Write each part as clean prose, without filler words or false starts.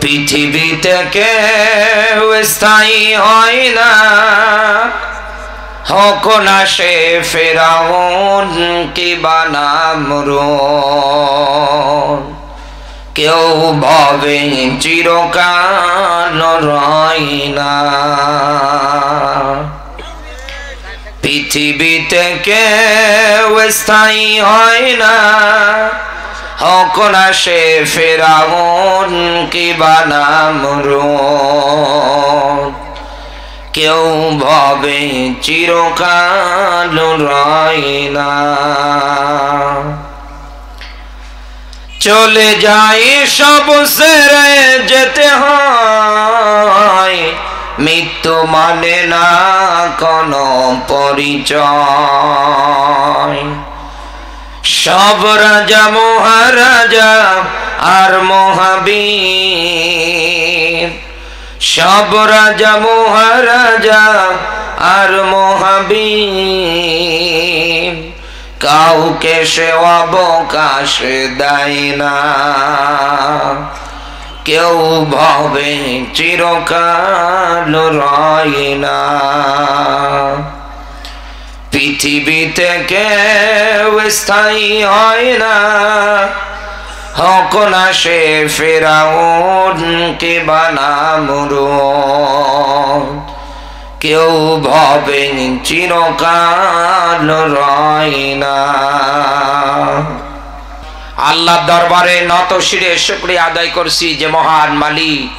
পৃথিবীতে কেউ স্থায়ী হয় না, হোক না সে ফেরাউন কিবা নমরুদ। কেউ ভাবে চিরকাল রয় না, পৃথিবীতে কেউ স্থায়ী হয় না, হোক না সে ফেরাউন কিবা নমরুদ। কেউ ভাবে চিরকাল রয় না, চলে যায় সব ছেড়ে যেতে হয়, মৃত্যু মানে না কোনো পরিচয়। সব রাজা মহারাজা আর মহাবীর, সব রাজা মহারাজা আর মহাবীর, কাউকে সে অবকাশ দেয় না। কেউ ভাবে চিরকাল রয় না, পৃথিবীতে কেউ স্থায়ী হয় না, হোক না সে ফেরাউন কিবা নমরুদ। কেউ ভাবে চিরকাল রয় না। আল্লাহর দরবারে নত শিরে শুকরিয়া আদায় করছি যে মহান মালিক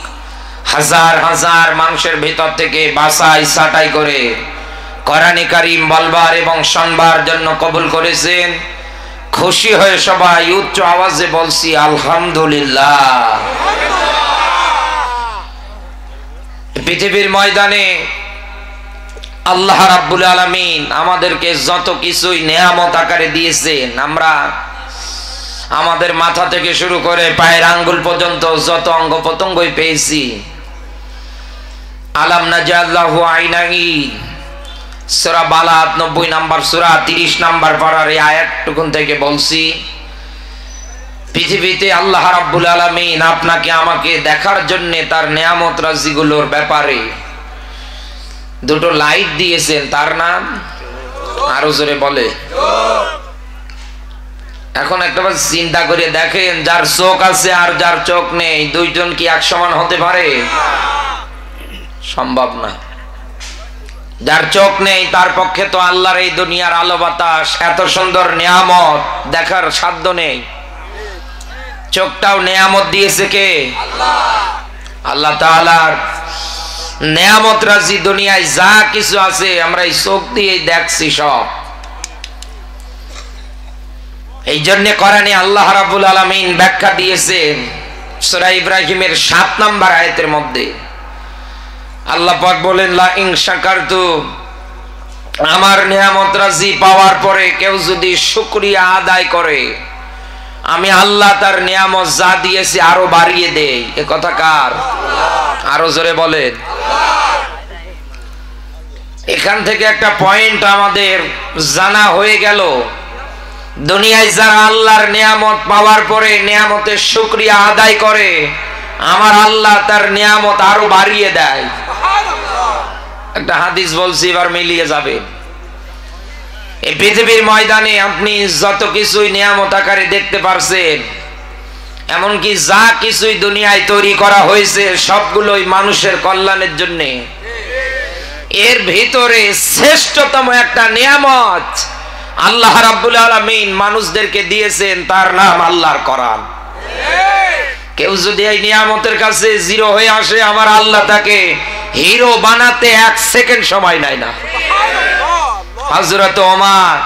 হাজার হাজার মানুষের ভিতর থেকে বাছাই ছাঁটাই করে কোরআনে কারীম বলবার এবং শুনবার জন্য কবুল করেছেন। খুশি হয়ে সবাই উচ্চ আওয়াজে বলছি আলহামদুলিল্লাহ। পৃথিবীর ময়দানে আল্লাহ রাব্বুল আলামিন আমাদেরকে যত কিছুই নেয়ামত আকারে দিয়েছেন, আমরা আমাদের মাথা থেকে শুরু করে পায়ের আঙ্গুল পর্যন্ত যত অঙ্গ প্রত্যঙ্গই পেয়েছি। আলাম নাজাল্লাহু আইনাহি সূরা বালাদ 90 নম্বর সূরা 30 নম্বর পারার এই আয়াতটুকুন থেকে বলছি, পৃথিবীতে আল্লাহ রাব্বুল আলামিন আপনাকে আমাকে দেখার জন্য তার নেয়ামত রাজিগুলোর ব্যাপারে দুটো লাইট দিয়েছেন, তার নাম আরো জোরে বলে। এখন একটা চিন্তা করে দেখেন, যার চোখ আছে আর যার চোখ নেই, দুইজন কি এক সমান হতে পারে? সম্ভব না। যার চোখ নেই তার পক্ষে তো আল্লাহর এই দুনিয়ার আলো বাতাস এত সুন্দর নিয়ামত দেখার সাধ্য নেই। চোখটাও নিয়ামত দিয়েছে কে? আল্লাহ তাআলার নিয়ামত রাজি দুনিয়ায় যা কিছু আছে আমরা এই চোখ দিয়েই দেখছি সব। এই জন্য কোরআনে আল্লাহ রাব্বুল আলামিন ব্যাখ্যা দিয়েছেন সূরা ইব্রাহিমের 7 নম্বর আয়াতের মধ্যে। আল্লাহ পাক বলেন, লা ইন শাকারতুম, আমার নিয়ামত রাজি পাওয়ার পরে কেউ যদি শুকরিয়া আদায় করে, আমি আল্লাহ তার নিয়ামত যা দিয়েছি আরো বাড়িয়ে দেই। এ কথা কার? আরো জোরে বলেন। এখান থেকে একটা পয়েন্ট আমাদের জানা হয়ে গেল, দুনিয়ায় যারা আল্লাহর নিয়ামত পাওয়ার পরে নিয়ামতের শুকরিয়া আদায় করে, আমার আল্লাহ তার নিয়ামত আরো বাড়িয়ে দেয়। একটা হাদিস বলছি, এবার মিলিয়ে যাবে। এই পৃথিবীর ময়দানে আপনি যত কিছুই নিয়ামত আকারে দেখতে পারছেন, এমনকি যা কিছুই দুনিয়ায় তৈরি করা হয়েছে সবগুলোই মানুষের কল্যাণের জন্য। এর ভিতরে শ্রেষ্ঠতম একটা নিয়ামত আল্লাহ রাব্বুল আলামিন মানুষদেরকে দিয়েছেন, তার নাম আল্লাহর কোরআন। কেউ যদি এই নিয়ামতের কাছে জিরো হয়ে আসে, আমার আল্লাহ তাকে হিরো বানাতে 1 সেকেন্ড সময় নেয় না। হযরত ওমর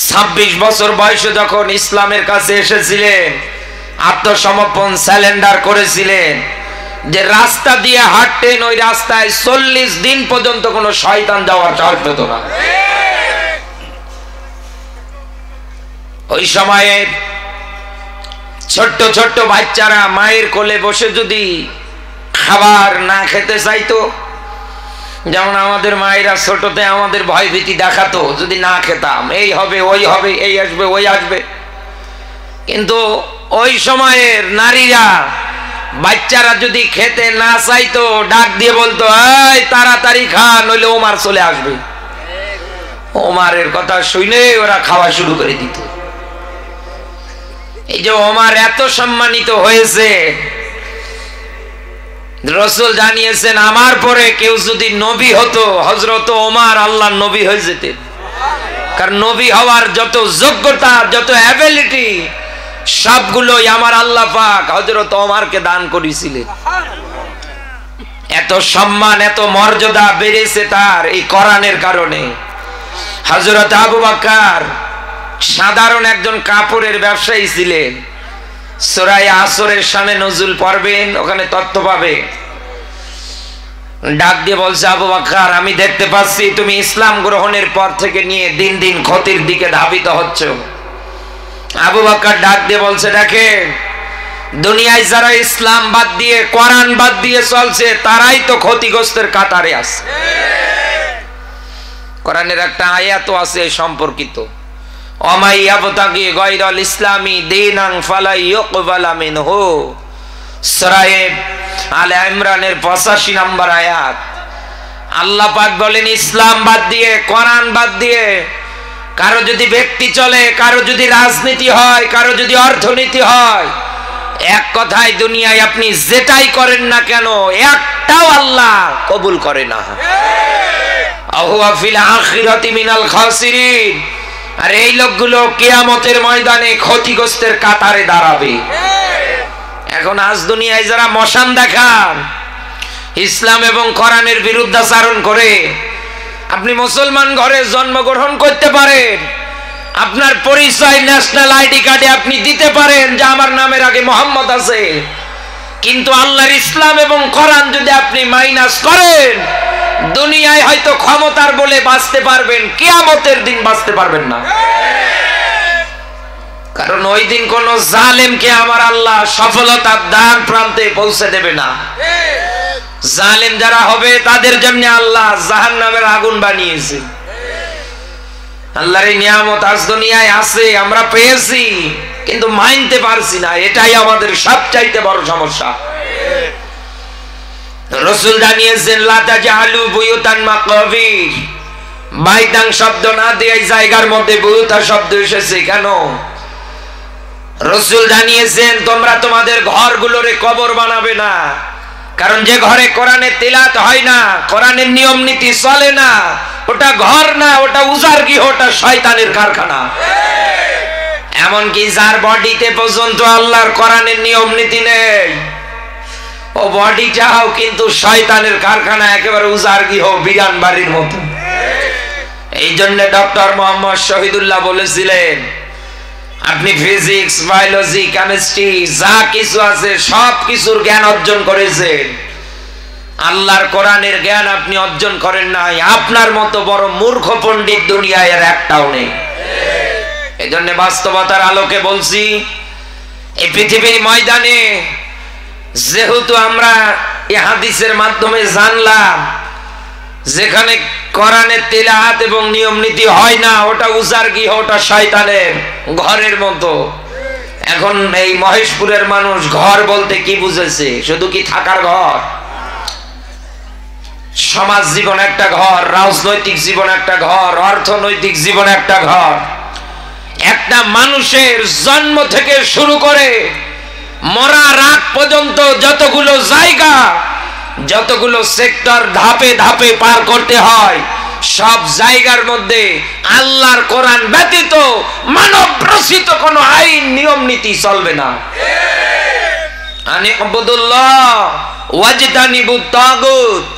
26 বছর বয়সে যখন ইসলামের কাছে এসেছিলেন, আত্মসমর্পণ স্যালেন্ডার করেছিলেন, যে রাস্তা দিয়ে হাঁটতেন ওই রাস্তায় 40 দিন পর্যন্ত কোনো শয়তান যাওয়ার সাহস পেত না। ওই সময়ে ছোট্ট ছোট্ট বাচ্চারা মায়ের কোলে বসে যদি খাবার না খেতে চাইতো, যেমন আমাদের মায়েরা ছোটতে আমাদের ভয় ভীতি দেখাতো, যদি না খেতাম এই হবে ওই হবে, এই আসবে ওই আসবে। কিন্তু ওই সময়ের নারীরা বাচ্চারা যদি খেতে না চাইতো ডাক দিয়ে বলতো, এই তাড়াতাড়ি খা, নইলে ওমর চলে আসবে। ওমরের কথা শুনে ওরা খাওয়া শুরু করে দিত। এই যে ওমর এত সম্মানিত হয়েছে, রাসূল জানিয়েছেন আমার পরে কেউ যদি নবী হতো, হযরত ওমর আল্লাহর নবী হয়ে যেতেন। কারণ নবী হওয়ার যত যোগ্যতা, যত অ্যাবিলিটি, সবগুলোই আমার আল্লাহ পাক হযরত ওমরকে দান করেছিলেন। এত সম্মান, এত মর্যাদা বেড়েছে তার এই কোরআনের কারণে। হযরত আবু বকর সাধারণ একজন কাপড়ের ব্যবসায়ী ছিলেন। সূরা আসরের শানে নজুল পড়বেন, ওখানে তথ্য পাবে। ডাক দিয়ে বলছে, আবু বকর আমি দেখতে পাচ্ছি তুমি ইসলাম গ্রহণের পর থেকে নিয়ে দিন দিন ক্ষতির দিকে ধাবিত হচ্ছ। আবু বকর ডাক দিয়ে বলছে, দেখেন দুনিয়ায় যারা ইসলাম বাদ দিয়ে কোরআন বাদ দিয়ে চলছে তারাই তো ক্ষতিগ্রস্তের কাতারে আছে। কোরআনের একটা আয়াতও আছে সম্পর্কিত, ওমাই ইয়াবতাগি গায়রাল ইসলামি দীনান ফালা ইউকবালা মিনহু, সূরা আলে ইমরানের 85 নম্বর আয়াত। আল্লাহ পাক বলেন ইসলাম বাদ দিয়ে, কোরআন বাদ দিয়ে কারো যদি ব্যক্তি চলে, কারো যদি রাজনীতি হয়, কারো যদি অর্থনীতি হয়, এক কথায় দুনিয়ায় আপনি যেটাই করেন না কেন একটাও আল্লাহ কবুল করে না। আহুয়া ফিল আখিরাতি মিনাল খাসিরিন, আর এই লোকগুলো কিয়ামতের ময়দানে ক্ষতিগ্রস্তের কাতারে দাঁড়াবে। এখন আজ দুনিয়ায় যারা মশান দেখান, ইসলাম এবং কোরআনের বিরুদ্ধাচারণ করে, আপনি মুসলমান ঘরে জন্মগ্রহণ করতে পারেন, আপনার পরিচয় ন্যাশনাল আইডি কার্ডে আপনি দিতে পারেন যে আমার নামের আগে মোহাম্মদ আছে, কিন্তু আল্লাহর ইসলাম এবং কোরআন যদি আপনি মাইনাস করেন, দুনিয়ায় হয়তো ক্ষমতার বলে বাঁচতে পারবেন, কিয়ামতের দিন বাঁচতে পারবেন না। কারণ ওই দিন কোন জালেমকে আমার আল্লাহ সফলতার দ্বার প্রান্তে পৌঁছে দেবে না। জালেম যারা হবে তাদের জন্য আল্লাহ জাহান্নামের আগুন বানিয়েছে। আল্লাহর এই নিয়ামত আজ দুনিয়ায় আছে, আমরা পেয়েছি কিন্তু মানতে পারছি না, এটাই আমাদের সবচাইতে বড় সমস্যা। রাসূল জানিয়েছেন লা তাজআলু বুয়ুতান মাকাবির, বাইতাং শব্দ না দিয়ে এই জায়গার মধ্যে বুয়ুতা শব্দ এসেছে কেন? রাসূল জানিয়েছেন তোমরা তোমাদের ঘরগুলোরে কবর বানাবে না, কারণ যে ঘরে কোরআনের তিলাওয়াত হয় না, কোরআনের নিয়ম নীতি চলে না, ওটা ঘর না, ওটা উজার গৃহ, ওটা শয়তানের কারখানা। এমনকি যার বডিতে পর্যন্ত আল্লাহর কোরআনের নিয়ম নীতি নেই, ও বডি চাও কিন্তু শয়তানের কারখানা, একেবারে উজার গৃহ, বিরান বাড়ির মতো। এই জন্য ডক্টর মোহাম্মদ শহীদুল্লাহ বলেছিলেন, আপনি ফিজিক্স, বায়োলজি, কেমিস্ট্রি যা কিছু আছে সব কিছুর জ্ঞান অর্জন করেছেন, আল্লাহর কোরআনের জ্ঞান আপনি অর্জন করেন নাই। আপনার মতো বড় মূর্খ পণ্ডিত দুনিয়ায় আর একটাও নেই। এই জন্য বাস্তবতার আলোকে বলছি, এই পৃথিবীর ময়দানে যেহেতু আমরা এই হাদিসের মাধ্যমে জানলাম যেখানে কোরআনের তিলাওয়াত এবং নিয়ম নীতি হয় না, ওটা উজার গৃহ, ওটা শয়তানের ঘরের মতো। এখন এই মহেশপুরের মানুষ ঘর বলতে কি বুঝেছে? শুধু কি থাকার ঘর? সমাজ জীবন একটা ঘর, রাজনৈতিক জীবন একটা ঘর, অর্থনৈতিক জীবন একটা ঘর। একটা মানুষের জন্ম থেকে শুরু করে মরার আগ পর্যন্ত যতগুলো জায়গা, যতগুলো সেক্টর ধাপে ধাপে পার করতে হয়, সব জায়গার মধ্যে আল্লাহর কোরআন ব্যতীত মানব রচিত কোন আইন নিয়ম নীতি চলবে না। আনি আবুদুল্লাহ ওয়াজতানিবুত তাগুত।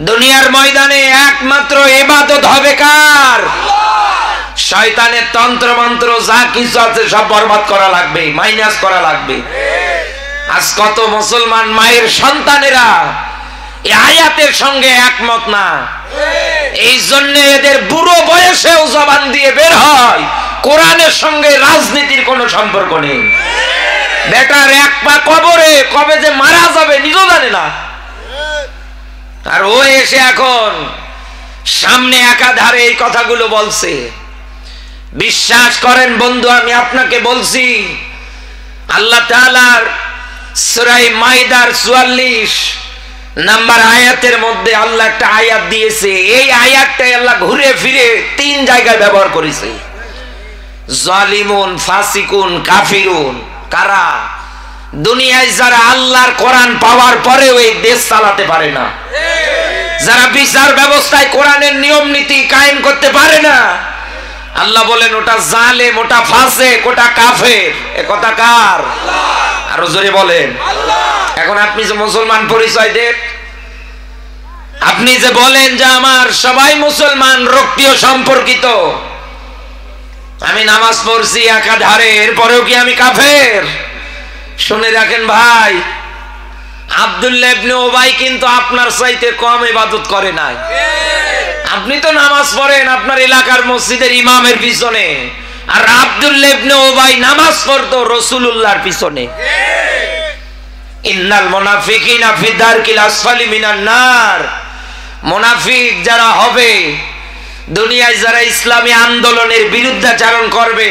দুনিয়ার ময়দানে একমাত্র ইবাদত হবে কার? শয়তানের তন্ত্র মন্ত্র যা কিছু আছে সব বরবাদ করা লাগবে, মাইনাস করা লাগবে। আজ কত মুসলমান মায়ের সন্তানেরা এই আয়াতের সঙ্গে একমত না, এই জন্য এদের বুড়ো বয়সেও জবান দিয়ে বের হয় কোরআনের সঙ্গে রাজনীতির কোনো সম্পর্ক নেই। বেটার এক পা কবরে, কবে যে মারা যাবে নিজেও জানে না, আর ও এসে এখন সামনে একাধারে এই কথাগুলো বলছে। বিশ্বাস করেন বন্ধু, আমি আপনাকে বলছি আল্লাহ তাআলার সূরা মাইদার 44 নাম্বার আয়াতের মধ্যে আল্লাহ একটা আয়াত দিয়েছে। এই আয়াতটাই আল্লাহ ঘুরে ফিরে 3 জায়গায় ব্যবহার করেছে। জালিমুন, ফাসিকুন, কাফিরুন। কারা? দুনিয়ায় যারা আল্লাহর কোরআন পাওয়ার পরেও এই দেশ চালাতে পারে না, যারা বিচার ব্যবস্থায় কোরআনের নিয়ম নীতি কায়েম করতে পারে না। আল্লাহ বলেন ওটা জালেম, ওটা ফাসিক, ওটা কাফের। এ কথা কার? আরো জোরে বলেন। এখন আপনি যে মুসলমান পরিচয় দেন, আপনি যে বলেন যে আমার সবাই মুসলমান, রক্তীয় সম্পর্কিত, আমি নামাজ পড়ছি একাধারে, এরপরেও কি আমি কাফের? শুনে রাখেন ভাই, আব্দুল্লাহ ইবনে উবাই কিন্তু আপনার চাইতে কম ইবাদত করে নাই। আপনি তো নামাজ পড়েন আপনার এলাকার মসজিদের ইমামের পিছনে, আর আব্দুল্লাহ ইবনে উবাই নামাজ পড়তো রাসূলুল্লাহর পিছনে। ইন্নাল মুনাফিকিনা ফি দারকিল আসফালি মিনান নার। মুনাফিক যারা হবে, দুনিয়ায় যারা ইসলামী আন্দোলনের বিরুদ্ধাচরণ করবে,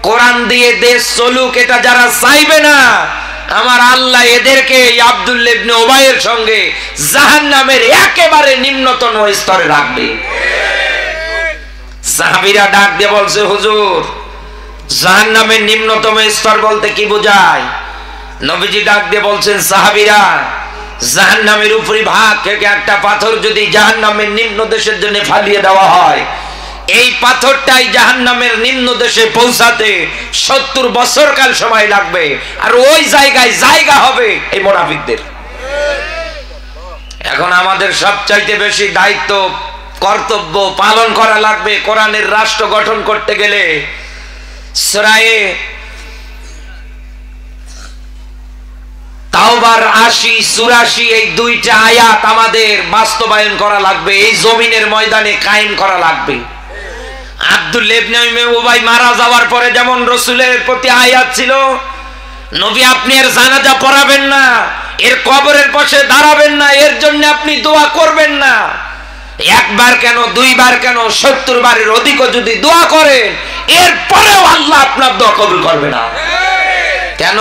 কোরআন দিয়ে দেশ চলুক এটা যারা চাইবে না, আমার আল্লাহ এদেরকে আব্দুল্লাহ ইবনে উবাইয়ের সঙ্গে জাহান্নামের একেবারে নিম্নতম স্তরে রাখবে। সাহাবীরা ডাক দিয়ে বলছে, হুজুর জাহান্নামের নিম্নতম স্তর বলতে কি বোঝায়? নবীজি ডাক দিয়ে বলছেন, সাহাবীরা জাহান্নামের উপরি ভাগ থেকে একটা পাথর যদি জাহান্নামের নিম্ন দেশের জন্য ফালিয়ে দেওয়া হয়, এই পাথরটাই জাহান্নামের নিম্ন দেশে পৌঁছাতে 70 বছর কাল সময় লাগবে, আর ওই জায়গায় জায়গা হবে এই মুনাফিকদের। এখন আমাদের সবচাইতে বেশি দায়িত্ব কর্তব্য পালন করা লাগবে কোরআনের রাষ্ট্র গঠন করতে গেলে। সূরা তাওবার 80, 84 এই 2টা আয়াত আমাদের বাস্তবায়ন করা লাগবে, এই জমিনের ময়দানে কায়েম করা লাগবে। আব্দুল্লাহ ইবনে উবাই মারা যাওয়ার পরে যেমন রাসূলের প্রতি আয়াত ছিল, নবী আপনি এর জানাজা পড়াবেন না, এর কবরের পাশে দাঁড়াবেন না, এর জন্য আপনি দোয়া করবেন না। একবার কেন, 2 বার কেন, 70 বারের অধিকও যদি দোয়া করেন, এরপরেও আল্লাহ আপনার দোয়া কবুল করবে না। কেন?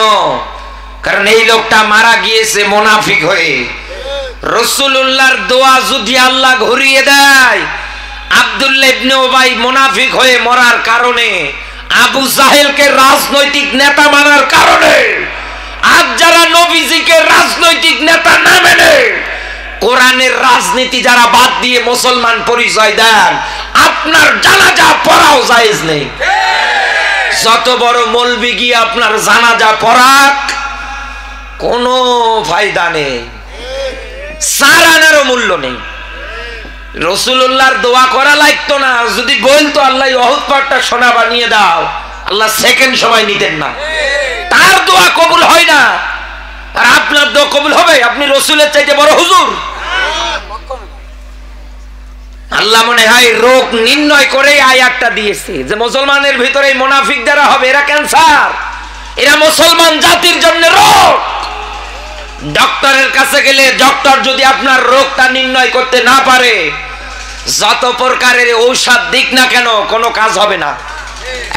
কারণ এই লোকটা মারা গিয়েছে মুনাফিক হয়ে। রাসূলুল্লাহর দোয়া যদি আল্লাহ ঘুরিয়ে দেয়, আব্দুল্লাহ ইবনে উবাই মুনাফিক হয়ে মরার কারণে, আবু জাহেলকে রাজনৈতিক নেতা মানার কারণে, আজ যারা নবীজিকে রাজনৈতিক নেতা না মেনে কোরআনের রাজনীতি যারা বাদ দিয়ে মুসলমান পরিচয় দেন, আপনার জানাজা পড়াও জায়েজ নেই। যত বড় মৌলবি গিয়ে আপনার জানাজা পড়াক, কোনো ফায়দা নেই, সারানারও মূল্য নেই। রাসূলুল্লাহর দোয়া করা লাগতো না, যদি বলতো আল্লাহ উহুদ পাহাড়টা সোনা বানিয়ে দাও, আল্লাহ সেকেন্ড সময় নিতেন না। তার দোয়া কবুল হয় না, আর আপনার দোয়া কবুল হবে? আপনি রাসূলের চাইতে বড় হুজুর? আল্লাহ মনে হয় রোগ নির্ণয় করে আয়াতটা দিয়েছে যে মুসলমানের ভিতরে মুনাফিক যারা হবে এরা ক্যান্সার, এরা মুসলমান জাতির জন্য রোগ। ডক্টরের কাছে গেলে ডক্টর যদি আপনার রোগটা নির্ণয় করতে না পারে, যত প্রকারের ঔষধ দিক না কেন কোনো কাজ হবে না।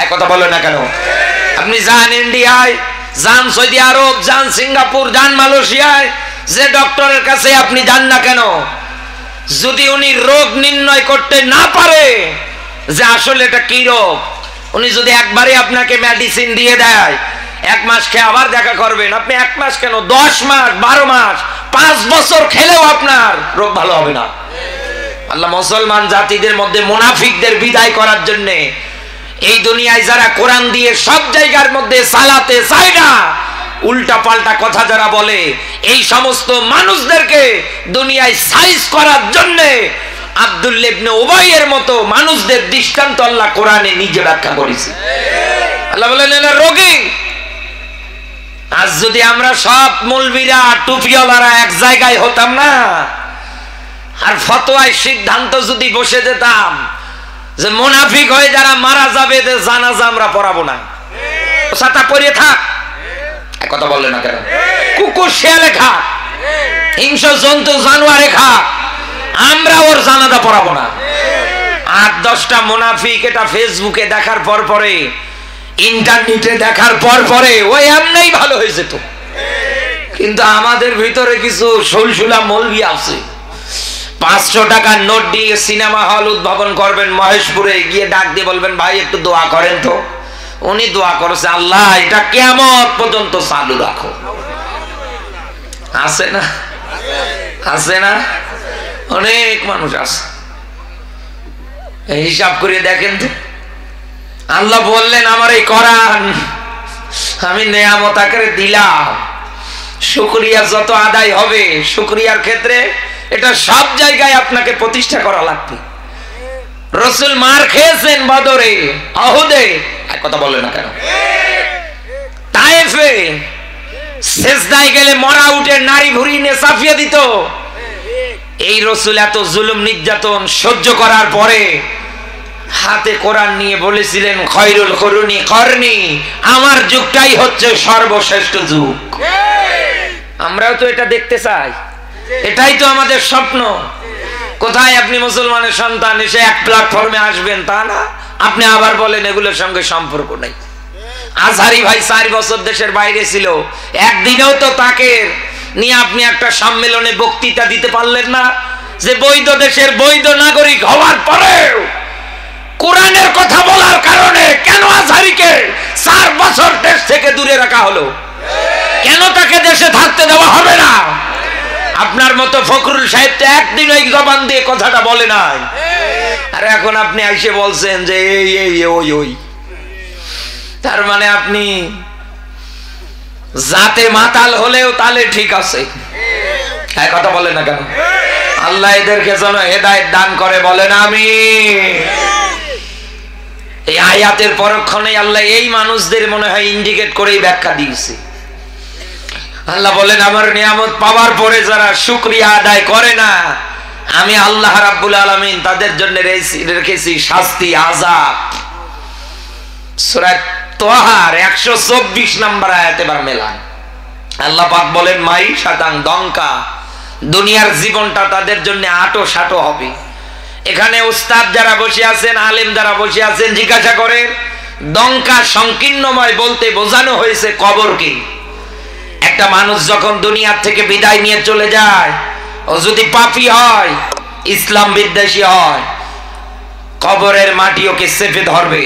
এক কথা বলে না কেন? আপনি যান ইন্ডিয়ায়, যান সৌদি আরব, যান সিঙ্গাপুর, যান মালয়েশিয়ায়, যে ডক্টরের কাছে আপনি যান না কেন, যদি উনি রোগ নির্ণয় করতে না পারে যে আসলে এটা কি রোগ, উনি যদি একবারে আপনাকে মেডিসিন দিয়ে দেয়, 1 মাস খেয়ে আবার দেখা করবেন, আপনি 1 মাস কেন 10 মাস, 12 মাস, 5 বছর খেলেও আপনার রোগ ভালো হবে না। আল্লাহ মুসলমান জাতিদের মধ্যে মুনাফিকদের বিদায় করার জন্য, এই দুনিয়ায় যারা কোরআন দিয়ে সব জায়গার মধ্যে চালাতে চায় না, উল্টা পাল্টা কথা যারা বলে, এই সমস্ত মানুষদেরকে দুনিয়ায় সাইজ করার জন্য আব্দুল্লাহ ইবনে উবাইয়ের মতো মানুষদের দৃষ্টান্ত আল্লাহ কোরআনে নিজে ব্যাখ্যা করেছে। আল্লাহ বলেন এরা রোগী। আজ যদি আমরা সব মৌলবীরা টুপিওয়ালারা এক জায়গায় হতাম না, আর ফতোয়ায় সিদ্ধান্ত যদি বসে যেতাম যে মুনাফিক হয়ে যারা মারা যাবে এদের জানাজা আমরা পড়াবো না, ছাতা পরিয়ে থাক, কথা বললেন না কেন? কুকুর শিয়ালে খাক, হিংস্র জন্তু জানোয়ারে খাক, আমরা ওর জানাজা পড়াবো না। 8-10টা মুনাফিক এটা ফেসবুকে দেখার পর পরে, ইন্টারনেটে দেখার পর পরে ওই এমনি ভালো হয়ে যেত। কিন্তু আমাদের ভিতরে কিছু সুলসুলা মৌলবি আছে, 500 টাকার নোট দিয়ে সিনেমা হল উদ্ভাবন করবেন, মহেশপুরে গিয়ে ডাক দিয়ে বলবেন ভাই একটু দোয়া করেন তো। উনি দোয়া করেছে, আল্লাহ এটা কিয়ামত পর্যন্ত চালু রাখো। আছে না? আছে না? অনেক মানুষ আছে। হিসাব করে দেখেন তো, আল্লাহ বললেন আমার এই কোরআন আমি নেয়ামত আকারে দিলাম, শুকরিয়া যত আদায় হবে, শুকরিয়ার ক্ষেত্রে এটা সব জায়গায় আপনাকে প্রতিষ্ঠা করা লাগবে। রাসূল মার খেয়েছেন বদরে, উহুদে, এক কথা বলে না কেন, তায়েফে সিজদায় গেলে মরা উঠে নারী ভুঁড়ি নিয়ে চাপিয়ে দিত। এই রাসূল এত জুলুম নির্যাতন সহ্য করার পরে হাতে কোরআন নিয়ে বলেছিলেন খয়রুল কুরুনি করনি, আমার যুগটাই হচ্ছে সর্বশ্রেষ্ঠ যুগ। আমরাও তো এটা দেখতে চাই, এটাই তো আমাদের স্বপ্ন। কোথায় আপনি মুসলমানের সন্তান এসে এক প্ল্যাটফর্মে আসবেন তা না, আপনি আবার বলেন এগুলোর সঙ্গে সম্পর্ক নেই। আজহারি ভাই 4 বছর দেশের বাইরে ছিল, একদিনেও তো তাকে নিয়ে আপনি একটা সম্মেলনে বক্তৃতা দিতে পারলেন না, যে বৈধ দেশের বৈধ নাগরিক হওয়ার পরেও কোরআনের কথা বলার কারণে কেন আজহারিকে 4 বছর দেশ থেকে দূরে রাখা হলো? কেন তাকে দেশে থাকতে দেওয়া হবে না? আপনার মতো ফখরুল সাহেব তো একদিন ওই জবান দিয়ে কথাটা বলে নাই, আর এখন আপনি এসে বলছেন যে এই এই ওই ওই। তার মানে আপনি জাতে মাতাল হলেও তাহলে ঠিক আছে, এক কথা বলে না কেন? আল্লাহ এদেরকে যেন হেদায়েত দান করে, বলেন আমিন। এই আয়াতের পরক্ষণে আল্লাহ এই মানুষদের মনে হয় ইন্ডিকেট করেই ব্যাখ্যা দিয়েছে। আল্লাহ বলেন আমার নিয়ামত পাওয়ার পরে যারা শুকরিয়া আদায় করে না, আমি আল্লাহ রাব্বুল আলামিন তাদের জন্য রেখেছি শাস্তি, আযাব। সূরা তাহার 124 নম্বর আয়াতে বার মেলান আল্লাহ পাক বলেন মাই শাতাং দঙ্কা, দুনিয়ার জীবনটা তাদের জন্য আটো সাটো হবে। এখানে উস্তাদ যারা বসে আছেন, আলেম যারা বসে আছেন, জিজ্ঞাসা করেন দঙ্কা সংকীর্ণময় বলতে বোঝানো হয়েছে কবরকে। একটা মানুষ যখন দুনিয়ার থেকে বিদায় নিয়ে চলে যায়, ও যদি পাপী হয়, ইসলাম বিদ্বেষী হয়, কবরের মাটি ওকে চেপে ধরবে।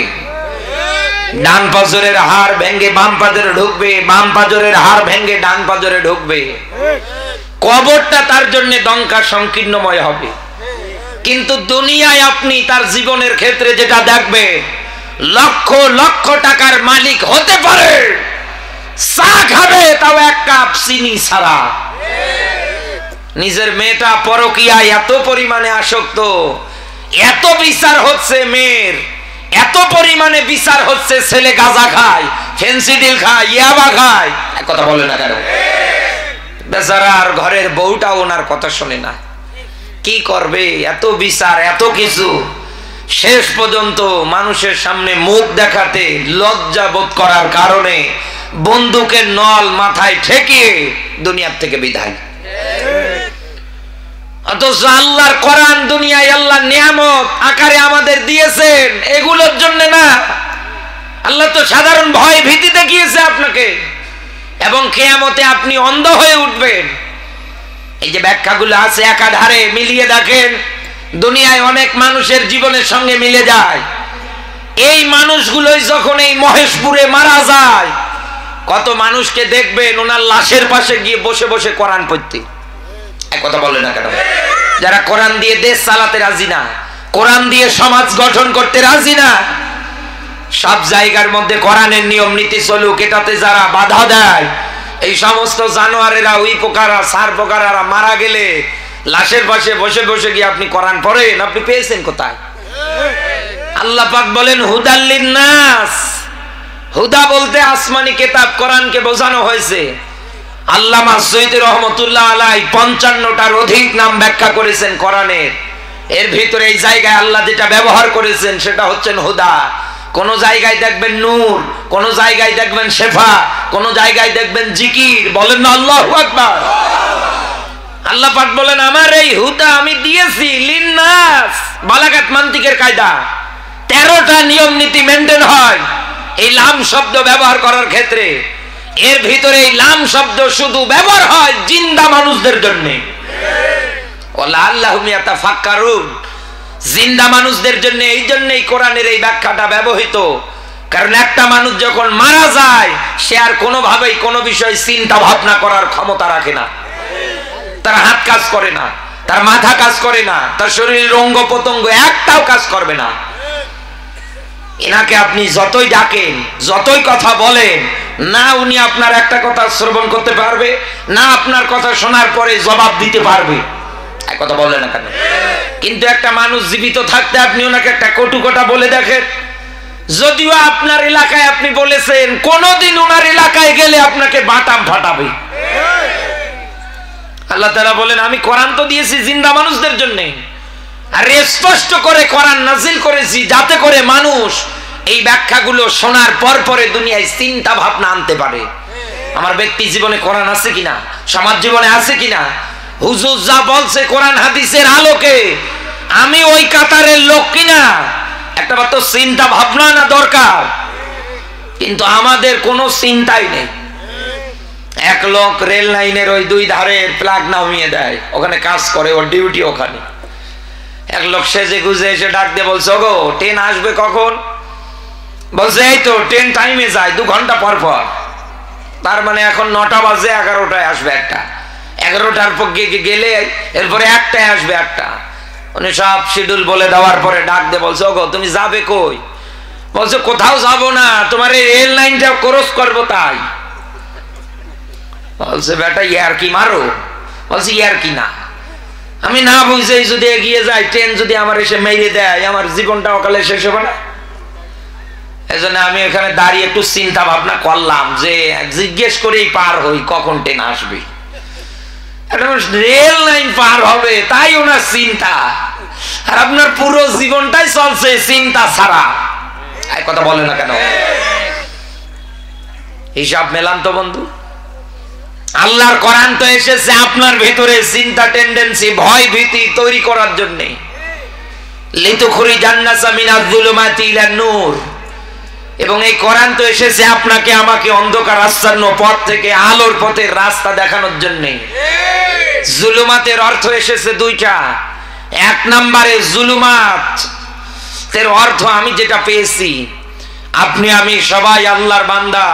ডান পাজরের হাড় ভেঙে বাম পাজরে ঢুকবে, বাম পাজরের হাড় ভেঙে ডান পাজরে ঢুকবে। কবরটা তার জন্য দঙ্কা সংকীর্ণময় হবে। কিন্তু দুনিয়ায় আপনি তার জীবনের ক্ষেত্রে যেটা দেখবে, লক্ষ লক্ষ টাকার মালিক হতে পারে, চা খাবে তাও 1 কাপ চিনি ছাড়া। নিজের মেয়েটা পরকীয়ায় এত পরিমাণে আসক্ত, এত বিচার হচ্ছে মেয়ের, এত পরিমাণে বিচার হচ্ছে ছেলে গাঁজা খায়, ফেন্সিডিল খায়, ইয়াবা খায়, এক কথা বলে না কেন? বেচারা আর ঘরের বউটা ওনার কথা শোনে না। কি করবে? এত বিচার, এত কিছু, শেষ পর্যন্ত মানুষের সামনে মুখ দেখাতে লজ্জা বোধ করার কারণে বন্দুকের নল মাথায় ঠেকিয়ে দুনিয়ার থেকে বিদায়। অথচ আল্লাহর কোরআন দুনিয়ায় আল্লাহ নিয়ামত আকারে আমাদের দিয়েছেন এগুলোর জন্য না। আল্লাহ তো সাধারণ ভয় ভীতি দেখিয়েছে আপনাকে, এবং কিয়ামতে আপনি অন্ধ হয়ে উঠবেন। এই যে ব্যাখ্যাগুলো আছে একাধারে মিলিয়ে দেখেন, দুনিয়ায় অনেক মানুষের জীবনের সঙ্গে মিলে যায়। এই মানুষগুলোই যখন এই মহেশপুরে মারা যায়, কত মানুষকে দেখবেন ওনার লাশের পাশে গিয়ে বসে বসে কোরআন পড়তে। এক কথা বলে না কেন? যারা কোরআন দিয়ে দেশ চালাতে রাজি না, কোরআন দিয়ে সমাজ গঠন করতে রাজি না, সব জায়গার মধ্যে কোরআনের নিয়ম নীতি চলুক, এটাতে যারা বাধা দেয়, এই সমস্ত জানোয়ারেরা, উই পোকারা, সার পোকারা মারা গেলে লাশের পাশে বসে বসে গিয়ে আপনি কোরআন পড়েন, আপনি পেয়েছেন কোথায়? আল্লাহ পাক বলেন হুদাল্লিন নাস, হুদা বলতে আসমানি কিতাব কোরআনকে বোঝানো হয়েছে। আল্লামা সৈয়দ রহমতুল্লাহ আলাইহি 55টার অধিক নাম ব্যাখ্যা করেছেন কোরআনের। এর ভিতরে এই জায়গায় আল্লাহ যেটা ব্যবহার করেছেন সেটা হচ্ছেন হুদা। কোন জায়গায় দেখবেন নূর, কোন জায়গায় দেখবেন শেফা, কোন জায়গায় দেখবেন জিকির। বলেন না আল্লাহু আকবার। আল্লাহ পাক বলেন আমার এই হুদা আমি দিয়েছি লিন্নাস। বালাগাত মান্তিকের কায়দা 13টা নিয়ম নীতি মেইনটেইন হয় এই লাম শব্দ ব্যবহার করার ক্ষেত্রে। এর ভিতরে এই লাম শব্দ শুধু ব্যবহার হয় জিন্দা মানুষদের জন্য। ওয়ালা আল্লাহুম ইয়াতাফাক্কারুন, জিন্দা মানুষদের জন্য। এই জন্যই কোরআনের এই ব্যাখ্যাটা ব্যবহৃত, কারণ একটা মানুষ যখন মারা যায় সে আর কোনোভাবেই কোনো বিষয় চিন্তা ভাবনা করার ক্ষমতা রাখে না। তার হাত কাজ করে না, তার মাথা কাজ করে না, তার শরীরের অঙ্গ প্রত্যঙ্গ একটাও কাজ করবে না। এনাকে আপনি যতই ডাকেন, যতই কথা বলেন না, উনি আপনার একটা কথা শ্রবণ করতে পারবে না, আপনার কথা শোনার পরে জবাব দিতে পারবে। এক কথা বললেন না কেন? কিন্তু একটা মানুষ জীবিত থাকতে আপনি ওনাকে একটা কটু কথা বলে দেখেন, যদিও আপনার এলাকায় আপনি বলেছেন, কোনদিন ওনার এলাকায় গেলে আপনাকে বাটাম ফাটাবে। আল্লাহ তাআলা বলেন, আমি কোরআন তো দিয়েছি জিন্দা মানুষদের জন্য, আর স্পষ্ট করে কোরআন নাজিল করেছি যাতে করে মানুষ এই ব্যাখ্যাগুলো শোনার পর পরে দুনিয়ায় চিন্তা ভাবনা আনতে পারে। আমার ব্যক্তি জীবনে কোরআন আছে কিনা, সমাজ জীবনে আছে কিনা, হুজুর যা বলছে কোরআন হাদিসের আলোকে আমি ওই কাতারের লোক কিনা, একটা বার তো চিন্তা ভাবনা না দরকার। কিন্তু আমাদের কোনো চিন্তাই নেই। এক লোক রেল লাইনের ওই দুই ধারে প্লাগ নামিয়ে দেয়, ওখানে কাজ করে, ওর ডিউটি ওখানে। এক লোক সেজে গুজে এসে ডাক দিয়ে বলছে, ওগো ট্রেন আসবে কখন? বলছে, এই তো ট্রেন টাইমে যায় 2 ঘন্টা পর পর। তার মানে এখন 9টা বাজে, 11টায় আসবে একটা, 11টার পর গেলে এরপরে 1টায় আসবে একটা। উনি সব শিডিউল বলে দেওয়ার পরে ডাক দিয়ে বলছে, ওগো তুমি যাবে কই? বলছে, কোথাও যাব না, তোমার এই রেল লাইনটা ক্রস করবো তাই। বলছে, বেটা ইয়ার কি মারো? বলছে, ইয়ার কি না, আমি না বুঝে যদি এগিয়ে যাই, ট্রেন যদি আমার এসে মেরে দেয়, আমার জীবনটা অকালে শেষ হবে না? এই জন্য আমি এখানে দাঁড়িয়ে একটু চিন্তা ভাবনা করলাম যে জিজ্ঞেস করেই পার হই কখন ট্রেন আসবে। রেল লাইন পার হবে তাই ওনার চিন্তা, আর আপনার পুরো জীবনটাই চলছে চিন্তা ছাড়া। এক কথা বলে না কেন? হিসাব মেলান তো বন্ধু। আল্লাহর কোরআন তো এসেছে আপনার ভেতরে চিন্তা, টেন্ডেন্সি, ভয় ভীতি তৈরি করার জন্য। লিতুখরিজান নাসা মিনাজ যুলুমাতি ইলান নূর। এবং এই কোরআন তো এসেছে আপনাকে আমাকে অন্ধকার আচ্ছন্ন পথ থেকে আলোর পথের রাস্তা দেখানোর জন্য। জুলুমাতের অর্থ এসেছে 2টা। 1 নম্বরে জুলুমাত এর অর্থ আমি যেটা পেয়েছি, আপনি আমি সবাই আল্লাহর বান্দা।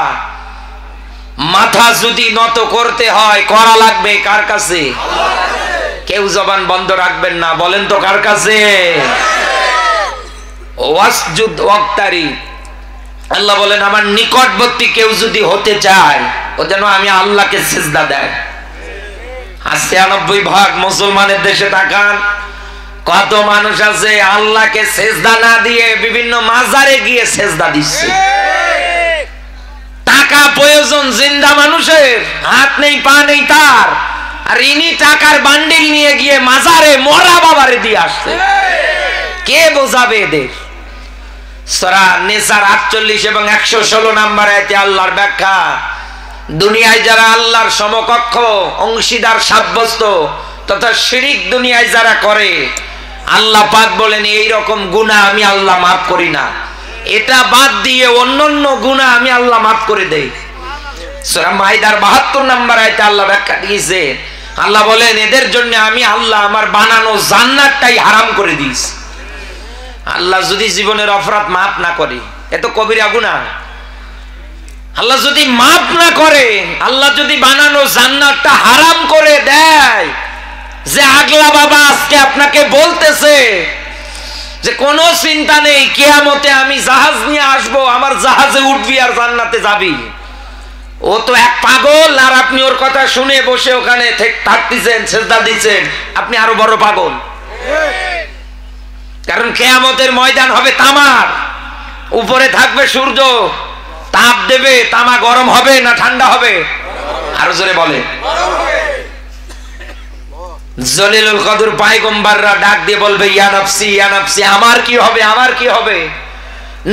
মাথা যদি নত করতে হয় করা লাগবে কার কাছে? কেউ জবান বন্ধ রাখবেন না, বলেন তো কার কাছে? ওয়াসজুদ ওয়াক্তারি। আল্লাহ বলেন, আমার নিকটবর্তী কেউ যদি হতে চায় ও যেন আমি আল্লাহকে সিজদা দেয়। ৯৮% মুসলমানের দেশে তাকান, কত মানুষ আছে আল্লাহকে সিজদা না দিয়ে বিভিন্ন মাজারে গিয়ে সিজদা দিচ্ছে। টাকা প্রয়োজন জিন্দা মানুষের, হাত নেই পা নেই তার, আর ইনি টাকার বান্ডিল নিয়ে গিয়ে মাজারে মরা বাবারে দিয়ে আসছে। কে বোঝাবে এদের? সূরা নিসার ৪৮ এবং ১১৬ নম্বর আয়াতে আল্লাহর ব্যাখ্যা, দুনিয়ায় যারা আল্লাহর সমকক্ষ অংশীদার সাব্যস্ত তথা শিরিক দুনিয়ায় যারা করে, আল্লাহ পাক বলেন এই রকম গুনাহ আমি আল্লাহ মাফ করি না। এটা বাদ দিয়ে অন্যান্য গুনাহ আমি আল্লাহ মাফ করে দেই। সূরা মাইদার ৭২ নম্বর আয়াতে আল্লাহ ব্যাখ্যা দিয়েছে, আল্লাহ বলেন এদের জন্য আমি আল্লাহ আমার বানানো জান্নাতটাই হারাম করে দিয়েছি। আল্লাহ যদি জীবনের অপরাধ মাফ না করে, এত কবিরা গুনাহ। আল্লাহ যদি মাফ না করে, আল্লাহ যদি বানানো জান্নাতটা হারাম করে দেয়, যে আগলা বাবা আজকে আপনাকে বলতেছে যে কোনো চিন্তা নেই, কিয়ামতে আমি জাহাজ নিয়ে আসবো, আমার জাহাজে উঠবি আর জান্নাতে যাবি, ও তো এক পাগল। আর আপনি ওর কথা শুনে বসে ওখানে থাকতেছেন, সেজদা দিচ্ছেন, আপনি আরো বড় পাগল। কারণ কিয়ামতের ময়দান হবে তামার, উপরে থাকবে সূর্য, তাপ দেবে, তামা গরম হবে না ঠান্ডা হবে? আরো জোরে বলে। জলিলুল কদর পয়গম্বররা ডাক দিয়ে বলবে, ইয়া নফসি ইয়া নফসি, আমার কি হবে, আমার কি হবে?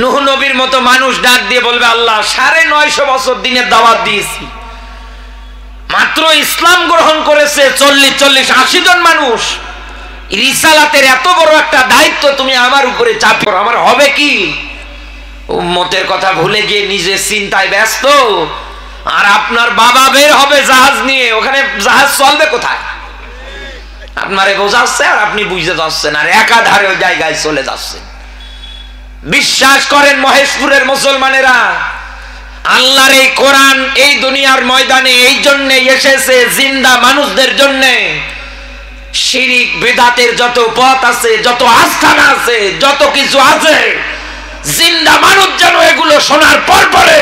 নূহ নবীর মতো মানুষ ডাক দিয়ে বলবে, আল্লাহ ৯৫০ বছর দিনের দাওয়াত দিয়েছি, মাত্র ইসলাম গ্রহণ করেছে ৪০-৮০ জন মানুষ, রিসালাতের এত বড় একটা দায়িত্ব তুমি আমার উপরে চাপো, আমার হবে কি? উম্মতের কথা ভুলে গিয়ে নিজের চিন্তায় ব্যস্ত, আর আপনার বাবা বের হবে জাহাজ নিয়ে, ওখানে জাহাজ চলবে কোথায়? আপনারে বোঝাচ্ছে আর আপনি বুঝতে যাচ্ছেন, আর একাধারে ওই জায়গায় চলে যাচ্ছেন। বিশ্বাস করেন মহেশপুরের মুসলমানেরা, আল্লাহর এই কোরআন এই দুনিয়ার ময়দানে এই জন্য এসেছে জিন্দা মানুষদের জন্য। শিরিক বিদআতের যত পথ আছে, যত আস্থানা আছে, যত কিছু আছে, জিন্দা মানুষ যেন এগুলো শোনার পর পরে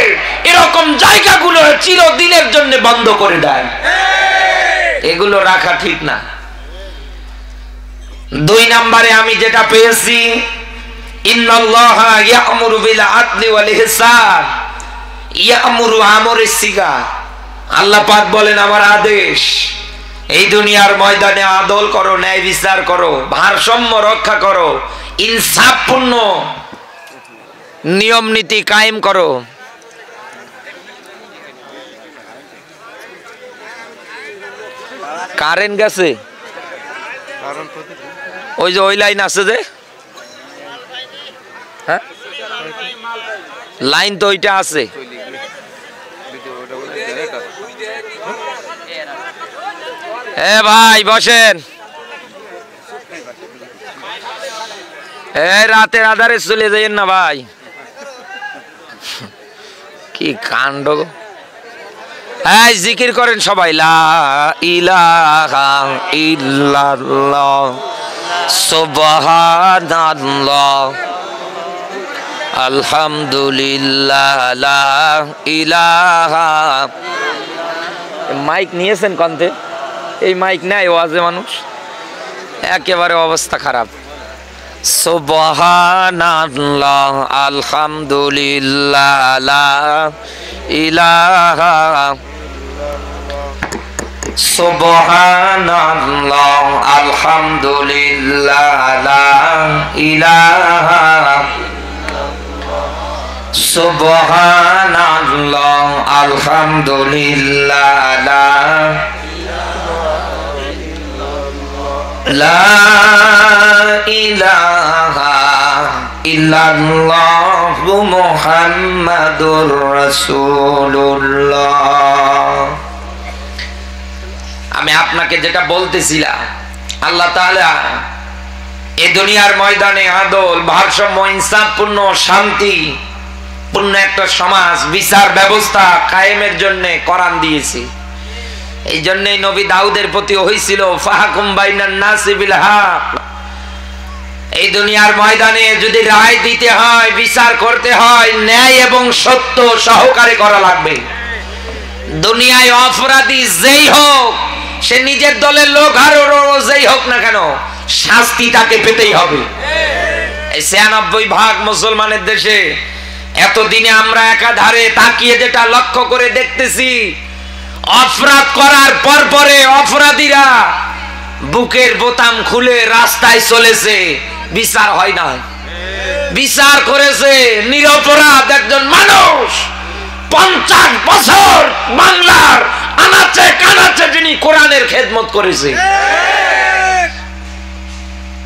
এরকম জায়গাগুলো চিরদিনের জন্য বন্ধ করে দেয়। এগুলো রাখা ঠিক না। 2 নম্বরে আমি যেটা পেয়েছি, ইন্নাল্লাহা ইয়া'মুরু বিল আদলি ওয়াল ইহসান। ইয়া'মুরু আমরের সিগা। আল্লাহ পাক বলেন আমার আদেশ, এই দুনিয়ার ময়দানে আদল করো, ন্যায় বিচার করো, ভারসাম্য রক্ষা করো, ইনসাফপূর্ণ নিয়ম নীতি কায়েম করো। কারেন্ট গেছে, ওই যে ওই লাইন আছে যে, হ্যাঁ লাইন তো ওইটা আছে। এ ভাই বসেন, রাতের আধারে চলে যাইয়েন না ভাই, কি কাণ্ড। হ্যাঁ জিকির করেন সবাই, লা ইলাহা ইল্লাল্লাহ সুবহানাল্লাহ আলহামদুলিল্লাহ লা ইলাহা। মাইক নিয়েছেন কন্তে? এই মাইক নাই ওয়াজে মানুষ, একেবারে অবস্থা খারাপ। সুবহানাল্লাহ আলহামদুলিল্লাহ লা ইলাহা। সুবহানাল্লাহ আলহামদুলিল্লাহ লা ইলাহা। সুবহানাল্লাহ আলহামদুলিল্লাহ লা ইলাহা ইল্লাল্লাহু মুহাম্মাদুর রাসূলুল্লাহ। আমি আপনাকে যেটা বলতেছিলাম, আল্লাহ তাআলা এই দুনিয়ার ময়দানে আদল, ভারসাম্য, ইনসাফপূর্ণ, শান্তি পূর্ণ একটা সমাজ, বিচার ব্যবস্থা কায়েমের জন্য কোরআন দিয়েছে। এই জন্যই নবী দাউদের প্রতি হয়েছিল ফাহকুম বাইনান নাসি বিল হক। এই দুনিয়ার ময়দানে যদি রায় দিতে হয়, বিচার করতে হয়, ন্যায় এবং সত্য সহকারে করা লাগবে। দুনিয়ায় অপরাধী যেই হোক, সে নিজের দলের লোক আর যেই হোক না কেন, শাস্তি তাকে পেতেই হবে। এই ৯৬% মুসলমানের দেশে এতদিনে আমরা একাধারে তাকিয়ে যেটা লক্ষ্য করে দেখতেছি, অপরাধ করার পর পরে অপরাধীরা বুকের বোতাম খুলে রাস্তায় চলেছে, বিচার হয় না। বিচার করেছে নিরপরাধ একজন মানুষ, 50 বছর বাংলার আনাচে কানাচে যিনি কোরআনের খেদমত করেছে।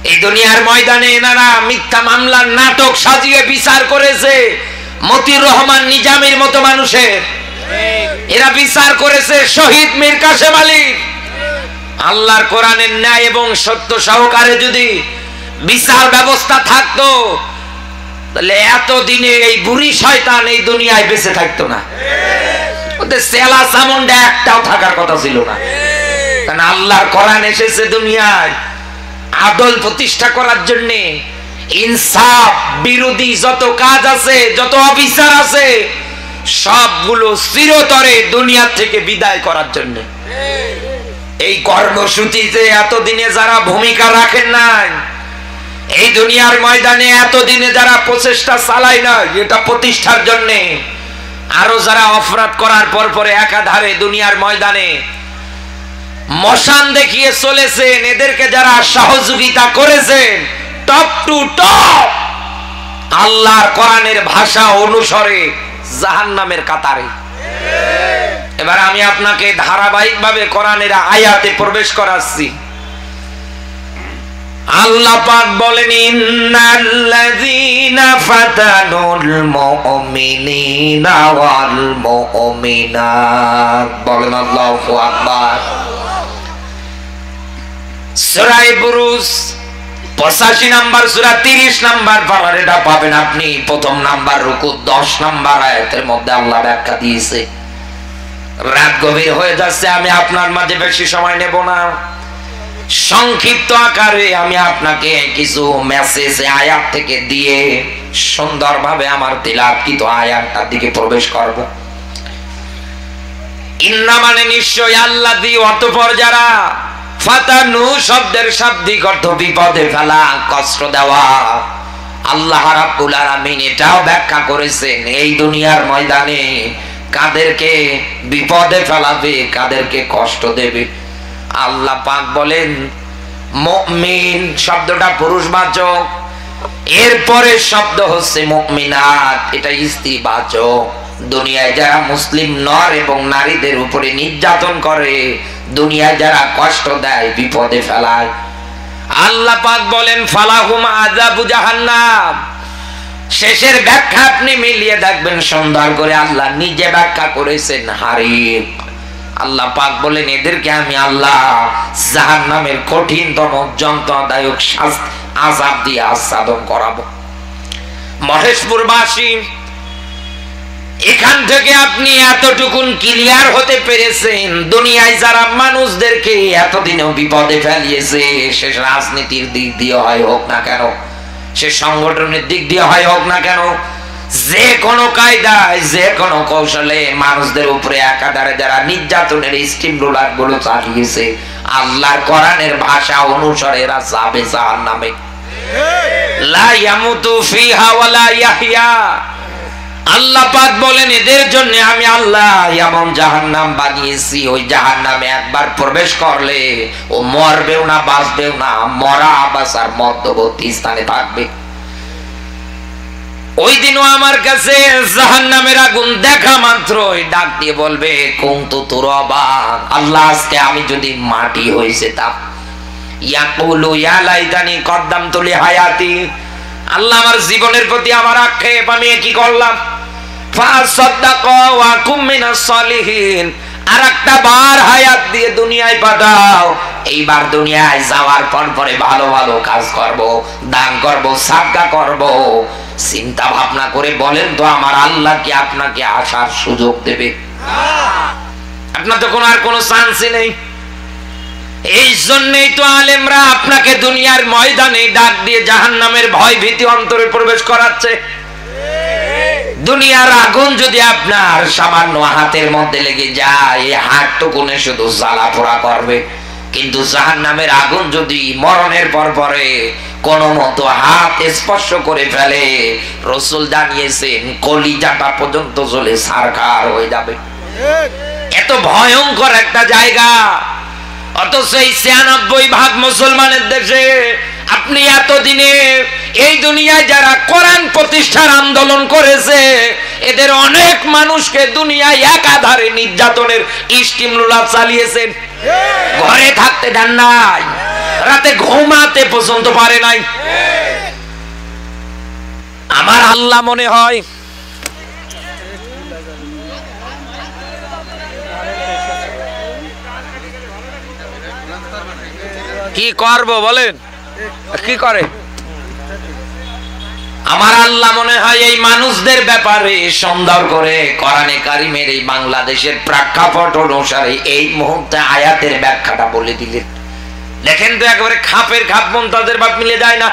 এই দুনিয়ার ময়দানে এনারা মিথ্যা মামলার নাটক সাজিয়ে বিচার করেছে মতিউর রহমান নিজামীর মতো মানুষের। এরা বিচার করেছে শহীদ মীর কাসেম আলী। আল্লাহর কোরআনের ন্যায় এবং সত্য সহকারে যদি বিচার ব্যবস্থা থাকতো, তাহলে এতদিনে এই বুড়ি শয়তান এই দুনিয়ায় বেঁচে থাকতো না। ওদের সেলা সামুন্ডা একটাও থাকার কথা ছিল না। কারণ আল্লাহর কোরআন এসেছে দুনিয়ায় আদল প্রতিষ্ঠা করার জন্য। ইনসাফ বিরোধী যত কাজ আছে, যত অবিচার আছে, সবগুলো চিরতরে দুনিয়া থেকে বিদায় করার জন্য। এই কর্মসূচিতে এতদিনে যারা ভূমিকা রাখেন নাই, এই দুনিয়ার ময়দানে এতদিনে যারা প্রচেষ্টা চালায় না এটা প্রতিষ্ঠার জন্য, আরো যারা অপরাধ করার পর পরে একাধারে দুনিয়ার ময়দানে মশান দেখিয়ে চলেছেন, এদেরকে যারা সহযোগিতা করেছেন টপ টু টপ আল্লাহর কোরআনের ভাষা অনুসারে জাহান্নামের কাতারে। এবার আমি আপনাকে ধারাবাহিকভাবে কোরআনের আয়াতে প্রবেশ করাচ্ছি। আল্লাহ পাক বলেন ইন্নাল্লাযীনা ফাতানুল মুমিনিনা ওয়াল মুমিনাত, বলেন আল্লাহু আকবার। সূরা বুরুজ 85 নাম্বার সূরা 30 নাম্বার পারার এটা পাবেন আপনি। প্রথম নাম্বার রুকু 10 নাম্বার আয়াতের মধ্যে আল্লাহ ব্যাখ্যা দিয়েছে। রাত গভীর হয়ে যাচ্ছে, আমি আপনার মাঝে বেশি সময় নেব না। সংক্ষিপ্ত আকারে আমি আপনাকে কিছু মেসেজ আয়াত থেকে দিয়ে সুন্দরভাবে আমার তিলাওয়াতকৃত আয়াতটার দিকে প্রবেশ করব। ইন্না মানে নিশ্চয় আল্লাযী, অতঃপর যারা, ফাতানু শব্দের শাব্দিক অর্থ বিপদে ফেলা, কষ্ট দেওয়া। আল্লাহ রাব্বুল আলামিন এটাও ব্যাখ্যা করেছেন এই দুনিয়ার ময়দানে কাদেরকে বিপদে ফেলাবে, কাদেরকে কষ্ট দেবে। আল্লাহ পাক বলেন মুমিন শব্দটা পুরুষবাচক, এরপরে শব্দ হচ্ছে মুমিনাত, এটা স্ত্রীবাচক। দুনিয়ায় যারা মুসলিম নর এবং নারীদের উপরে নির্যাতন করে, দুনিয়ায় যারা কষ্ট দেয়, বিপদে ফেলায়, আল্লাহ পাক বলেন ফালাহুম আযাবু জাহান্নাম। শেষের ব্যাখ্যা আপনি মিলিয়ে দেখবেন সুন্দর করে, আল্লাহ নিজে ব্যাখ্যা করেছেন হারিক। আল্লাহ পাক বলেন এদেরকে আমি আল্লাহ জাহান্নামের কঠিনতম যন্ত্রণাদায়ক আযাব দিয়ে আচ্ছাদন করাবো। মহেশপুরবাসী, এখান থেকে আপনি এতটুকুন ক্লিয়ার হতে পেরেছেন, দুনিয়ায় যারা মানুষদেরকে এতদিনেও বিপদে ফেলিয়েছে, সে রাজনীতির দিক দিয়ে হয় হোক না কেন, সে সংগঠনের দিক দিয়ে হয় হোক না কেন, যে কোনো কায়দায়, যে কোনো কৌশলে মানুষদের উপরে একাধারে যারা নির্যাতনের স্টিম রোলার গুলো চালিয়েছে, আল্লাহর কোরআনের ভাষা অনুসারে এরা যাবে জাহান্নামে। লা ইয়ামুতু ফিহা ওয়ালা ইয়াহইয়া। আল্লাহ পাক বলেন এদের জন্য আমি আল্লাহ এমন জাহান্নাম বানিয়েছি, ওই জাহান্নামে একবার প্রবেশ করলে ও মরবেও না, বাঁচবেও না, মরা বাঁচার মধ্যবর্তী স্থানে থাকবে। ওই দিনও আমার কাছে জাহান্নামের আগুন দেখা মাত্রই ডাক দিয়ে বলবে কুনতু তুরাবা, আল্লাহ আজকে আমি যদি মাটি হয়ে যেতাম। ইয়াকুলু ইয়া লাইতানি কদ্দামতু লিহায়াতি, আল্লাহ আমার জীবনের প্রতি আমার আক্ষেপ, আমি কি করলাম। ফাসাদদাকা ওয়া কুম মিনাস সালিহিন, আরেকটা বার হায়াত দিয়ে দুনিয়ায় পাঠাও, এইবার দুনিয়ায় যাওয়ার পরে ভালো ভালো কাজ করব, দান করব, সাদকা করব। চিন্তা ভাবনা করে বলেন তো আমার আল্লাহ কি আপনাকে আসার সুযোগ দেবে? আপনার তো আর কোনো চান্সই নেই। এই জন্যই তো আলেমরা আপনাকে দুনিয়ার ময়দানে ডাক দিয়ে জাহান্নামের ভয় ভীতি অন্তরে প্রবেশ করাচ্ছে। দুনিয়ার আগুন যদি আপনার সামান্য হাতের মধ্যে লেগে যায়, এই হাতটুকুনে শুধু জ্বালা পোড়া করবে, কিন্তু জাহান্নামের আগুন যদি মরণের পরে কোনো মতো হাত স্পর্শ করে ফেলে, রাসূল জানিয়েছেন কলিজাটা পর্যন্ত জ্বলে ছারখার হয়ে যাবে। এত ভয়ঙ্কর একটা জায়গা, অথচ এই ৯৬% মুসলমানের দেশে আপনি এতদিনে এই দুনিয়ায় যারা কোরআন প্রতিষ্ঠার আন্দোলন করেছে, এদের অনেক মানুষকে দুনিয়ায় একাধারে নির্যাতনের স্টিম রোলার চালিয়েছেন। ঘরে থাকতে দেন নাই, রাতে ঘুমাতে পর্যন্ত পারে নাই। আমার আল্লাহ মনে হয় কি করব বলেন, কি করে? আমার আল্লাহ মনে হয় এই মানুষদের ব্যাপারে সুন্দর করে কোরআনে কারিমের এই বাংলাদেশের প্রেক্ষাপট অনুসারে এই মুহূর্তে আয়াতের ব্যাখ্যাটা বলে দিলেন। দেখেন তো একেবারে খাপের খাপ মুনতাজের বাপ মিলে যায় না।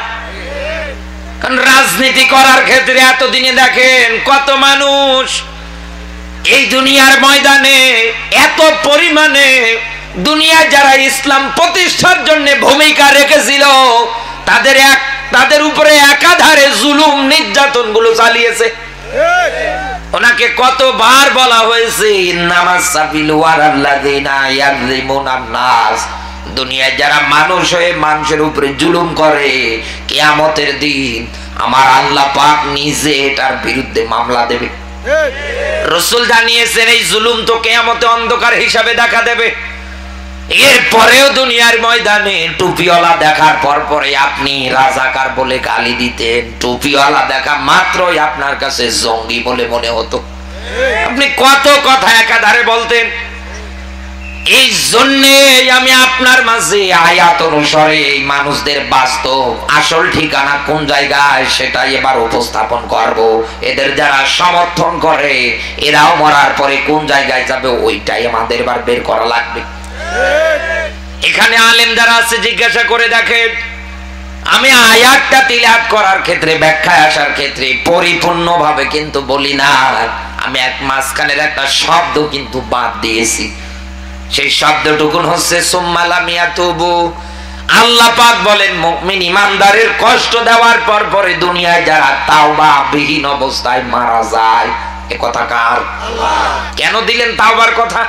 কারণ রাজনীতি করার ক্ষেত্রে এতদিনে দেখেন কত মানুষ এই দুনিয়ার ময়দানে এত পরিমাণে দুনিয়ায় যারা ইসলাম প্রতিষ্ঠার জন্য ভূমিকা রেখেছিল, তাদের উপরে একাধারে জুলুম নির্যাতন গুলো চালিয়েছে। ওনাকে কতবার বলা হয়েছে ইন্নামাস সাবিলু আলাল্লাযিনা ইয়াযলিমুনান নাস, দুনিয়ায় যারা মানুষ হয়ে মানুষের উপরে জুলুম করে, কিয়ামতের দিন আমার আল্লাহ পাক নিজে এটার বিরুদ্ধে মামলা দেবে। রাসূল জানিয়েছেন এই জুলুম তো কিয়ামতে অন্ধকার হিসাবে দেখা দেবে। এরপরেও দুনিয়ার ময়দানে টুপিওয়ালা দেখার পরে আপনি রাজাকার বলে গালি দিতেন, টুপিওয়ালা দেখা মাত্রই আপনার কাছে জঙ্গি বলে মনে হতো। আপনি কত কথা একাধারে বলতেন। এই জন্যে আমি আপনার মাঝে আয়াত অনুসারে এই মানুষদের বাস্তব আসল ঠিকানা কোন জায়গায় সেটাই এবার উপস্থাপন করব। এদের যারা সমর্থন করে এরাও মরার পরে কোন জায়গায় যাবে ওইটাই আমাদের এবার বের করা লাগবে। এখানে আলেম যারা আছে জিজ্ঞাসা করে দেখেন, আমি আয়াতটা তিলাওয়াত করার ক্ষেত্রে, ব্যাখ্যায় আসার ক্ষেত্রে পরিপূর্ণভাবে কিন্তু বলি না, আমি এক মাঝখানের একটা শব্দ কিন্তু বাদ দিয়েছি। সেই শব্দটুকুন হচ্ছে সুম্মা লাম ইয়াতুবু। আল্লাহ পাক বলেন মুমিন ইমানদারের কষ্ট দেওয়ার পরে দুনিয়ায় যারা তাওবা বিহীন অবস্থায় মারা যায়, এ কথা কার? আল্লাহ। কেন দিলেন তাওবার কথা?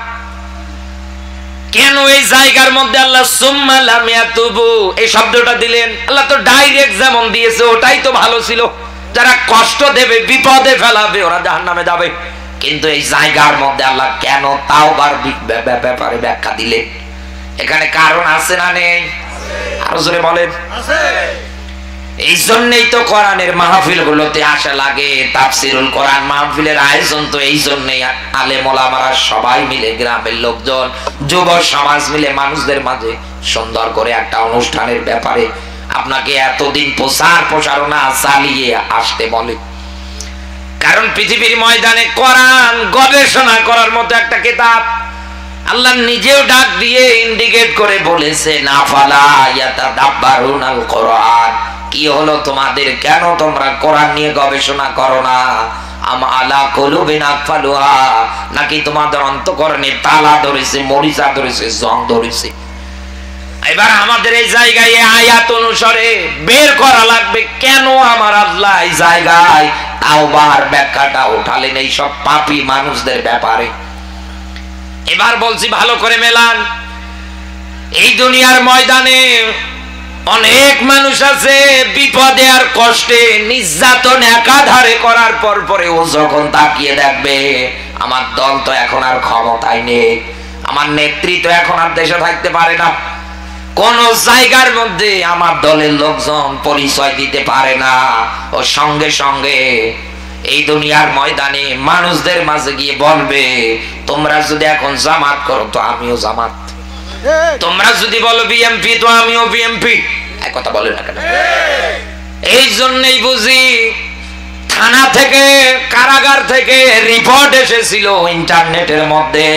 কেন এই জায়গার মধ্যে আল্লাহ সুম্মা লাম ইয়াতুবু এই শব্দটা দিলেন? আল্লাহ তো ডাইরেক্ট যেমন দিয়েছে ওটাই তো ভালো ছিল। যারা কষ্ট দেবে, বিপদে ফেলাবে, ওরা জাহান্নামে যাবে। কিন্তু এই জায়গার মধ্যে আল্লাহ কেন তাওবার ব্যাপারে ব্যাখ্যা দিলেন? এখানে কারণ আছে না নেই? আরো জোরে বলেন। এই জন্যই তো কোরআনের মাহফিল গুলোতে আসা লাগে। তাফসিরুল কোরআন মাহফিলের আয়োজন তো এই জন্যই। আলেম ওলামারা সবাই মিলে, গ্রামের লোকজন, যুব সমাজ মিলে মানুষদের মাঝে সুন্দর করে একটা অনুষ্ঠানের ব্যাপারে আপনাকে এতদিন প্রচারণা চালিয়ে আসতে বলে। কারণ পৃথিবীর ময়দানে কোরআন গবেষণা করার মতো একটা কিতাব। আল্লাহ নিজেও ডাক দিয়ে ইন্ডিকেট করে বলেছেন আফালা ইয়াতাদাব্বারুনাল কোরআন। কি হলো তোমাদের, কেন তোমরা কোরআন নিয়ে গবেষণা করো না? আম আলা কুলুবিন আকফালুহা, নাকি তোমাদের অন্তঃকরণে তালা ধরেছে, মরিচা ধরেছে, জং ধরেছে? এবার আমাদের এই জায়গায় আয়াত অনুসারে বের করা লাগবে কেন আমার আল্লাহ এই জায়গায় তাওবার ব্যাখ্যাটা উঠালেন এই সব পাপী মানুষদের ব্যাপারে। এবার বলছি ভালো করে মেলান। এই দুনিয়ার ময়দানে অনেক মানুষ আছে বিপদে আর কষ্টে নির্যাতন একাধারে করার পরে ও যখন তাকিয়ে দেখবে আমার দল তো এখন আর ক্ষমতায় নেই, আমার নেতৃত্ব এখন আর দেশে থাকতে পারে না, কোন জায়গার মধ্যে আমার দলের লোকজন পরিচয় দিতে পারে না, ও সঙ্গে সঙ্গে এই দুনিয়ার ময়দানে মানুষদের মাঝে গিয়ে বলবে তোমরা যদি এখন জামাত করো তো আমিও জামাত, তোমরা যদি বলো বিএমপি তো আমিও বিএমপি। এক কথা বলে না কেন? এই জন্যই বুঝি থানা থেকে, কারাগার থেকে রিপোর্ট এসেছিল ইন্টারনেটের মধ্যে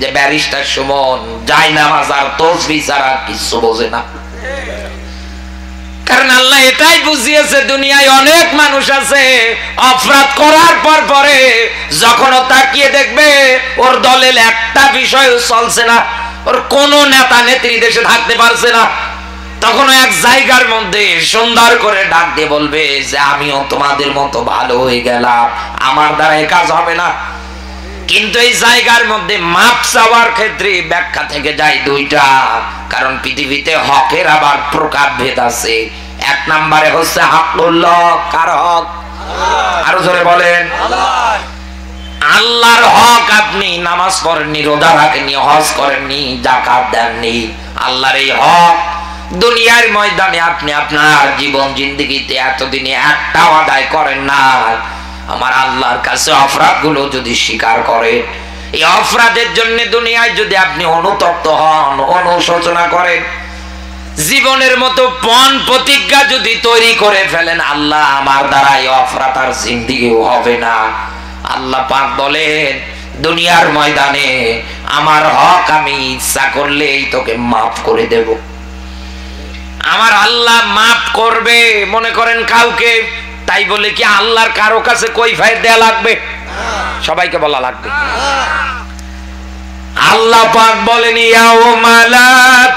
যে ব্যারিস্টার সুমন জায়নামাজ আর তাসবিহ ছাড়া কিছু বোঝে না। কারণ আল্লাহ এটাই বুঝিয়েছে দুনিয়ায় অনেক মানুষ আছে অপরাধ করার পরে যখন ও তাকিয়ে দেখবে ওর দলের একটা বিষয় চলছে না, ওর কোন নেতা নেত্রী দেশে থাকতে পারছে না, তখন এক জায়গার মধ্যে সুন্দর করে ডাক দিয়ে বলবে যে আমিও তোমাদের মতো ভালো হয়ে গেলাম, আমার দ্বারা এই কাজ হবে না। কিন্তু এই জায়গার মধ্যে মাপ চাওয়ার ক্ষেত্রে ব্যাখ্যা থেকে যায় দুইটা। কারণ পৃথিবীতে হকের আবার প্রকারভেদ আছে। এক নম্বরে হচ্ছে হকুল্লাহ। কার হক? আরো জোরে বলেন। আল্লাহর হক। আপনি নামাজ পড়েননি, রোজা রাখেননি, হজ করেননি, যাকাত দেননি, আল্লাহর এই হক দুনিয়ার ময়দানে আপনি আপনার জীবন জিন্দেগিতে এতদিনে একটাও আদায় করেন না। আমার আল্লাহর কাছে অপরাধ গুলো যদি স্বীকার করেন, এই অপরাধের জন্য দুনিয়ায় যদি আপনি অনুতপ্ত হন, অনুশোচনা করেন, জীবনের মতো পণ প্রতিজ্ঞা যদি তৈরি করে ফেলেন আল্লাহ আমার দ্বারা এই অপরাধ আর জিন্দেগিও হবে না, আল্লাহ পাক বলেন দুনিয়ার ময়দানে আমার হক আমি ইচ্ছা করলেই তোকে মাফ করে দেব। আমার আল্লাহ মাফ করবে মনে করেন কাউকে, তাই বলে কি আল্লাহর কারো কাছে কৈফিয়ত দেয়া লাগবে? সবাইকে বলা লাগবে। আল্লাহ পাক বলেন ইয়াউমা লা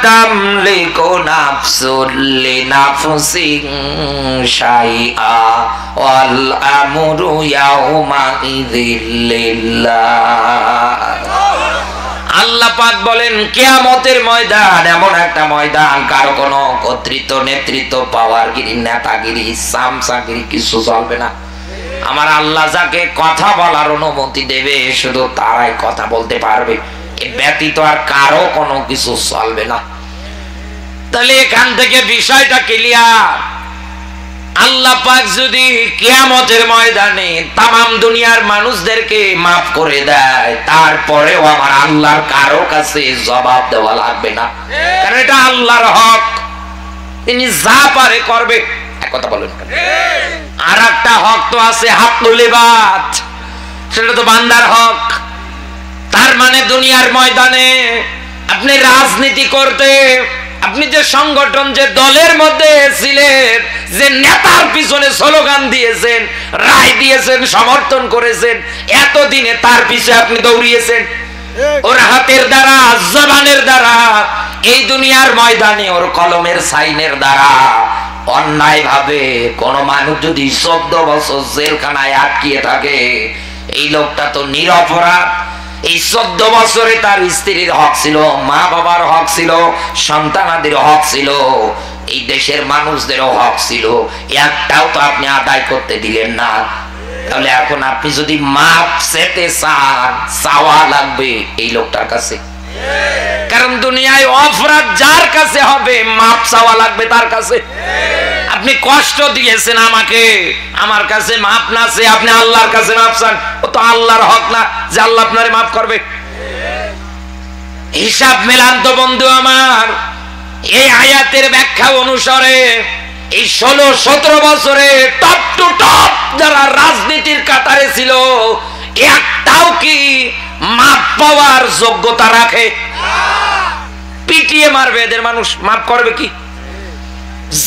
তামলিকু নাফসুন লিনাফসিন শাইআ ওয়াল আমরু ইয়াউমা ইযিল লিল্লাহ। আল্লাহ পাক বলেন কিয়ামতের ময়দান এমন একটা ময়দান কারো কোনো কর্তৃত্ব, নেতৃত্ব, পাওয়ারগিরি, নেতাগিরি, সামসাগিরি কিছু চলবে না। আমার আল্লাহ যাকে কথা বলার অনুমতি দেবে শুধু তারাই কথা বলতে পারবে। এ ব্যতীত আর কারো কোনো কিছু চলবে না। তাহলে এখান থেকে বিষয়টা ক্লিয়ার। আল্লাহ পাক যদি কিয়ামতের ময়দানে তামাম দুনিয়ার মানুষদেরকে মাফ করে দেয়, তারপরেও আমার আল্লাহর কারো কাছে জবাব দেওয়া লাগবে না, কারণ এটা আল্লাহর হক, তিনি যা পারে করবে। এক কথা বলেন। আর একটা হক তো আছে, হাক্কুল ইবাদ, সেটা তো বান্দার হক। তার মানে দুনিয়ার ময়দানে আপনি রাজনীতি করতে, আপনি যে সংগঠন, যে দলের মধ্যে ছিলেন, যে নেতার পিছনে স্লোগান দিয়েছেন, রায় দিয়েছেন, সমর্থন করেছেন, এতদিনে তার পিছনে আপনি দৌড়িয়েছেন, ওর হাতের দ্বারা, জবানের দ্বারা, এই দুনিয়ার ময়দানে ওর কলমের সাইনের দ্বারা অন্যায় ভাবে কোন মানুষ যদি 14 বছর জেলখানায় আটকিয়ে থাকে, এই লোকটা তো নিরপরাধ। এই 14 বছরে তার স্ত্রীর হক ছিল, মা বাবার হক ছিল, সন্তানাদের হক ছিল, এই দেশের মানুষদেরও হক ছিল, একটাও তো আপনি আদায় করতে দিলেন না। তাহলে এখন আপনি যদি মাপ চেতে চান, চাওয়া লাগবে এই লোকটার কাছে, কারণ দুনিয়ায় অপরাধ যার কাছে হবে মাপ চাওয়া লাগবে তার কাছে। আপনি কষ্ট দিয়েছেন আমাকে, আমার কাছে মাপ না চেয়ে আপনি আল্লাহর কাছে মাপ চান, ও তো আল্লাহর হক না যে আল্লাহ আপনারে মাফ করবে। হিসাব মেলান তো বন্ধু আমার। এই আয়াতের ব্যাখ্যা অনুসারে এই 16-17 বছরে টপ টু টপ যারা রাজনীতির কাতারে ছিল, একটাও কি মাপ পাওয়ার যোগ্যতা রাখে? পিটিয়ে মারবে এদের মানুষ, মাপ করবে কি?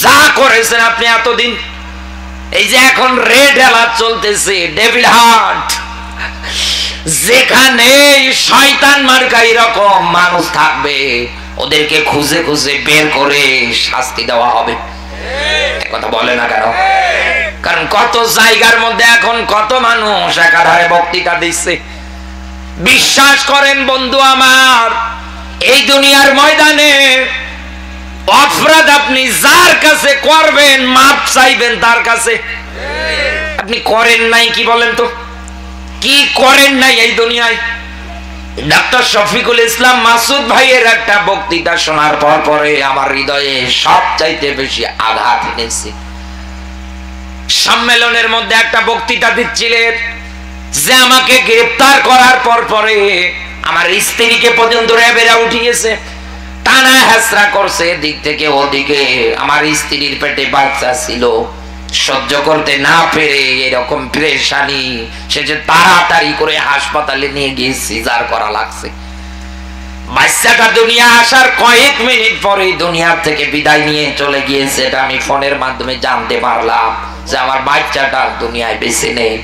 যা করেছেন আপনি এতদিন, এই যে এখন রেড অ্যালার্ট চলতেছে, ডেভিল হান্ট, যেখানে শয়তান মার্কা এরকম মানুষ থাকবে, ওদেরকে খুঁজে খুঁজে বের করে শাস্তি দেওয়া হবে। কথা বলে না কেন? কারণ কত জায়গার মধ্যে এখন কত মানুষ একাধারে বক্তৃতা দিচ্ছে। বিশ্বাস করেন বন্ধু আমার, এই দুনিয়ার ময়দানে অপরাধ আপনি যার কাছে করবেন, মাপ চাইবেন তার কাছে। আপনি করেন নাই, কি বলেন তো, কি করেন নাই এই দুনিয়ায়? ডাক্তার শফিকুল ইসলাম মাসুদ ভাইয়ের একটা বক্তৃতা শোনার পরে আমার হৃদয়ে সবচাইতে বেশি আঘাত এনেছে। সম্মেলনের মধ্যে একটা বক্তৃতা দিচ্ছিলেন যে আমাকে গ্রেফতার করার পরে আমার স্ত্রীকে পর্যন্ত র্যাবেরা উঠিয়েছে, টানা হেসরা করছে এদিক থেকে ওদিকে। আমার স্ত্রীর পেটে বাচ্চা ছিল, সহ্য করতে না পেরে এরকম পেরেশানি, সে যে তাড়াতাড়ি করে হাসপাতালে নিয়ে গিয়ে সিজার করা লাগছে। বাচ্চাটা দুনিয়া আসার কয়েক মিনিট পরে দুনিয়া থেকে বিদায় নিয়ে চলে গিয়েছে। এটা আমি ফোনের মাধ্যমে জানতে পারলাম যে আমার বাচ্চাটা দুনিয়ায় বেঁচে নেই।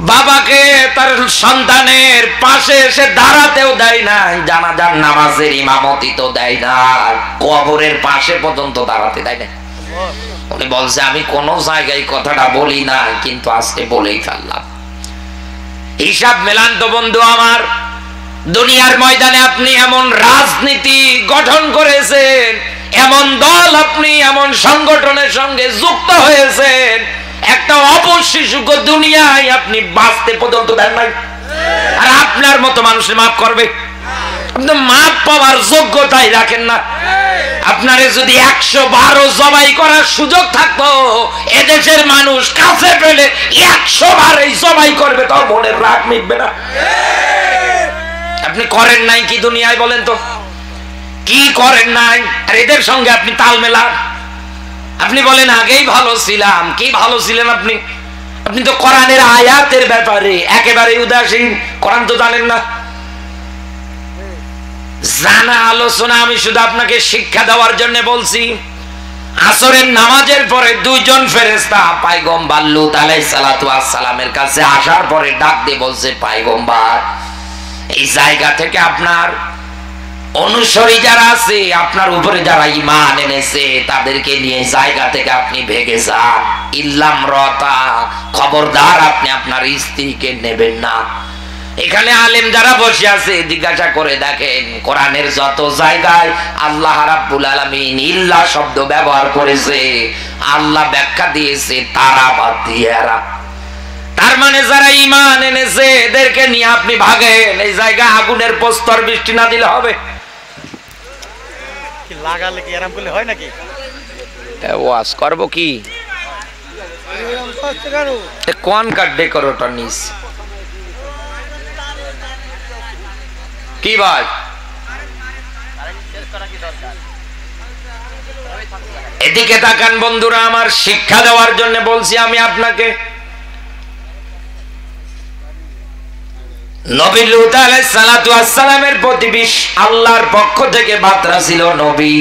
বাবাকে তার সন্তানের পাশে এসে দাঁড়াতেও দেয় না, জানাজার নামাজের ইমামতি তো দেয় না, কবরের পাশে পর্যন্ত দাঁড়াতে দেয় না। উনি বলছে আমি কোন জায়গায় কথাটা বলি না, কিন্তু আজকে বলেই ফেললাম। হিসাব মেলান তো বন্ধু আমার। দুনিয়ার ময়দানে আপনি এমন রাজনীতি গঠন করেছেন, এমন দল, আপনি এমন সংগঠনের সঙ্গে যুক্ত হয়েছেন, একটা অপশিশুকে দুনিয়ায় আপনি বাঁচতে পর্যন্ত দেন নাই, আর আপনার মতো মানুষের মাফ করবে? আপনি মাফ পাওয়ার যোগ্যতাই রাখেন না। আপনারে যদি 112 জবাই করার সুযোগ থাকতো, এদেশের মানুষ কাছে পেলে 100 বার এই জবাই করবে, তাও মনের রাগ মিটবে না। আপনি করেন নাই কি দুনিয়ায়, বলেন তো কি করেন নাই? আর এদের সঙ্গে আপনি তাল মেলান। আপনি বলেন আগেই ভালো ছিলাম, কি ভালো ছিলেন আপনি? আপনি তো কোরআনের আয়াতের ব্যাপারে একেবারে উদাসীন, কোরআন তো জানেন না। জানা আলোচনা আমি শুধু আপনাকে শিক্ষা দেওয়ার জন্য বলছি। আসরের নামাজের পরে দুইজন ফেরেশতা পয়গম্বর লূত আলাইহিস সালাতু ওয়াস সালামের কাছে আসার পরে ডাক দিয়ে বলছে, পয়গম্বর, এই জায়গা থেকে আপনার অনুসারী যারা আছে, আপনার উপরে যারা ঈমান এনেছে, তাদেরকে নিয়ে জায়গা থেকে আপনি ভেগে যান। ইল্লাম রতা, খবরদার আপনি আপনার স্ত্রীকে নেবেন না। এখানে আলেম যারা বসে আছে জিজ্ঞাসা করে দেখেন, কোরআনের যত জায়গায় আল্লাহ রাব্বুল আলামিন ইল্লা শব্দ ব্যবহার করেছে, আল্লাহ ব্যাখ্যা দিয়েছে তারা বাদ দিয়ে এরা। তার মানে যারা ঈমান এনেছে এদেরকে নিয়ে আপনি ভাগেন, এই জায়গা আগুনের প্রস্তর বৃষ্টি না দিলে হবে? কি লাগালে কি আরাম করলে হয় নাকি? ওয়াজ করব কি কোন কাট ডেকোরেটর নিস কি ভাই? এদিকে তাকান বন্ধুরা আমার, শিক্ষা দেওয়ার জন্য বলছি আমি আপনাকে। নবী লূত আলাইহিস সালাতু ওয়াস সালামের প্রতি আল্লাহর পক্ষ থেকে বার্তা ছিল, নবী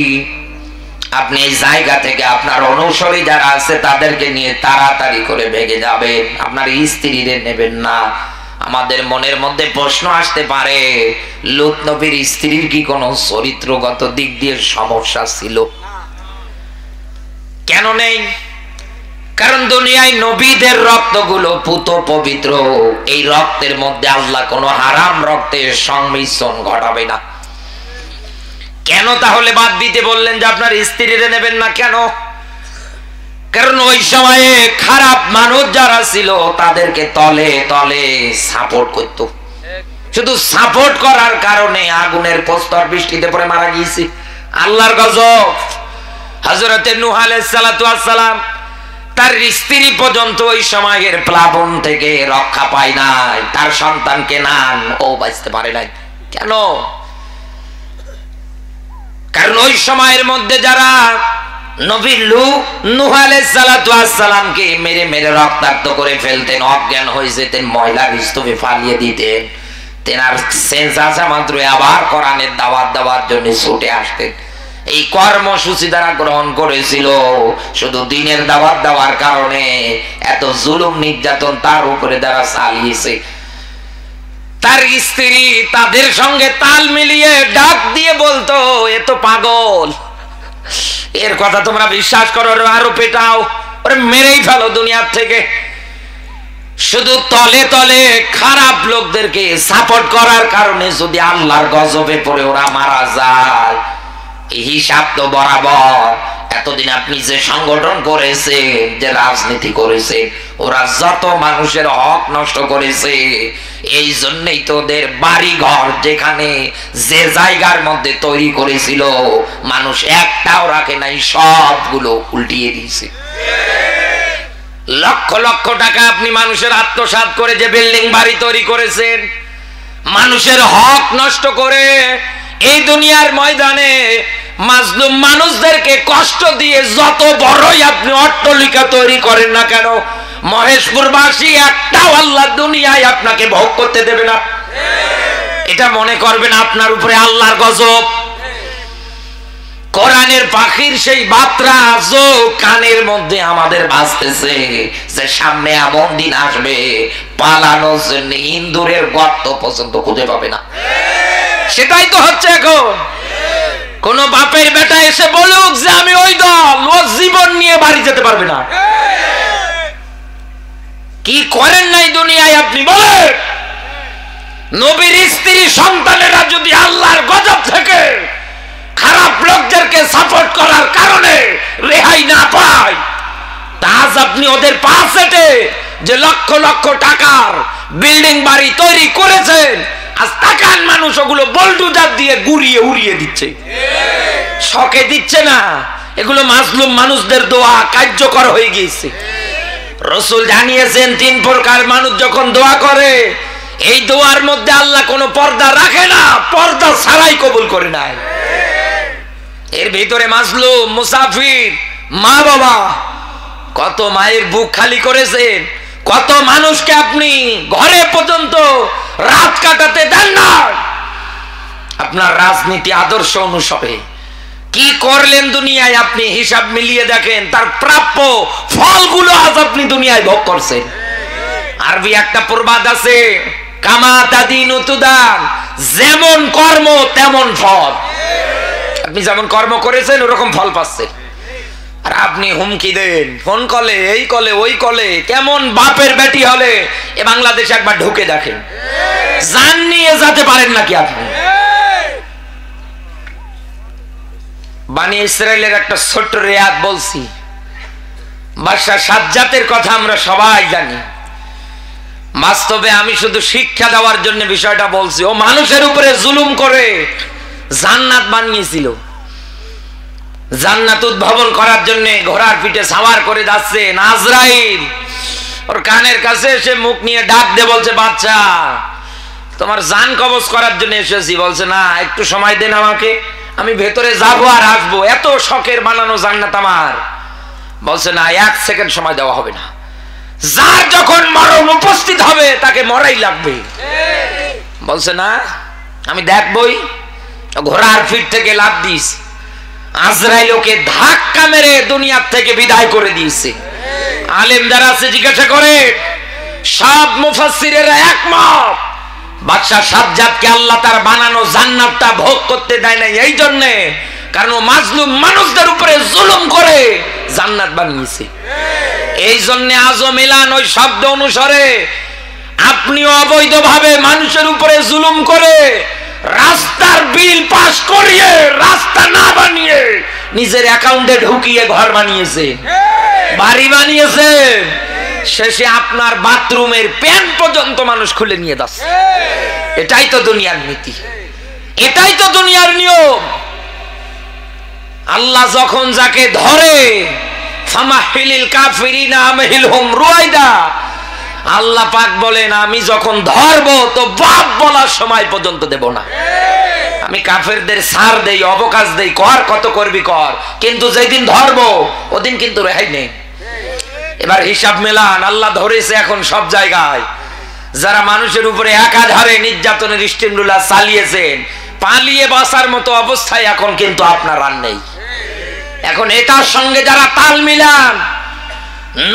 আপনি এই জায়গা থেকে আপনার অনুসারী যারা আছে তাদেরকে নিয়ে তাড়াতাড়ি করে ভেগে যাবেন, আপনার স্ত্রীদের নেবেন না। আমাদের মনের মধ্যে প্রশ্ন আসতে পারে, লূত নবীর স্ত্রীর কি কোনো চরিত্রগত দিক দিয়ে সমস্যা ছিল? কেন নেই? কারণ দুনিয়ায় নবীদের রক্তগুলো পুত পবিত্র, এই রক্তের মধ্যে আল্লাহ কোনো হারাম রক্তের সংমিশ্রণ ঘটাবে না। কেন তাহলে বাদ দিতে বললেন যে আপনার স্ত্রীরে নেবেন না? কেন? কারণ ওই সময়ে খারাপ মানুষ যারা ছিল তাদেরকে তলে তলে সাপোর্ট করত, শুধু সাপোর্ট করার কারণে আগুনের প্রস্তর বৃষ্টিতে পড়ে মারা গিয়েছে। আল্লাহর গজব। হযরতে নূহ আলাইহিস সালাতু ওয়াস সালাম তার স্ত্রী পর্যন্ত ওই সময়ের প্লাবন থেকে রক্ষা পায় নাই, তার সন্তান কেনান ও বাঁচতে পারে নাই। কেন? কারণ ওই সময়ের মধ্যে যারা নবী নূহ আলাইহিস সালাতু ওয়াস সালামকে মেরে মেরে রক্তাক্ত করে ফেলতেন, অজ্ঞান হয়ে যেতেন, ময়লার স্তূপে ফালিয়ে দিতেন, তেনার সেন্স আসা মাত্র আবার কোরআনের দাওয়াত দেওয়ার জন্য ছুটে আসতেন। এই কর্মসূচি দ্বারা গ্রহণ করেছিল, শুধু দিনের দাওয়াত দেওয়ার কারণে এত জুলুম নির্যাতন তার উপরে দ্বারা চালিয়েছে। তার স্ত্রী তাদের সঙ্গে তাল মিলিয়ে ডাক দিয়ে বলতো, এ তো পাগল, এর কথা তোমরা বিশ্বাস করো, আরো পেটাও, ওরে মেরেই ফেলো দুনিয়ার থেকে। শুধু তলে তলে খারাপ লোকদেরকে সাপোর্ট করার কারণে যদি আল্লাহর গজবে পড়ে ওরা মারা যায়, হিসাব তো বরাবর। এতদিন আপনি যে সংগঠন করেছেন, যে রাজনীতি করেছে, ওরা যত মানুষের হক নষ্ট করেছে, এই জন্যই তো ওদের বাড়ি ঘর যেখানে যে জায়গার মধ্যে তৈরি করেছিল মানুষ একটাও রাখে নাই, সবগুলো উল্টিয়ে দিয়েছে। লক্ষ লক্ষ টাকা আপনি মানুষের আত্মসাৎ করে যে বিল্ডিং বাড়ি তৈরি করেছেন, মানুষের হক নষ্ট করে এই দুনিয়ার ময়দানে মাজলুম মানুষদেরকে কষ্ট দিয়ে যত বড়ই আপনি অট্টালিকা তৈরি করেন না কেন, মহেশপুরবাসী একটাও আল্লাহ দুনিয়ায় আপনাকে ভোগ করতে দেবে না। এটা মনে করবেন আপনার উপরে আল্লাহর গজব। কোরআনের পাখির সেই বার্তা আজও কানের মধ্যে আমাদের বাজতেছে যে সামনে এমন দিন আসবে পালানোর জন্য ইন্দুরের গর্ত পর্যন্ত খুঁজে পাবে না। সেটাই তো হচ্ছে এখন। কোন বাপের বেটা এসে বলুক যে আমি ওই দল, ও জীবন নিয়ে বাড়ি যেতে পারবে না। কি করেন নাই দুনিয়ায় আপনি বলেন? নবীর স্ত্রী সন্তানেরা যদি আল্লাহর গজব থেকে খারাপ লোকদেরকে সাপোর্ট করার কারণে রেহাই না পায়, আজ আপনি ওদের পাশেটে যে লক্ষ লক্ষ টাকার বিল্ডিং বাড়ি তৈরি করেছেন, আজ তাকান মানুষ ওগুলো বল্ডুজার দিয়ে গুড়িয়ে উড়িয়ে দিচ্ছে। শকে দিচ্ছে না, এগুলো মাজলুম মানুষদের দোয়া কার্যকর হয়ে গিয়েছে। রাসূল জানিয়েছেন 3 প্রকার মানুষ যখন দোয়া করে, এই দোয়ার মধ্যে আল্লাহ কোনো পর্দা রাখে না, পর্দা ছাড়াই কবুল করে নেয়। এর ভিতরে মাজলুম, মুসাফির, মা বাবা, কত মায়ের বুক খালি করেছেন, কত মানুষকে আপনি ঘরে পর্যন্ত রাত কাটাতে দেন না আপনার রাজনীতি আদর্শ অনুসারে। কি করলেন দুনিয়ায় আপনি হিসাব মিলিয়ে দেখেন, তার প্রাপ্য ফলগুলো আজ আপনি দুনিয়ায় ভোগ করছেন। আরবি একটা প্রবাদ আছে, কামা তাদিনু তুদান, যেমন কর্ম তেমন ফল। আপনি যেমন কর্ম করেছেন ওরকম ফল পাচ্ছেন। আর আপনি হুমকি দেন, ফোন কলে, এই কলে, ওই কলে। কেমন বাপের বেটি হলে এ বাংলাদেশে একবার ঢুকে দেখেন, জান নিয়ে যেতে পারেন নাকি আপনি? বানি ইসরায়েলের একটা ছোট্ট রেয়াত বলছি, বাদশা সাজ্জাতের কথা আমরা সবাই জানি। বাস্তবে আমি শুধু শিক্ষা দেওয়ার জন্য বিষয়টা বলছি। ও মানুষের উপরে জুলুম করে জান্নাত বানিয়েছিল। জান্নাত উদ্ভাবন করার জন্য ঘোড়ার পিঠে সাওয়ার করে যাচ্ছে, আজরাইল ওর কানের কাছে এসে মুখ নিয়ে ডাক দিয়ে বলছে, বাচ্চা তোমার জান কবজ করার জন্য এসেছি। বলছে, না একটু সময় দেন আমাকে, আমি ভেতরে যাবো আর আসবো, এত শখের বানানো জান্নাত আমার। বলছে, না 1 সেকেন্ড সময় দেওয়া হবে না, যার যখন মরণ উপস্থিত হবে তাকে মরাই লাগবে। বলছে, না আমি দেখবই। ঘোড়ার পিঠ থেকে লাফ দিস, আজরাইল ওকে ধাক্কা মেরে দুনিয়ার থেকে বিদায় করে দিয়েছে। আলেম যারা আছে জিজ্ঞাসা করে, সব মুফাসসিরেরা একমত বাদশাহ সাজ্জাদকে আল্লাহ তার বানানো জান্নাতটা ভোগ করতে দেয় না এই জন্য, কারণ ও মাজলুম মানুষদের উপরে জুলুম করে জান্নাত বানিয়েছে। এই জন্য আজও মিলান ওই শব্দ অনুসারে আপনিও অবৈধভাবে মানুষের উপরে জুলুম করে রাস্তার বিল পাস করিয়ে রাস্তা না বানিয়ে নিজের অ্যাকাউন্টে ঢুকিয়ে ঘর বানিয়েছে, বাড়ি বানিয়েছে, শেষে আপনার বাথরুমের প্যান পর্যন্ত মানুষ খুলে নিয়ে যাচ্ছে। এটাই তো দুনিয়ার নীতি, এটাই তো দুনিয়ার নিয়ম। আল্লাহ যখন যাকে ধরে ফামাহিলিল কাফিরিনা আমহিলহুম রুয়াইদা, আল্লাহ পাক বলেন আমি যখন ধরবো তো বাপ বলার সময় পর্যন্ত দেব না। আমি কাফেরদের ছাড় দেই, অবকাশ দেই, কর কত করবি কর, কিন্তু যেদিন ধরবো ওদিন কিন্তু রেহাই নেই। এবার হিসাব মেলান, আল্লাহ ধরেছে এখন সব জায়গায়। যারা মানুষের উপরে একাধারে নির্যাতনের স্টিমরুলার চালিয়েছেন, পালিয়ে বাঁচার মতো অবস্থায় এখন কিন্তু আপনার আর নেই। এখন এটার সঙ্গে যারা তাল মিলান,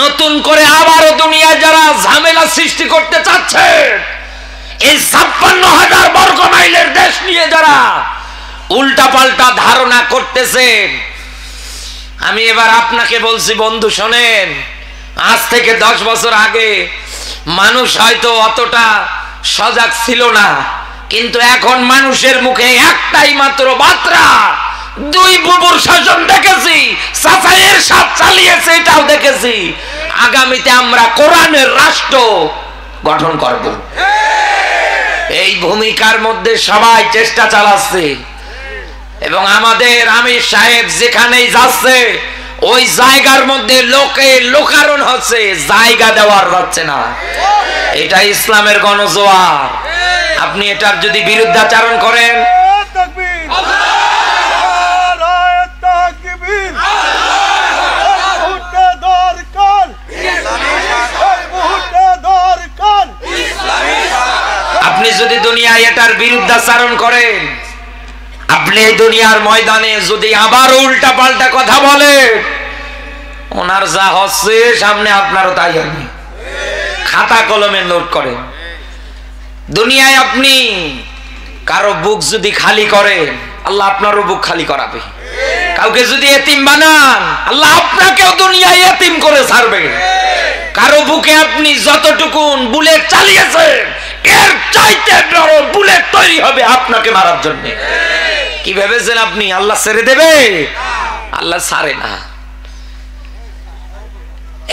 নতুন করে আবারও দুনিয়ায় যারা ঝামেলা সৃষ্টি করতে চাচ্ছে, এই 56,000 বর্গ মাইলের দেশ নিয়ে যারা উল্টা পাল্টা ধারণা করতেছেন, আমি এবার আপনাকে বলছি বন্ধু শোনেন, আজ থেকে 10 বছর আগে মানুষ হয়তো অতটা সজাগ ছিল না, কিন্তু এখন মানুষের মুখে একটাই মাত্র বার্তা, 2 বুবুর শাসন দেখেছি, সাফাইয়ের সাথ চালিয়েছে এটাও দেখেছি, আগামীতে আমরা কোরআনের রাষ্ট্র গঠন করব। এই ভূমিকার মধ্যে সবাই চেষ্টা চালাচ্ছে এবং আমাদের আমির সাহেব যেখানেই যাচ্ছে ওই জায়গার মধ্যে লোকে লোকারণ হচ্ছে, জায়গা দেওয়ার হচ্ছে না। এটা ইসলামের গণজোয়ার। আপনি এটার যদি বিরুদ্ধাচরণ করেন, আপনি যদি দুনিয়ায় এটার বিরুদ্ধাচরণ করেন, আপনি এই দুনিয়ার ময়দানে যদি আবার উল্টা পাল্টা কথা বলেন, ওনার যা হচ্ছে সামনে আপনারও তাই হবে। খাতা কলমে নোট করেন। দুনিয়ায় আপনি কারো বুক যদি খালি করেন, আল্লাহ আপনারও বুক খালি করাবে। কাউকে যদি এতিম বানান, আল্লাহ আপনাকেও দুনিয়ায় এতিম করে ছাড়বে। কারো বুকে আপনি যতটুকুন বুলেট চালিয়েছেন, এর চাইতে বড় বুলেট তৈরি হবে আপনাকে মারার জন্য। কি ভেবেছেন আপনি আল্লাহ ছেড়ে দেবে? আল্লাহ ছাড়ে না।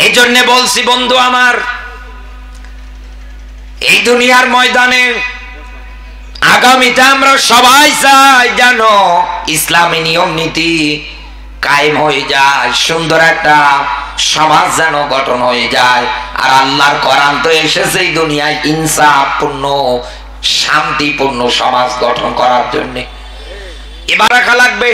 এই জন্য বলছি বন্ধু আমার, এই দুনিয়ার ময়দানে আগামীতে আমরা সবাই চাই যেন ইসলামী নিয়ম নীতি কায়েম হয়ে যায়, সুন্দর একটা সমাজ যেন গঠন হয়ে যায়। আর আল্লাহর কোরআন তো এসেছে এই দুনিয়ায় ইনসাফপূর্ণ শান্তিপূর্ণ সমাজ গঠন করার জন্য। এবার রাখা লাগবে।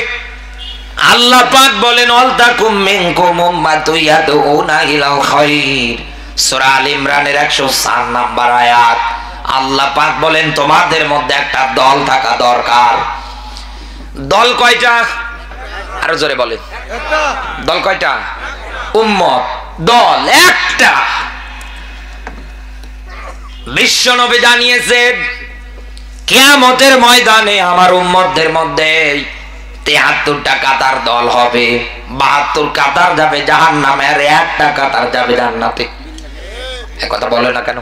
আল্লাহ পাক বলেন ওয়ালতাকুম মিনকুম উম্মাতুন ইয়াদউনা ইলাল খায়র, সূরা আল ইমরানের 104 নম্বর আয়াত। আল্লাহ পাক বলেন তোমাদের মধ্যে একটা দল থাকা দরকার। দল কয়টা? আরো জোরে বলেন, দল কয়টা? উম্মত, দল একটা। বিশ্ব নবী জানিয়েছেন কিয়ামতের ময়দানে আমার উম্মতদের মধ্যে 73টা কাতার দল হবে, 72 কাতার যাবে জাহান্নামে, আর একটা কাতার যাবে জান্নাতে। কথা বলে না কেন?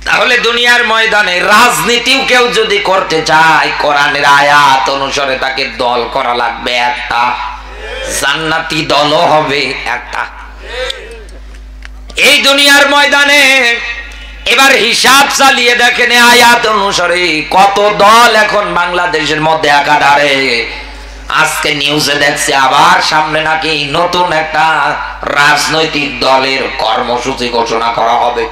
তাহলে দুনিয়ার ময়দানে রাজনীতিও কেউ যদি করতে চায়, কোরআনের আয়াত অনুসারে তাকে দল করা লাগবে একটা, জান্নাতি দলও হবে একটা। এই দুনিয়ার ময়দানে এবার হিসাব চালিয়ে দেখেন আয়াত অনুসারে কত দল এখন বাংলাদেশের মধ্যে একাধারে। আজকে নিউজে দেখছে আবার সামনে নাকি নতুন একটা রাজনৈতিক দলের কর্মসূচি ঘোষণা করা হবে।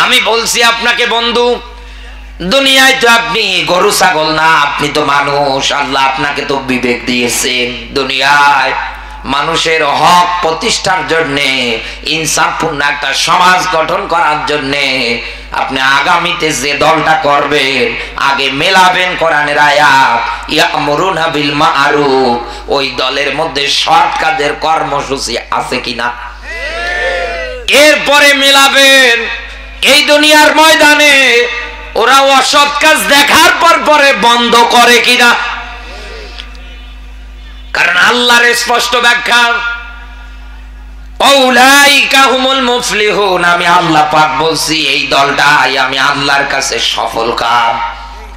আমি বলছি আপনাকে বন্ধু, দুনিয়ায় তো আপনি গরু ছাগল না, আপনি তো মানুষ। আল্লাহ আপনাকে তো বিবেক দিয়েছেন। দুনিয়ায় মানুষের হক প্রতিষ্ঠার জন্য, ইনসাফপূর্ণ একটা সমাজ গঠন করার জন্য আপনি আগামীতে যে দলটা করবেন আগে মেলাবেন কোরআনের আয়াত ইয়ামুরুনা বিল মারুফ, ওই দলের মধ্যে সৎ কাজের কর্মসূচি আছে কিনা, এরপরে মেলাবেন এই দুনিয়ার ময়দানে ওরা অসৎ কাজ দেখার পরে বন্ধ করে কিনা। কারণ আল্লাহর স্পষ্ট ব্যাখ্যা, উলাইকা হুমুল মুফলিহুন, আমি আল্লাহ পাক বলছি এই দলটাই আমি আল্লাহর কাছে সফল কাম।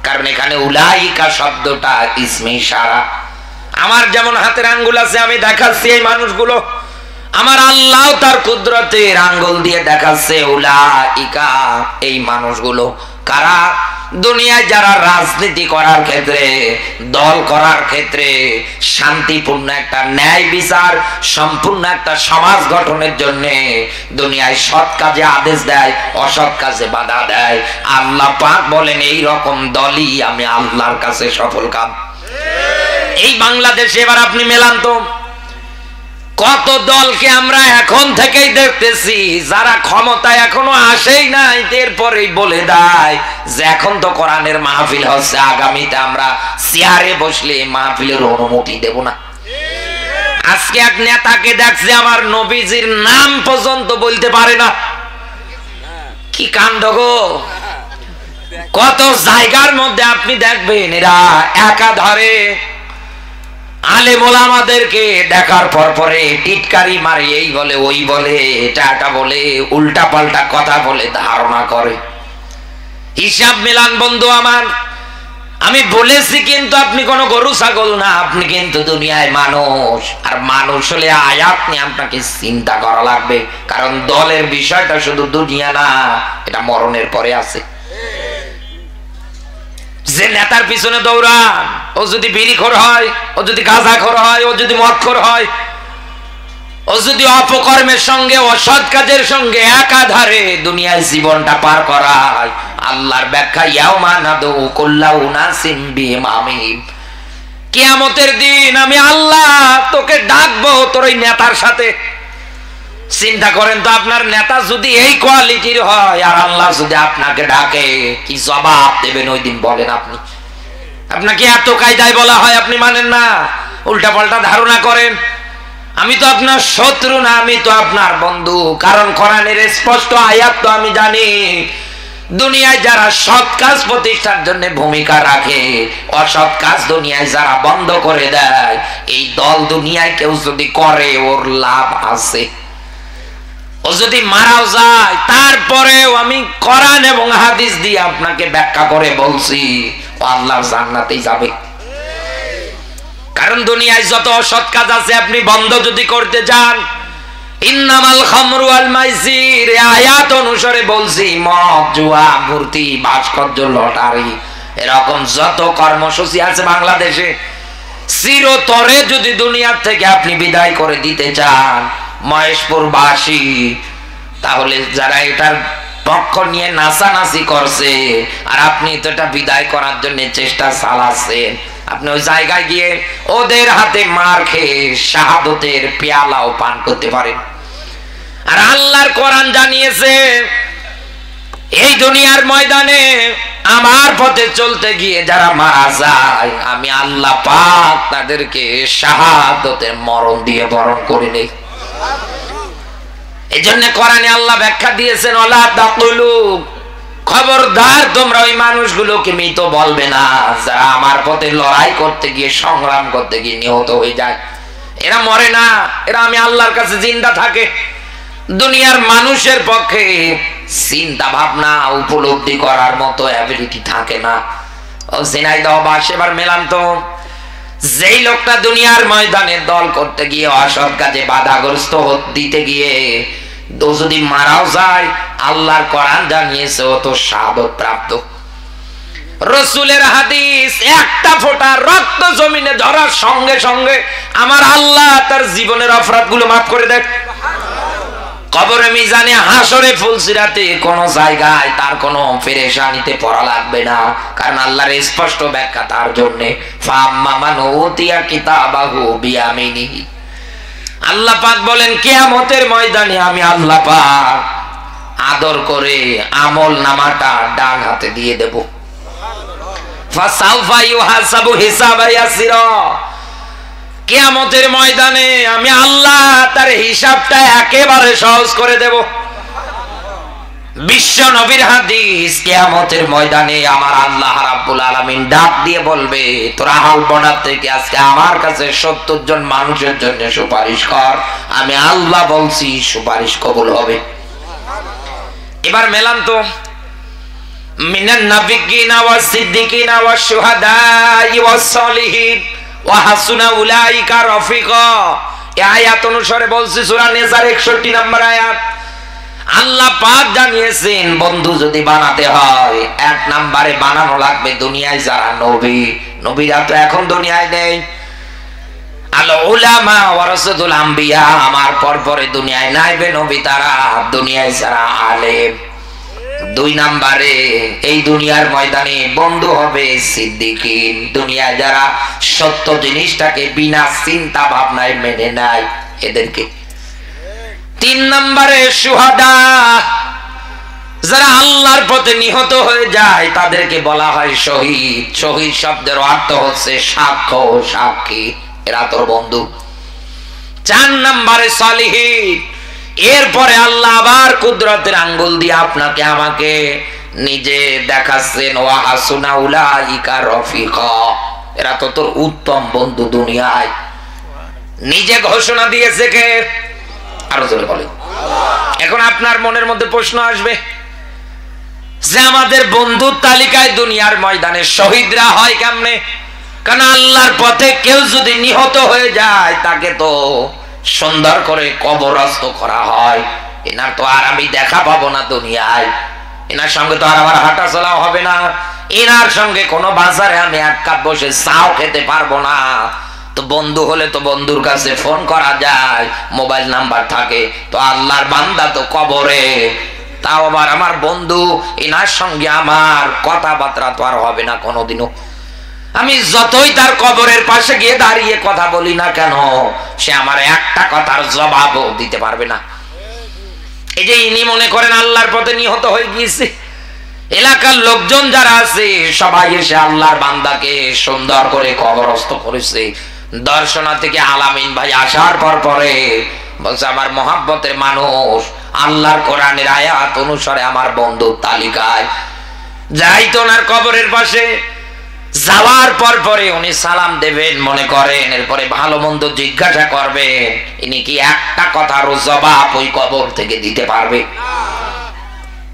কারণ এখানে উলাইকা শব্দটা ইসমে ইশারা। আমার যেমন হাতের আঙ্গুল আছে, আমি দেখাচ্ছি এই মানুষগুলো, আমার আল্লাহ তার কুদরতের আঙ্গুল দিয়ে দেখাচ্ছে উলাইকা এই মানুষগুলো কারা। দুনিয়ায় যারা রাজনীতি করার ক্ষেত্রে, দল করার ক্ষেত্রে, শান্তিপূর্ণ একটা ন্যায় বিচার সম্পূর্ণ একটা সমাজ গঠনের জন্য দুনিয়ায় সৎ কাজে আদেশ দেয়, অসৎ কাজে বাধা দেয়, আল্লাহ পাক বলেন এই রকম দলই আমি আল্লাহর কাছে সফল কাম। এই বাংলাদেশে এবার আপনি মেলান তো কত দলকে আমরা এখন থেকেই দেখতেছি যারা ক্ষমতায় এখনো আসেই নাই, এরপরেই বলে দেয় যে এখন তো কোরআনের মাহফিল হচ্ছে, আগামীতে আমরা চেয়ারে বসলে মাহফিলের অনুমতি দেব না। আজকে এক নেতাকে দেখছে আমার নবীজির নাম পর্যন্ত বলতে পারে না। কি কাণ্ড গো! কত জায়গার মধ্যে আপনি দেখবেন এরা একাধারে আলেম ওলামাদেরকে দেখার পরে টিটকারি মারে, এই বলে ওই বলে, এটা বলে, উল্টা পাল্টা কথা বলে ধারণা করে। হিসাব মিলান বন্ধু আমার, আমি বলেছি কিন্তু আপনি কোনো গরু ছাগল না, আপনি কিন্তু দুনিয়ায় মানুষ। আর মানুষ হলে আয়াত নিয়ে আপনাকে চিন্তা করা লাগবে। কারণ দলের বিষয়টা শুধু দুনিয়া না, এটা মরণের পরে আছে। যে নেতার পিছনে দৌড়ান, ও যদি বিড়িখোর হয়, ও যদি গাঁজাখোর হয়, ও যদি মদখোর হয়, ও যদি অপকর্মের সঙ্গে অসৎ কাজের সঙ্গে একাধারে দুনিয়ায় জীবনটা পার করায়, আল্লাহর ব্যাখ্যা ইয়াউমা নাদু কুল্লা উনাসিম বিইমামিহিম, কিয়ামতের দিন আমি আল্লাহ তোকে ডাকবো তোর ওই নেতার সাথে। চিন্তা করেন তো, আপনার নেতা যদি এই কোয়ালিটির হয় আর আল্লাহ যদি আপনাকে ডাকে, কি জবাব দেবেন ওই দিন বলেন আপনি? আপনাকে এত কায়দায় বলা হয় আপনি মানেন না, উল্টা পাল্টা ধারণা করেন। আমি তো আপনার শত্রু না, আমি তো আপনার বন্ধু। কারণ কোরআনের স্পষ্ট আয়াত তো আমি জানি, দুনিয়ায় যারা সৎ কাজ প্রতিষ্ঠার জন্য ভূমিকা রাখে, অসৎ কাজ দুনিয়ায় যারা বন্ধ করে দেয়, এই দল দুনিয়ায় কেউ যদি করে ওর লাভ আছে। ও যদি মারাও যায় তারপরেও আমি কোরআন এবং হাদিস দিয়ে আপনাকে ব্যাখ্যা করে বলছি ও আল্লাহর জান্নাতেই যাবে। কারণ দুনিয়ায় যত অসৎ কাজ আছে আপনি বন্ধ যদি করতে যান, ইন্নামাল খামরু ওয়াল মাইসির আয়াত অনুসারে বলছি, মদ, জুয়া, মূর্তি, ভাস্কর্য, লটারি, এরকম যত কর্মসূচি আছে বাংলাদেশে, চিরতরে যদি দুনিয়ার থেকে আপনি বিদায় করে দিতে চান মহেশপুরবাসী, তাহলে যারা এটার পক্ষ নিয়ে নাচানাচি করছে আর আপনি তো এটা বিদায় করার জন্য চেষ্টা চালাচ্ছেন, আপনি ওই জায়গায় গিয়ে ওদের হাতে মার খেয়ে শাহাদতের পেয়ালাও পান করতে পারেন। আর আল্লাহর কোরআন জানিয়েছে এই দুনিয়ার ময়দানে আমার পথে চলতে গিয়ে যারা মারা যায়, আমি আল্লাহ পাক তাদেরকে শাহাদতের মরণ দিয়ে বরণ করে নেই। এই জন্য কোরআনে আল্লাহ ব্যাখ্যা দিয়েছেন, ওয়ালা তাকুলু, খবরদার তোমরা ওই মানুষগুলোকে মৃত বলবে না যারা আমার পথে লড়াই করতে গিয়ে, সংগ্রাম করতে গিয়ে নিহত হয়ে যায়। এরা মরে না, এরা আমি আল্লাহর কাছে জিন্দা থাকে। দুনিয়ার মানুষের পক্ষে চিন্তা ভাবনা উপলব্ধি করার মতো অ্যাবিলিটি থাকে না। ও ঝিনাইদহ বাস এবার মেলাম তো, যেই লোকটা দুনিয়ার ময়দানে দল করতে গিয়ে অসৎ কাজে বাধাগ্রস্ত দিতে গিয়ে তো যদি মারাও যায় আল্লাহর কোরআন জানিয়েছে ও তো শাহাদত প্রাপ্ত। রাসূলের হাদিস, একটা ফোঁটা রক্ত জমিনে ঝরার সঙ্গে সঙ্গে আমার আল্লাহ তার জীবনের অপরাধগুলো মাফ করে দেয়। কবরে, মিজানে, হাসরে, ফুলসিরাতে কোন জায়গায় তার কোনো পেরেশানিতে পড়া লাগবে না, কারণ আল্লাহর স্পষ্ট ব্যাখ্যা তার জন্য। ফাম্মা মান উতিয়া কিতাবাহু বিয়ামিনিহি, আল্লাহ পাক বলেন কিয়ামতের ময়দানে আমি আল্লাহ পাক আদর করে আমল নামাটা ডান হাতে দিয়ে দেব। ফাসাউফা ইউহাসাবু হিসাবা ইয়াসিরা, কিয়ামতের ময়দানে আমি আল্লাহ তার হিসাবটা একেবারে সহজ করে দেব। বিশ্ব নবীর হাদিস, কিয়ামতের ময়দানে আমার আল্লাহ রাব্বুল আলামিন ডাক দিয়ে বলবে তোরা হালবনা থেকে আজকে আমার কাছে 70 জন মানুষের জন্য সুপারিশ কর, আমি আল্লাহ বলছি সুপারিশ কবুল হবে। এবার মেলান তো মিনান নাবিয়িনা ওয়াস সিদ্দিকিনা ওয়াস শুহাদাই ওয়াস সালিহিন ওয়া হাসুনা উলাইকা রাফিকা, এই আয়াত অনুসারে বলছি সূরা নিসার 61 নম্বর আয়াত। আল্লাহ পাক জানিয়েছেন বন্ধু যদি বানাতে হয় 1 নম্বরে বানানো লাগবে দুনিয়ায় যারা নবী, নবীরা তো এখন দুনিয়ায় নেই। আল উলামা ওয়ারাসাতুল আম্বিয়া, আমার পরে দুনিয়ায় নাইবে নবী তারা, দুনিয়ায় যারা আলেম। 2 নম্বরে এই দুনিয়ার ময়দানে বন্ধু হবে সিদ্দিকিন, দুনিয়ায় যারা সত্য জিনিসটাকে বিনা চিন্তা ভাবনায় মেনে নেয় এদেরকে। 3 নম্বরে শুহাদা, যারা আল্লাহর পথে নিহত হয়ে যায় তাদেরকে বলা হয় শহীদ। শহীদ শব্দের অর্থ হচ্ছে সাক্ষ্য, সাক্ষী, এরা তোর বন্ধু। 4 নম্বরে সালিহিন, এরপরে আল্লাহ আবার কুদরতের আঙ্গুল দিয়ে আপনাকে আমাকে নিজে দেখাচ্ছেন ওয়া হাসুনা উলাইকা রাফিকা, এরা তো তোর উত্তম বন্ধু দুনিয়ায়। নিজে ঘোষণা দিয়েছে কে? আরো জোরে বলেন। এখন আপনার মনের মধ্যে প্রশ্ন আসবে যে আমাদের বন্ধুর তালিকায় দুনিয়ার ময়দানে শহীদরা হয় কেমনে? কারণ আল্লাহর পথে কেউ যদি নিহত হয়ে যায় তাকে তো সুন্দর করে কবরস্থ করা হয়। এনার তো আর আমি দেখা পাবো না দুনিয়ায়, এনার সঙ্গে তো আর আমার হাঁটা চলা হবে না, এনার সঙ্গে কোনো বাজারে আমি এক কাপ বসে চাও খেতে পারবো না। তো বন্ধু হলে তো বন্ধুর কাছে ফোন করা যায়, মোবাইল নাম্বার থাকে। তো আল্লাহর বান্দা তো কবরে, তাও আবার আমার বন্ধু, এনার সঙ্গে আমার কথাবার্তা তো আর হবে না কোনোদিনও। আমি যতই তার কবরের পাশে গিয়ে দাঁড়িয়ে কথা বলি না কেন, সে আমার একটা কথার জবাবও দিতে পারবে না। এই যে ইনি মনে করেন আল্লাহর পথে নিহত হয়ে গিয়েছে, এলাকার লোকজন যারা আছে সবাই এসে আল্লাহর বান্দাকে সুন্দর করে কবরস্থ করেছে। দর্শনা থেকে আলামিন ভাই আসার পরে বলছে আমার মহাব্বতের মানুষ আল্লাহর কোরআনের আয়াত অনুসারে আমার বন্ধুর তালিকায় যাই তো ওনার কবরের পাশে যাওয়ার পরে উনি সালাম দেবেন মনে করেন, এরপরে ভালো মন্দ জিজ্ঞাসা করবেন, ইনি কি একটা কথার জবাব ওই কবর থেকে দিতে পারবে?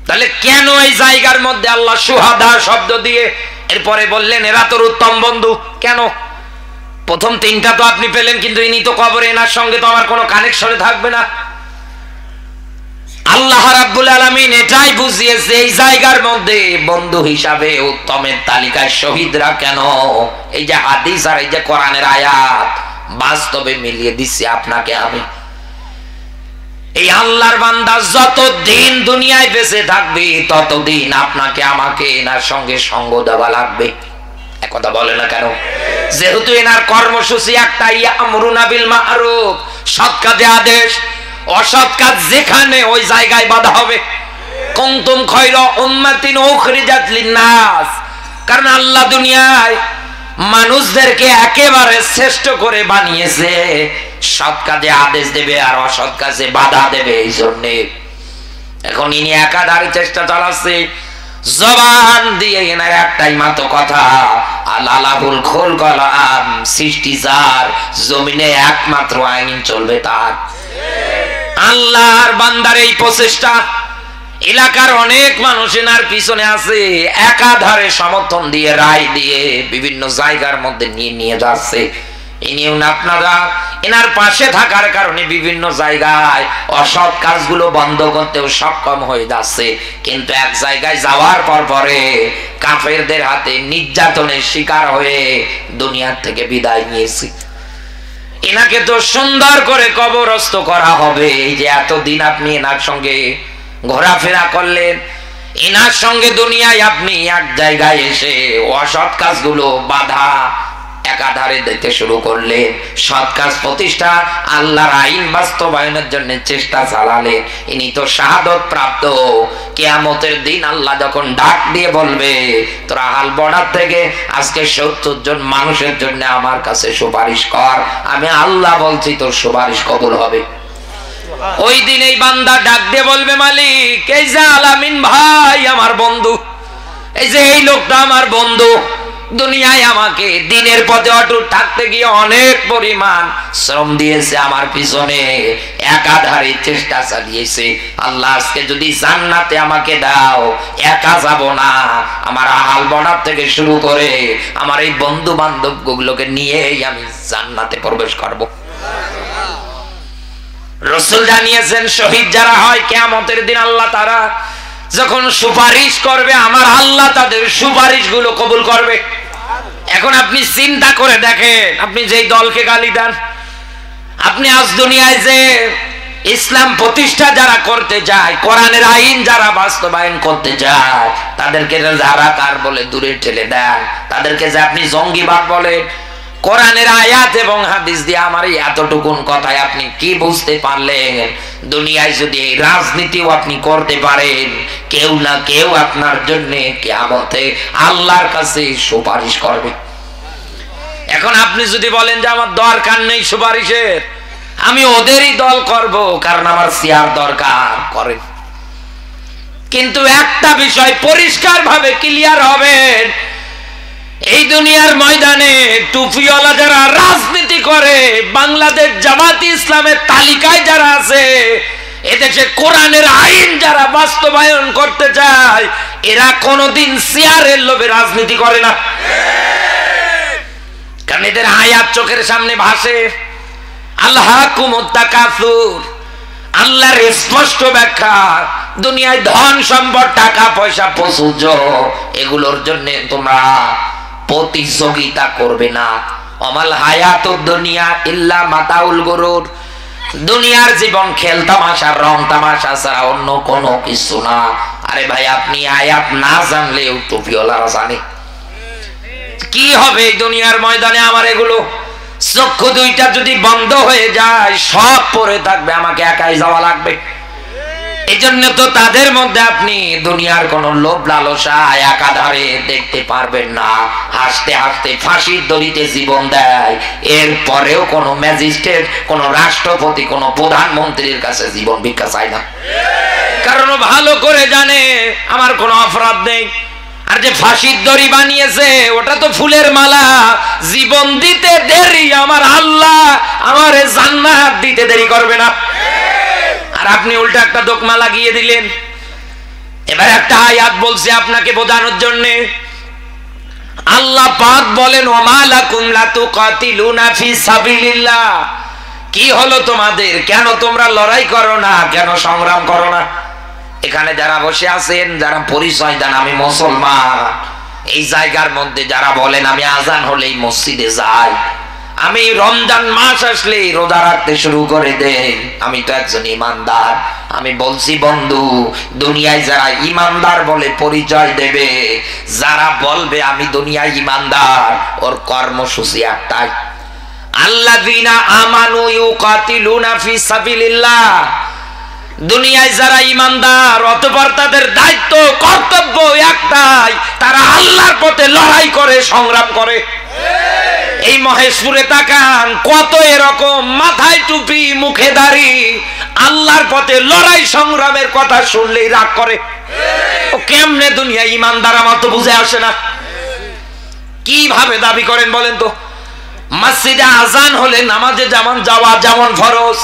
তাহলে কেন এই জায়গার মধ্যে আল্লাহ শুহাদা শব্দ দিয়ে এরপরে বললেন এরা তোর উত্তম বন্ধু? কেন? প্রথম 3টা তো আপনি পেলেন, কিন্তু ইনি তো কবরে, এনার সঙ্গে তো আমার কোনো কানেকশনে থাকবে না। আল্লাহ রাব্বুল আলামিন এটাই বুঝিয়েছে এই জায়গার মধ্যে বন্ধু হিসাবে উত্তমের তালিকায় শহীদরা কেন। এই যে হাদিস আর এই যে কোরআনের আয়াত বাস্তবে মিলিয়ে দিচ্ছি আপনাকে আমি। এই আল্লাহর বান্দা যতদিন দুনিয়ায় বেঁচে থাকবে ততদিন আপনাকে আমাকে এনার সঙ্গে সঙ্গ দেওয়া লাগবে। একথা বলে না কেন? যেহেতু এনার কর্মসূচি একটা, ইয়ামরুনা বিল মারুফ, সৎ কাজে আদেশ, অসৎ কাজ যেখানে ওই জায়গায় বাধা হবে। কুনতুম খায়রা উম্মাতিন উখরিজাত লিন-নাস, কারণ আল্লাহ দুনিয়ায় মানুষদেরকে একেবারে শ্রেষ্ঠ করে বানিয়েছে, সৎ কাজে আদেশ দেবে আর অসৎ কাজে বাধা দেবে। এই জন্য এখন ইনি একাধারে চেষ্টা চালাচ্ছে, জবান দিয়ে এনার একটাই মাত্র কথা, আল্লাহুল খুলকুল আম, সৃষ্টি যার, জমিনে একমাত্র আইন চলবে তার। আল্লাহর বান্দার এই প্রচেষ্টা, এলাকার অনেক মানুষ এনার পিছনে আছে, একাধারে সমর্থন দিয়ে রায় দিয়ে বিভিন্ন জায়গার মধ্যে নিয়ে যাচ্ছে। ইনিও আপনারা এনার পাশে থাকার কারণে বিভিন্ন জায়গায় অসৎ কাজগুলো বন্ধ করতেও সক্ষম হয়ে যাচ্ছে, কিন্তু এক জায়গায় যাওয়ার পরে কাফেরদের হাতে নির্যাতনের শিকার হয়ে দুনিয়ার থেকে বিদায় নিয়েছি। এনাকে তো সুন্দর করে কবরস্থ করা হবে। এই যে এতদিন আপনি এনার সঙ্গে ঘোরাফেরা করলেন, এনার সঙ্গে দুনিয়ায় আপনি এক জায়গায় এসে অসৎ কাজগুলো বাধা একাধারে দিতে শুরু করলেন, সৎ কাজ প্রতিষ্ঠা আল্লাহর আইন বাস্তবায়নের জন্য চেষ্টা চালালেন। ইনি তো শাহাদত প্রাপ্ত। কিয়ামতের দিন আল্লাহ যখন ডাক দিয়ে বলবে তোরা হাল বর্ডার থেকে আজকে 70 জন মানুষের জন্য আমার কাছে সুপারিশ কর, আমি আল্লাহ বলছি তোর সুপারিশ কবুল হবে। ওই দিন এই বান্দা ডাক দিয়ে বলবে মালিক এই যে আলামিন ভাই আমার বন্ধু, এই যে এই লোকটা আমার বন্ধু, দুনিয়ায় আমাকে দিনের পথে অটুট থাকতে গিয়ে অনেক পরিমাণ শ্রম দিয়েছে, আমার পিছনে একাধারে চেষ্টা চালিয়েছে। আল্লাহ আজকে যদি জান্নাতে আমাকে দাও, একা যাব না, আমার আহাল বর্ডার থেকে শুরু করে আমার এই বন্ধু বান্ধব গুলোকে নিয়েই আমি জান্নাতে প্রবেশ করব। রাসূল জানিয়েছেন শহীদ যারা হয় কিয়ামতের দিন আল্লাহ তারা যখন সুপারিশ করবে আমার আল্লাহ তাদের সুপারিশ গুলো কবুল করবে। এখন আপনি চিন্তা করে দেখেন, আপনি যেই দলকে গালি দেন, আপনি আজ দুনিয়ায় যে ইসলাম প্রতিষ্ঠা যারা করতে চায়, কোরআনের আইন যারা বাস্তবায়ন করতে চায়, তাদেরকে যারা কার বলে দূরে ঠেলে দেন, তাদেরকে যে আপনি জঙ্গিবাদ বলেন, কোরআনের আয়াত এবং হাদিস দিয়ে আমার এই এতটুকুন কথায় আপনি কি বুঝতে পারলেন? দুনিয়ায় যদি এই রাজনীতিও আপনি করতে পারেন, কেউ না কেউ আপনার জন্য কিয়ামতে আল্লাহর কাছে সুপারিশ করবে। এখন আপনি যদি বলেন যে আমার দরকার নেই সুপারিশের, আমি ওদেরই দল করব কারণ আমার চেয়ার দরকার, করেন। কিন্তু একটা বিষয় পরিষ্কার ভাবে ক্লিয়ার হবে, এই দুনিয়ার ময়দানে টুপিওয়ালা যারা রাজনীতি করে, বাংলাদেশ জামাত ইসলামের তালিকায় যারা আছে, এদেশে কোরআনের আইন যারা বাস্তবায়ন করতে চায়, এরা কোনোদিন চেয়ারের লোভে রাজনীতি করে না। কারণ এদের আয়াত চোখের সামনে ভাসে, আল্লাহকুমুত তাকাসুর, আল্লাহর স্পষ্ট ব্যাখ্যা, দুনিয়ায় ধন সম্পদ টাকা পয়সা প্রচুর্য, এগুলোর জন্য তোমরা প্রতিযোগিতা করবে না। অমাল হায়াতুদ দুনিয়া ইল্লা মাতাউল গুরুর, দুনিয়ার জীবন খেল তামাশা রং তামাশা ছাড়া অন্য কোনো কিছু না। আরে ভাই আপনি আয়াত না জানলেও টুপিওয়ালারা জানে। কি হবে দুনিয়ার ময়দানে আমার এগুলো চক্ষু দুইটা যদি বন্ধ হয়ে যায়, সব পড়ে থাকবে, আমাকে একাই যাওয়া লাগবে। এই জন্য তো তাদের মধ্যে আপনি দুনিয়ার কোন লোভ লালসা একাধারে দেখতে পারবেন না। হাসতে হাসতে ফাঁসির দড়িতে জীবন দেয়, এরপরেও কোন ম্যাজিস্ট্রেট, কোন রাষ্ট্রপতি, কোন প্রধানমন্ত্রীর কাছে জীবন ভিক্ষা চায় না, কারণ ভালো করে জানে আমার কোনো অপরাধ নেই। আর যে ফাঁসির দড়ি বানিয়েছে ওটা তো ফুলের মালা, জীবন দিতে দেরি আমার আল্লাহ আমার জান্নাত দিতে দেরি করবে না। আর আপনি উল্টা একটা দোকমা লাগিয়ে দিলেন। এবার একটা আয়াত বলছে আপনাকে বোঝানোর জন্য, আল্লাহ পাক বলেন ওমা লাকুম লা তুকাতিলুনা ফি সাবিলিল্লাহ, কি হলো তোমাদের, কেন তোমরা লড়াই করো না, কেন সংগ্রাম করো না? এখানে যারা বসে আছেন, যারা পরিচয় দেন আমি মুসলমান, এই জায়গার মধ্যে যারা বলেন আমি আজান হলেই মসজিদে যাই, আমি রমজান মাস আসলেই রোজা রাখতে শুরু করে দেই, আমি তো একজন ইমানদার, আমি বলছি বন্ধু, দুনিয়ায় যারা ইমানদার বলে পরিচয় দেবে, যারা বলবে আমি দুনিয়ায় ইমানদার, ওর কর্মসূচি একটাই, আল্লাযীনা আমানু ইউকাতিলুনা ফি সাবিলিল্লাহ। দুনিয়ায় যারা ইমানদার, অতঃপর তাদের দায়িত্ব কর্তব্য একটাই, তারা আল্লাহর পথে লড়াই করে, সংগ্রাম করে। এই মহেশপুরে তাকান, কত এরকম মাথায় টুপি মুখে দাড়ি, আল্লাহর পথে লড়াই সংগ্রামের কথা শুনলেই রাগ করে। ও কেমনে দুনিয়া ইমানদার আমার তো বুঝে আসে না। কিভাবে দাবি করেন বলেন তো? মসজিদে আজান হলে নামাজে যেমন যাওয়া যেমন ফরজ,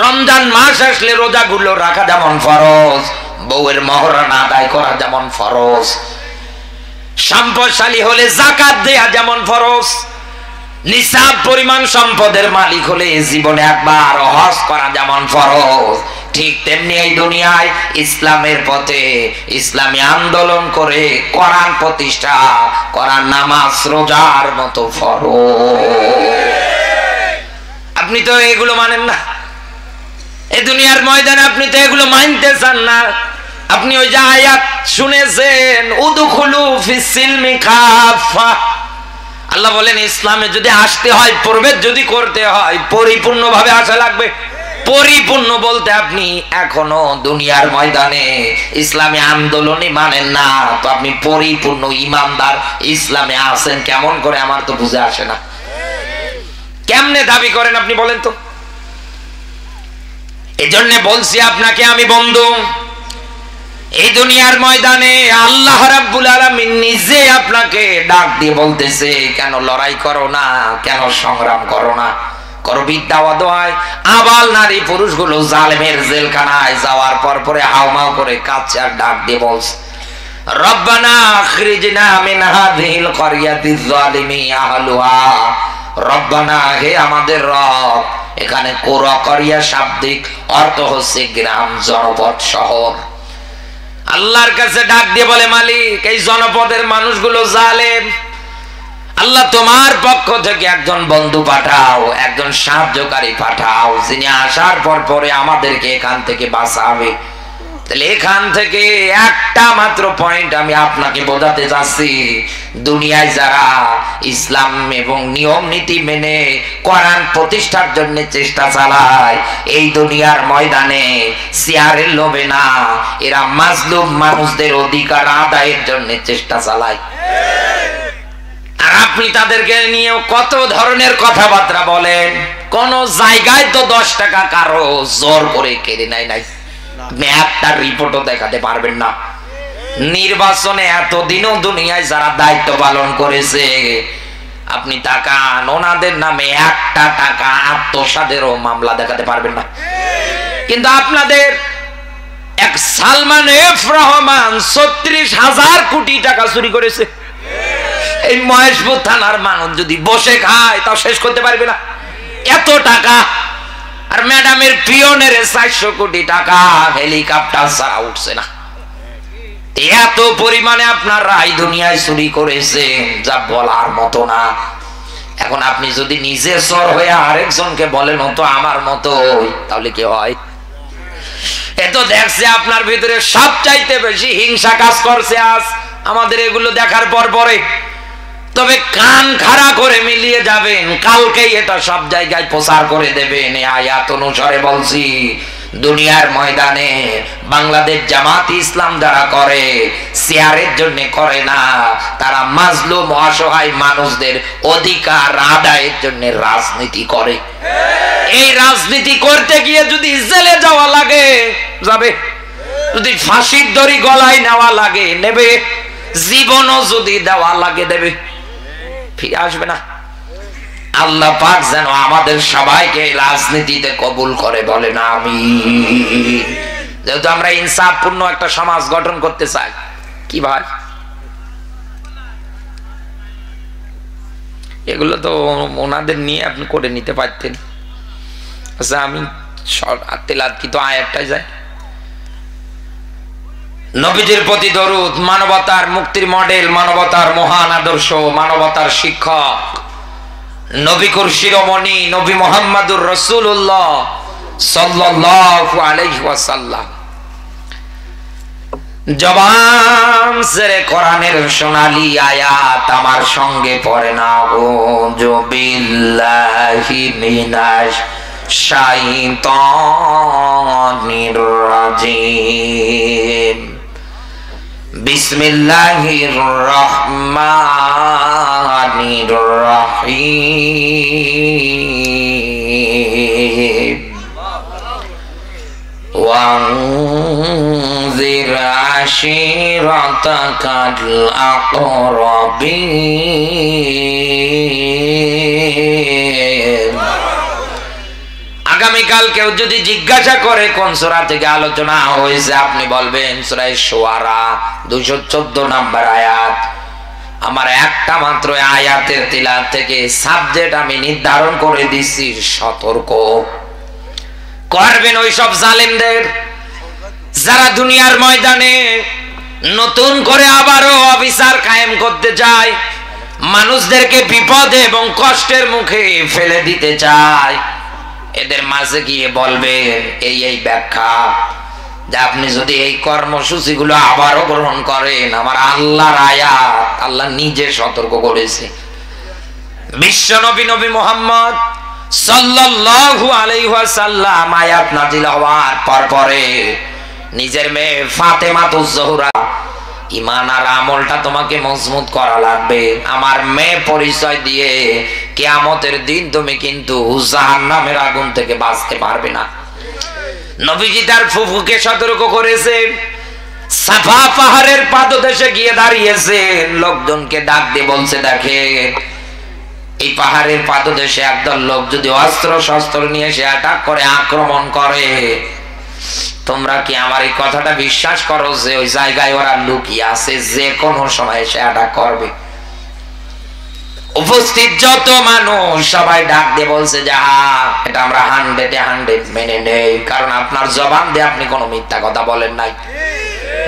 রমজান মাস আসলে রোজাগুলো রাখা যেমন ফরজ, বউয়ের মহরানা আদায় করা যেমন ফরজ, সম্পদশালী হলে যাকাত দেয়া যেমন ফরজ, নিসাব পরিমাণ সম্পদের মালিক হলে জীবনে একবার হজ করা যেমন ফরজ, ঠিক তেমনি এই দুনিয়ায় ইসলামের পথে ইসলামী আন্দোলন করে কোরআন প্রতিষ্ঠা করা নামাজ রোজার মতো ফরজ। আপনি তো এগুলো মানেন না, এই দুনিয়ার ময়দানে আপনি তো এগুলো মানতে চান না। আপনি ওই যে আয়াত শুনেছেন, উদখুলু ফিস সিলমি কাফা, আল্লাহ বলেন ইসলামে যদি আসতে হয়, প্রবেশ যদি করতে হয়, পরিপূর্ণভাবে আসা লাগবে। পরিপূর্ণ বলতে আপনি এখনো দুনিয়ার ময়দানে ইসলামী আন্দোলনই মানেন না, তো আপনি পরিপূর্ণ ইমানদার ইসলামে আছেন কেমন করে? আমার তো বুঝে আসে না। কেমনে দাবি করেন আপনি বলেন তো? এজন্য বলছি আপনাকে আমি, বন্ধু, এই দুনিয়ার ময়দানে আল্লাহ রাব্বুল আলামিন নিজে আপনাকে ডাক দিয়ে বলতেছে, কেন লড়াই করো না, কেন সংগ্রাম করো না? করো বিদ্যা অদয়। আবাল নারী পুরুষগুলো জালেমের জেলখানায় যাওয়ার পরে হাউমাউ করে কাঁদছে আর ডাক দিয়ে বলছে, রব্বানা আখরিজনা মিন হাযিহিল ক্বরিয়াতিজ যালিমি আহলুহা। রব্বানা, হে আমাদের রব। এখানে কোরা করিয়া শাব্দিক অর্থ হচ্ছে গ্রাম, জনপদ, শহর। আল্লাহর কাছে ডাক দিয়ে বলে, মালিক, এই জনপদের মানুষগুলো জালেম। আল্লাহ, তোমার পক্ষ থেকে একজন বন্ধু পাঠাও, একজন সাহায্যকারী পাঠাও, যিনি আসার পরে আমাদেরকে এখান থেকে বাঁচাবে। তাহলে এখান থেকে একটা মাত্র পয়েন্ট আমি আপনাকে বোঝাতে চাচ্ছি, দুনিয়ায় যারা ইসলাম এবং নিয়ম নীতি মেনে কোরআন প্রতিষ্ঠার জন্য চেষ্টা চালায়, এই দুনিয়ার ময়দানে চেয়ারের লোভে না, এরা মাজলুম মানুষদের অধিকার আদায়ের জন্য চেষ্টা চালায়। আর আপনি তাদেরকে নিয়ে কত ধরনের কথাবার্তা বলেন। কোন জায়গায় তো 10 টাকা কারো জোর করে কেড়ে নাই। একটা রিপোর্টও দেখাতে পারবেন না। নির্বাচনে এতদিনও দুনিয়ায় যারা দায়িত্ব পালন করেছে, আপনি তাকান, ওনাদের নামে একটা টাকা আত্মসাতেরও মামলা দেখাতে পারবেন না। কিন্তু আপনাদের এক সালমান এফ রহমান 36,000 কোটি টাকা চুরি করেছে। এই মহেশপুর থানার মানুষ যদি বসে খায় তাও শেষ করতে পারবে না, এত টাকা। আর ম্যাডামের পিয়নের 400 কোটি টাকা হেলিকপ্টার ছাড়া উঠছে না। এত পরিমাণে আপনারা এই দুনিয়ায় চুরি করেছেন যা বলার মতো না। এখন আপনি যদি নিজে চোর হয়ে আরেকজনকে বলেন তো আমার মতো, তাহলে কি হয়? এত দেখছে আপনার ভিতরে সবচাইতে বেশি হিংসা কাজ করছে আজ আমাদের এগুলো দেখার পরে। তবে কান খাড়া করে মিলিয়ে যাবেন, কালকেই এটা সব জায়গায় প্রচার করে দেবেন। এই আয়াত অনুসারে বলছি, দুনিয়ার ময়দানে বাংলাদেশ জামাত ইসলাম যারা করে, চেয়ারের জন্য করে না, তারা মাজলুম অসহায় মানুষদের অধিকার আদায়ের জন্য রাজনীতি করে। এই রাজনীতি করতে গিয়ে যদি জেলে যাওয়া লাগে যাবে, যদি ফাঁসির দড়ি গলায় নেওয়া লাগে নেবে, জীবনও যদি দেওয়া লাগে দেবে, ফিরে আসবে না। আল্লাহ পাক যেন আমাদের সবাইকে রাজনীতিতে কবুল করে, বলে না আমিন। যেহেতু আমরা ইনসাফপূর্ণ একটা সমাজ গঠন করতে চাই। কি ভাই, এগুলো তো ওনাদের নিয়ে আপনি করে নিতে পারতেন। আচ্ছা, আমি তেলাওয়াত কি তো আয়াতটাই যায়। নবীজির প্রতি দরুদ, মানবতার মুক্তির মডেল, মানবতার মহান আদর্শ, মানবতার শিক্ষক, নবীকুর শিরোমণি নবী মুহাম্মদুর রাসূলুল্লাহ সাল্লাল্লাহু আলাইহি ওয়াসাল্লাম জবান ছেড়ে কোরআনের সোনালী আয়াত আমার সঙ্গে পড়ে না। আউযু বিল্লাহি মিনাশ শাইতানির রাজিম। বিসমিল্লাহির রহমানির রহিম। ওয়ানজির আশিরাতাকাল আকরাবিন। আগামীকাল কেউ যদি জিজ্ঞাসা করে কোন সূরা থেকে আলোচনা হয়েছে, আপনি বলবেন সূরা শুআরা 214 নম্বর আয়াত। আমার একটা মাত্র আয়াতের তিলাওয়াত থেকে সাবজেক্ট আমি নির্ধারণ করে দিচ্ছি, সতর্ক করবেন ওই সব জালেমদের যারা দুনিয়ার ময়দানে নতুন করে আবারও অবিচার কায়েম করতে চায়, মানুষদেরকে বিপদে এবং কষ্টের মুখে ফেলে দিতে চায়। এদের মাঝে গিয়ে বলবেন এই ব্যাখ্যা যে আপনি যদি এই কর্মসূচিগুলো আবারও গ্রহণ করেন, আমার আল্লাহর আয়াত, আল্লাহ নিজে সতর্ক করেছে। বিশ্ব নবী নবী মুহাম্মদ সাল্লাল্লাহু আলাইহি ওয়াসাল্লাম আয়াত নাযিল হওয়ার পরে নিজের মেয়ে ফাতেমাতুজ জোহরা, ঈমান আর আমলটা তোমাকে মজবুত করা লাগবে, আমার মেয়ে পরিচয় দিয়ে কিয়ামতের দিন তুমি কিন্তু জাহান্নামের আগুন থেকে বাঁচতে পারবে না। নবীজি তার ফুফুকে সতর্ক করেছেন। সাফা পাহাড়ের পাদদেশে গিয়ে দাঁড়িয়েছেন, লোকজনকে ডাক দিয়ে বলছে, দেখে এই পাহাড়ের পাদদেশে একদল লোক যদি অস্ত্র শস্ত্র নিয়ে এসে অ্যাটাক করে, আক্রমণ করে, তোমরা কি আমার এই কথাটা বিশ্বাস করো যে ওই জায়গায় ওরা লুকিয়ে আছে, যে কোনো সময় এসে অ্যাটাক করবে? উপস্থিত যত মানুষ সবাই ডাক দিয়ে বলছে যে এটা আমরা 100 মেনে নেই, কারণ আপনার জবান দিয়ে আপনি কোনো মিথ্যা কথা বলেন নাই।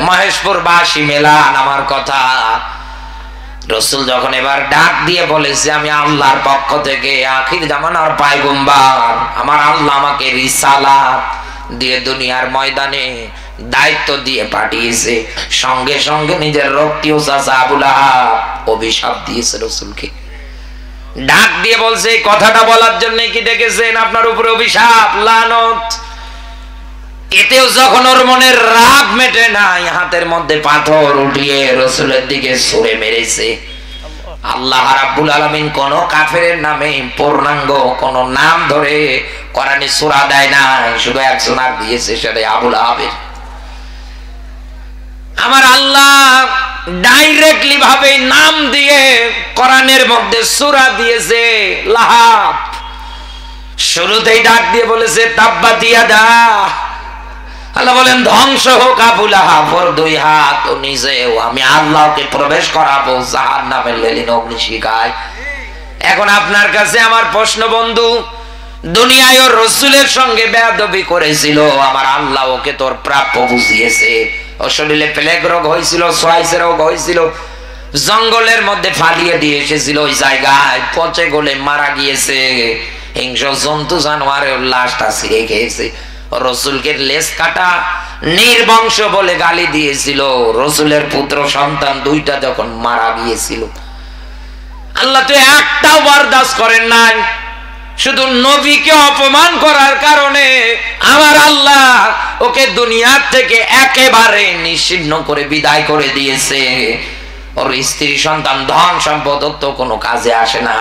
মহেশপুর বাসী মেলান আমার কথা। রাসূল যখন এবার ডাক দিয়ে বলেছে, আমি আল্লাহর পক্ষ থেকে আখির জামানার পয়গম্বর, আমার আল্লাহ আমাকে রিসালাত দিয়ে দুনিয়ার ময়দানে দায়িত্ব দিয়ে পাঠিয়েছে, সঙ্গে সঙ্গে নিজের রক্তীয় চাচা আবু লাহাব অভিশাপ দিয়েছে রাসূলকে। ডাক দিয়ে বলছে, এই কথাটা বলার জন্য কি ডেকেছেন? আপনার উপরে অভিশাপ, লানত। এতেও যখন ওর মনের রাগ মেটে নাই, হাতের মধ্যে পাথর উঠিয়ে রাসূলের দিকে ছুঁড়ে মেরেছে। আল্লাহ রাব্বুল আলামিন কোন কাফেরের নামে পূর্ণাঙ্গ কোন নাম ধরে কোরআনে সূরা দেয় না, শুধু একজন আর দিয়েছে, সেটা আবু লাহাবের। আমার আল্লাহ ডাইরেক্টলি ভাবে নাম দিয়ে কোরআনের মধ্যে সূরা দিয়েছে লাহাব। শুরুতেই ডাক দিয়ে বলেছে তাব্বাত ইয়াদা, আল্লাহ বলেন ধ্বংস হোক আবু লাহাব, ওর 2 হাত, ও নিজেও আমি আল্লাহকে প্রবেশ করাবো জাহান্নামের লেলিন অগ্নিশিখায়। এখন আপনার কাছে আমার প্রশ্ন, বন্ধু, দুনিয়ায় ওর রাসূলের সঙ্গে বেয়াদবি করেছিল, আমার আল্লাহ ওকে তোর প্রাপ্য বুঝিয়েছে। ওর শরীরে প্লেগ রোগ হয়েছিল, সোয়াইসের রোগ হয়েছিল, জঙ্গলের মধ্যে ফালিয়ে দিয়ে এসেছিল, ওই জায়গায় পচে গলে মারা গিয়েছে। হিংস্র জন্তু জানোয়ারের লাশটা ছিঁড়ে খেয়েছে। রাসূলকে লেজ কাটা নির্বংশ বলে গালি দিয়েছিল। রাসূলের পুত্র সন্তান 2টা যখন মারা গিয়েছিল, আল্লাহ তো একটাও বরদাস্ত করেন নাই। শুধু নবীকে অপমান করার কারণে আমার আল্লাহ ওকে দুনিয়ার থেকে একেবারে নিশ্চিহ্ন করে বিদায় করে দিয়েছে। ওর স্ত্রী সন্তান ধন সম্পদ তো কোনো কাজে আসে না।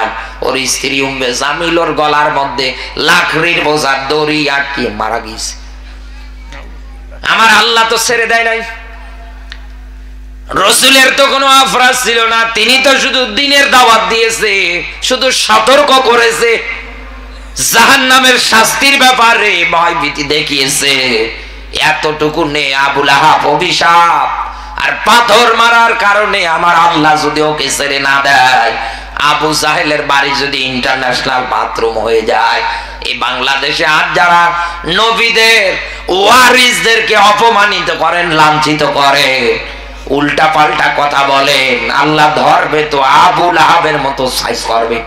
ওর স্ত্রী উম্মে জামিল ওর গলার মধ্যে লাকড়ির বোঝা দড়ি আটকে মারা গিয়েছে। আমার আল্লাহ তো ছেড়ে দেয় নাই। রাসূলের তো কোনো অপরাধ ছিল না, তিনি তো শুধু দ্বীনের দাওয়াত দিয়েছে, শুধু সতর্ক করেছে, জাহান্নামের শাস্তির ব্যাপারে ভয়ভীতি দেখিয়েছে। এতটুকু নে আবু লাহাব অভিশাপ আর পাথর মারার কারণে আমার আল্লাহ যদি ওকে ছেড়ে না দেয়, আবু জাহেলের বাড়ি যদি ইন্টারন্যাশনাল বাথরুম হয়ে যায়, এই বাংলাদেশে আজ যারা নবীদের ওয়ারিসদেরকে অপমানিত করেন, লাঞ্ছিত করে, উল্টা পাল্টা কথা বলেন, আল্লাহ ধরবে তো আবু লাহাবের মতো সাইজ করবে।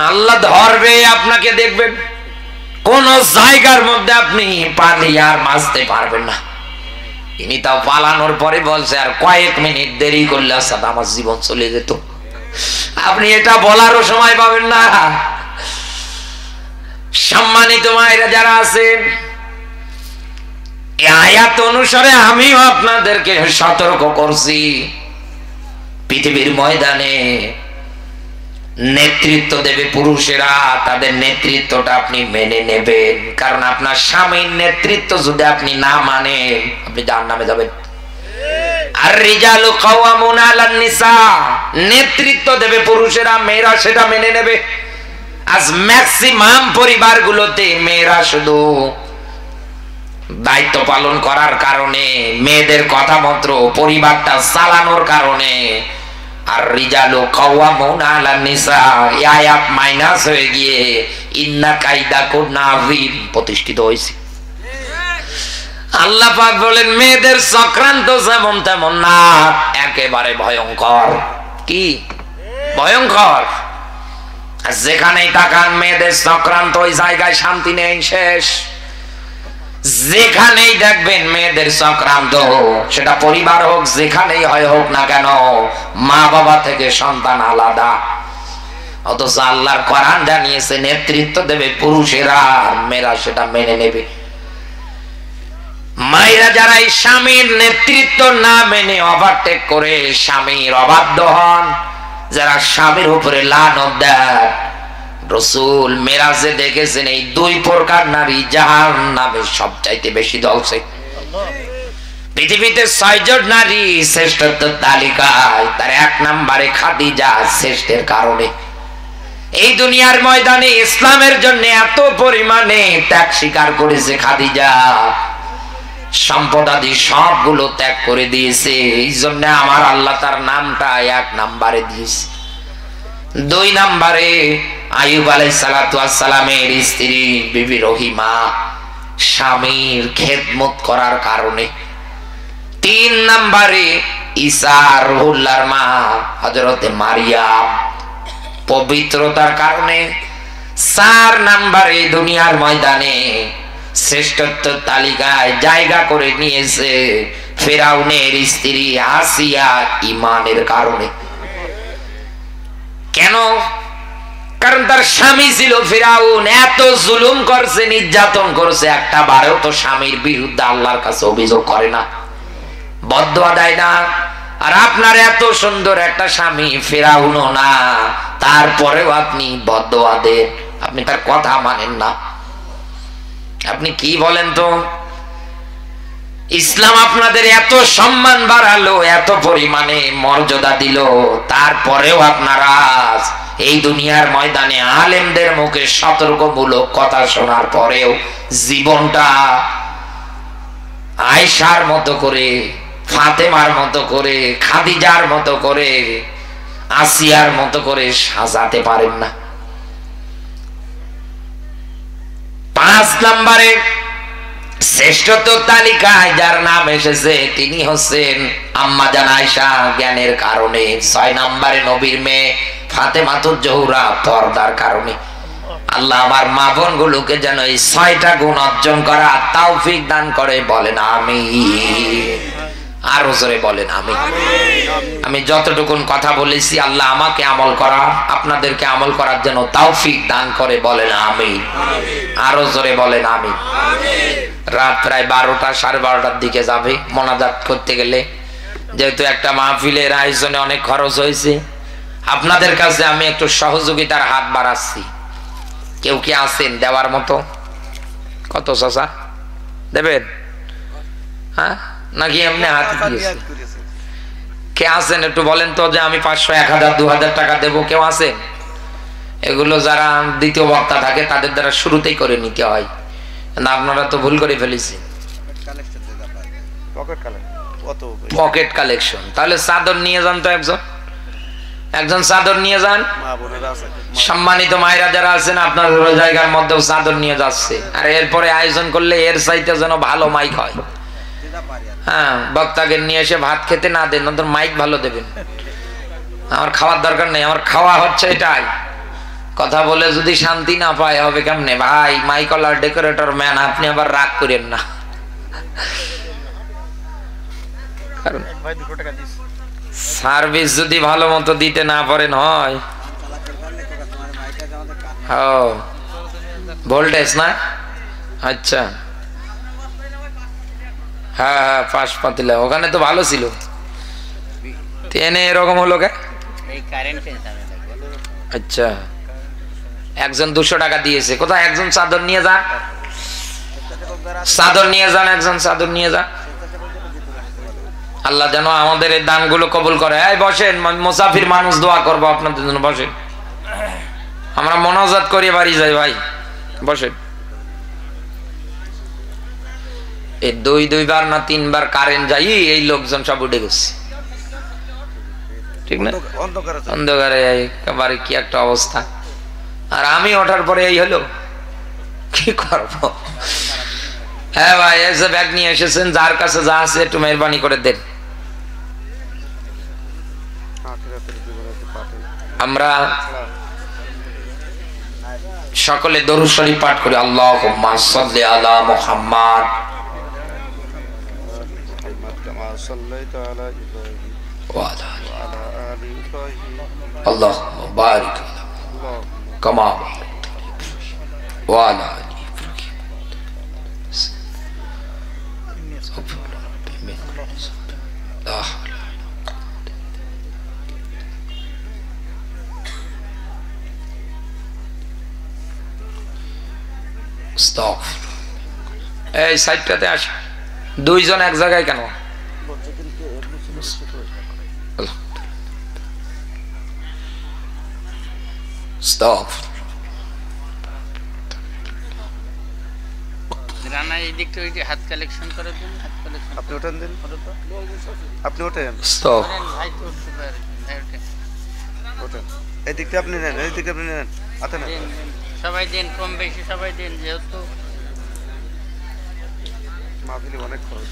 আল্লাহ ধরবে, আপনাকে দেখবেন কোন জায়গার মধ্যে আপনি পানি আর মাছতে পারবেন না। ইনি তাও পালানোর পরে বলছে আর কয়েক মিনিট দেরি করলে আসাদ আমার জীবন চলে যেত। আপনি এটা বলারও সময় পাবেন না। সম্মানিত মায়েরা যারা আছেন, এই আয়াত অনুসারে আমিও আপনাদেরকে সতর্ক করছি, পৃথিবীর ময়দানে নেতৃত্ব দেবে পুরুষেরা, তাদের নেতৃত্বটা আপনি মেনে নেবেন, কারণ আপনার স্বামীর নেতৃত্ব যদি আপনি না মানেন, আপনি জাহান্নামে যাবেন। আর রিজালু কাওয়ামুনা আলান নিসা, নেতৃত্ব দেবে পুরুষেরা, মেয়েরা সেটা মেনে নেবে। আজ ম্যাক্সিমাম পরিবারগুলোতে মেয়েরা শুধু দায়িত্ব পালন করার কারণে, মেয়েদের কথা মতো পরিবারটা চালানোর কারণে। আর রিজালু কাওয়ামুনা আলান নিসা এই আয়াত মাইনাস হয়ে গিয়ে ইন্না কাইদাকুন্না আযীম প্রতিষ্ঠিত হয়েছে। আল্লাহ পাক বলেন মেয়েদের চক্রান্ত যেমন তেমন না, একেবারে ভয়ঙ্কর। কি ভয়ঙ্কর? যেখানেই তাকান মেয়েদের চক্রান্ত, ওই জায়গায় শান্তি নেই, শেষ। যেখানেই দেখবেন মেয়েদের চক্রান্ত, সেটা পরিবার হোক, যেখানেই হয় হোক না কেন, মা বাবা থেকে সন্তান আলাদা। অথচ আল্লাহর কোরআন জানিয়েছে নেতৃত্ব দেবে পুরুষেরা, আর মেয়েরা সেটা মেনে নেবে। মায়েরা যারা এই স্বামীর নেতৃত্ব না মেনে ওভারটেক করে স্বামীর অবাধ্য হন, যারা স্বামীর উপরে লানত দেয়, রাসূল মেরাজে দেখেছেন এই দুই প্রকার নারী জাহান্নামে সবচাইতে বেশি জ্বলছে। পৃথিবীতে 6 জন নারী শ্রেষ্ঠত্ব তালিকায়, তার 1 নম্বরে খাদিজা, শ্রেষ্ঠের কারণে। এই দুনিয়ার ময়দানে ইসলামের জন্য এত পরিমাণে ত্যাগ স্বীকার করেছে খাদিজা, সম্পদাদি সবগুলো ত্যাগ করে দিয়েছে। এই জন্য আমার আল্লাহ তার নামটা 1 নম্বরে দিয়েছে। 2 নম্বরে আইয়ুব আলাইহিস সালাতু ওয়াস সালামের স্ত্রী বিবি রহিমা, স্বামীর খেদমত করার কারণে। 3 নম্বরে ঈসা রুহুল্লাহর মা হযরতে মারিয়াম, পবিত্রতার কারণে। 4 নম্বরে দুনিয়ার ময়দানে শ্রেষ্ঠত্ব তালিকায় জায়গা করে নিয়েছে ফিরাউনের স্ত্রী আসিয়া, ঈমানের কারণে। কেন? কারণ তার স্বামী ছিল ফিরাউন, এত জুলুম করছে, নির্যাতন করছে, একটা বারেও তো স্বামীর বিরুদ্ধে আল্লাহর কাছে অভিযোগ করে না, বদদোয়া দেয় না। আর আপনার এত সুন্দর একটা স্বামী, ফিরাউনও না, তারপরেও আপনি বদদোয়া দেন, আপনি তার কথা মানেন না। আপনি কি বলেন তো? ইসলাম আপনাদের এত সম্মান বাড়ালো, এত পরিমাণে মর্যাদা দিল, তারপরেও আপনারা এই দুনিয়ার ময়দানে আলেমদের মুখে সতর্কমূলক কথা শোনার পরেও জীবনটা আয়েশার মতো করে, ফাতেমার মতো করে, খাদিজার মতো করে, আসিয়ার মতো করে সাজাতে পারেন না। 5 নম্বরে শ্রেষ্ঠত্ব তালিকায় যার নাম এসেছে তিনি হচ্ছেন আম্মা জান আয়েশা, জ্ঞানের কারণে। 6 নম্বরে নবীর মেয়ে ফাতেমাতুজ জোহরা, পর্দার কারণে। আল্লাহ আমার মা বোন গুলোকে যেন এই 6টা গুণ অর্জন করা তৌফিক দান করে, বলেন আমিন। আরো জোরে বলেন আমিন। আমি যতটুকুন কথা বলেছি আল্লাহ আমাকে আমল করা, আপনাদেরকে আমল করার জন্য তৌফিক দান করে, বলেন আমিন। আরো জোরে বলেন আমিন। রাত প্রায় 12টা, 12:30টার দিকে যাবে মোনাজাত করতে গেলে। যেহেতু একটা মাহফিলের আয়োজনে অনেক খরচ হয়েছে, আপনাদের কাছে আমি একটু সহযোগিতার হাত বাড়াচ্ছি। কেউ কি আছেন দেওয়ার মতো? কত চাচা দেবেন? হ্যাঁ, নাকি এমনি হাত দিয়েছে? কে আছেন একটু বলেন তো, যে আমি 500, 1000, 2000 টাকা দেবো? কেউ আছেন? এগুলো যারা দ্বিতীয় বক্তা থাকে তাদের দ্বারা শুরুতেই করে নিতে হয়, আপনারা তো ভুল করে ফেলেছি। Pocket collection. তাহলে চাদর নিয়ে যান তো, একজন চাদর নিয়ে যান। সম্মানিত মায়েরা যারা আছেন আপনার জায়গার মধ্যেও চাদর নিয়ে যাচ্ছে। আর এরপরে আয়োজন করলে এর চাইতে যেন ভালো মাইক হয়। হ্যাঁ, বক্তাকে নিয়ে এসে ভাত খেতে না দেন, ওদের মাইক ভালো দেবেন। আমার খাওয়ার দরকার নেই, আমার খাওয়া হচ্ছে এটাই। কথা বলে যদি শান্তি না পায় হবে কেমনে? ভাই মাইকলার ডেকোরেটর ম্যান, আপনি আবার রাগ করেন না। কারণ সার্ভিস যদি ভালো মতো দিতে না পারেন হয়। ভোল্টেজ না? আচ্ছা, হ্যাঁ হ্যাঁ, পাশ পাতিলা ওখানে তো ভালো ছিল, এরকম হলো কে? আচ্ছা, একজন 200 টাকা দিয়েছে। কোথায়? একজন চাদর নিয়ে যান, চাদর নিয়ে যান, একজন চাদর নিয়ে যান। আল্লাহ যেন আমাদের এই দানগুলো কবুল করে। এই বসেন, মুসাফির মানুষ, দোয়া করবো আপনাদের জন্য, বসেন। আমরা মোনাজাত করে বাড়ি যাই, ভাই বসেন। এই দুইবার না তিনবার কারেন্ট যাই এই লোকজন সব উঠে গেছে, ঠিক না? অন্ধকারে একেবারে কি একটা অবস্থা। আর আমি ওঠার পরে এই হলো, কি করব? হ্যাঁ ভাই, এসে ব্যাগ নিয়ে এসেছেন, যার কাছে যা আছে একটু মেহরবানি করে দেন। আমরা সকলে দরুদ শরীফ পাঠ করি। আল্লাহুম্মা সাল্লি আলা মুহাম্মাদ ওয়া আলা আলি আল্লাহুম্মা বারিক কামা ওয়া আলা আলি স্টপ। এই সাইডটাতে আস, দুইজন এক জায়গায় কেন? স্টপ। রানা এই দিকটা ওই যে হাত কালেকশন করে দিন, হাত কালেকশন আপনি ওঠেন দিন, আপনি ওঠেন, স্টপ। ভাই তো উঠতে পারে, ওঠেন। এই দিকটা আপনি নেন, এই দিকটা আপনি নেন, হাতে নেন। সবাই দিন, কম বেশি সবাই দিন, যেহেতু মাহফিলে অনেক খরচ।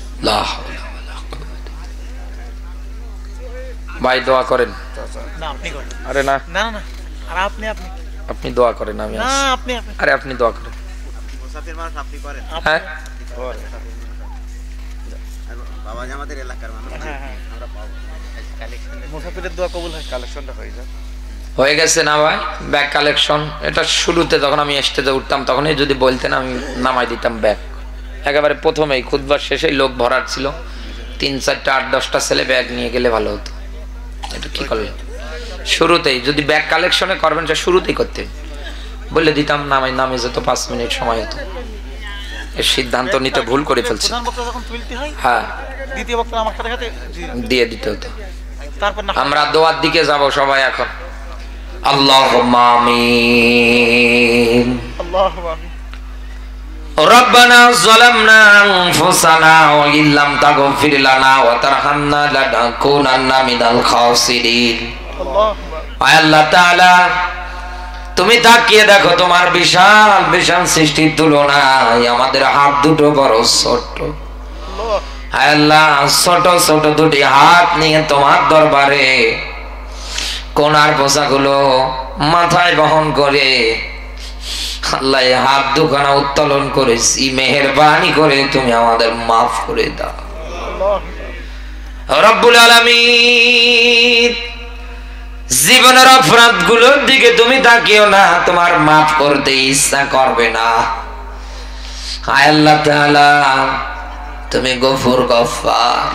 ভাই দোয়া করেন। না আপনি করেন। আরে না না না, আর আপনি আপনি দোয়া করেন, আমি না আসি। আপনি আরে আপনি দোয়া করেন। মুসাফির মানুষ আপনি করেন। হ্যাঁ বাবা আমাদের এলাকার মানুষ। হ্যাঁ হ্যাঁ, আমরা পাবো কালেকশন। মুসাফিরের দোয়া কবুল হয়, কালেকশনটা হয়ে যায়। হয়ে গেছে না ভাই? ব্যাগ কালেকশন এটা শুরুতে যখন আমি স্টেজে উঠতাম তখনই যদি বলতেন আমি নামাই দিতাম ব্যাগ। একেবারে প্রথমেই খুতবার শেষেই লোক ভরাট ছিল, 3, 4, 8, 10টা ছেলে ব্যাগ নিয়ে গেলে ভালো হতো। এটা কি করলেন? শুরুতেই যদি ব্যাগ কালেকশনে করবেন সেটা শুরুতেই করতেন, বলে দিতাম, নামে যেত 5 মিনিট সময় হতো। এর সিদ্ধান্ত নিতে ভুল করে ফেলছে। প্রধান বক্তা যখন তুলতে হয়, হ্যাঁ দ্বিতীয় বক্তা আমার সাথে সাথে দিয়ে দিতে হতো। তারপর না আমরা দোয়ার দিকে যাব সবাই এখন। আল্লাহুম্মা আমিন। আল্লাহু আমিন। ربنا ظلمنا أنفسنا وإن لم تغفر لنا وترحمنا لنكونن من الخاسرين। আল্লাহ তাআলা তুমি তাকিয়ে দেখো তোমার বিশাল বিশাল সৃষ্টির তুলনায় আমাদের হাত দুটো বড় ছোট। আল্লাহ ছোট ছোট দুটি হাত নিয়ে তোমার দরবারে কোনার বোঝাগুলো মাথায় বহন করে আল্লাহ হাত দুখানা উত্তোলন করেছি, মেহেরবানি করে তুমি আমাদের মাফ করে দাও রব্বুল আলামিন। জীবনের অপরাধ গুলোর দিকে তুমি তাকিও না, তোমার মাফ করতে ইচ্ছা করবে না। আল্লাহ তাআলা তুমি গফুর গফফার।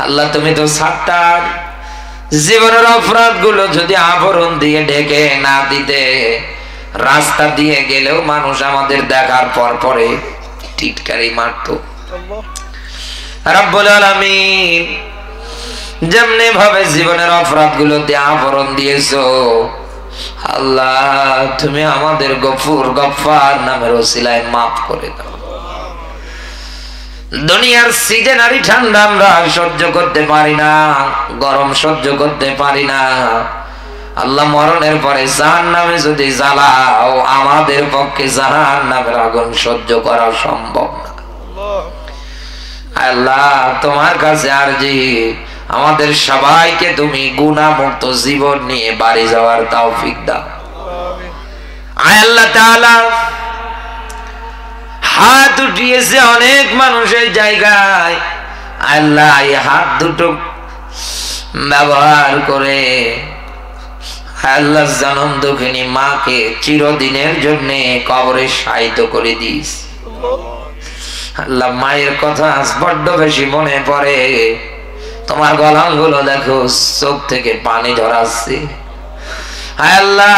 আল্লাহ তুমি তো সাত্তার। জীবনের অপরাধ গুলো যদি আবরণ দিয়ে ঢেকে না দিতে, রাস্তা দিয়ে গেলেও মানুষ আমাদের দেখার পর পরে টিটকারি মারতো। রব্বুল আলামিন যেমনি ভাবে জীবনের অপরাধ গুলোতে আবরণ দিয়েছো আল্লাহ, তুমি আমাদের গফুর গফফার নামের ওসিলায় মাফ করে দাও। দুনিয়ার সিজনারি ঠান্ডা আমরা সহ্য করতে পারি না, গরম সহ্য করতে পারি না। আল্লাহ মরণের পরে জাহান্নামে যদি জ্বালাও, আমাদের পক্ষে জাহান্নামের আগুন সহ্য করা সম্ভব না। আল্লাহ তোমার কাছে আরজি, আমাদের সবাইকে তুমি গুনাহমুক্ত জীবন নিয়ে বাড়ি যাওয়ার তৌফিক দাও। আল্লাহ তাআলা হাত উঠিয়েছে অনেক মানুষের জায়গায়, আল্লাহ এই হাত দুটো ব্যবহার করে আল্লাহ জনম দুঃখিনী মাকে চিরদিনের জন্য কবরে শায়িত করে দিস। আল্লাহ মায়ের কথা বড্ড বেশি মনে পড়ে, তোমার গলাগুলো দেখো চোখ থেকে পানি ঝরাচ্ছে। আল্লাহ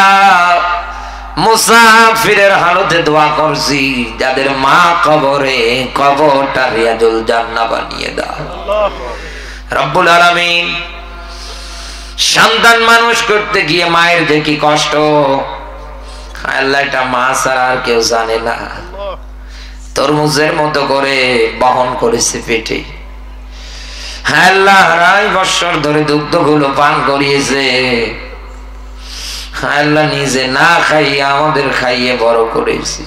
মুসাফিরের হালতে দোয়া করছি, যাদের মা কবরে, কবরটা রিয়াজুল জান্নাহ বানিয়ে দাও রব্বুল আলামিন। সন্তান মানুষ করতে গিয়ে মায়ের যে কি কষ্ট, আল্লাহ এটা মা ছাড়া আর কেউ জানে না। তরমুজের মতো করে বহন করেছে পেটে। আল্লাহ 2.5 বছর ধরে দুগ্ধগুলো পান করিয়েছে। আল্লাহ নিজে না খাইয়ে আমাদের খাইয়ে বড় করেছে।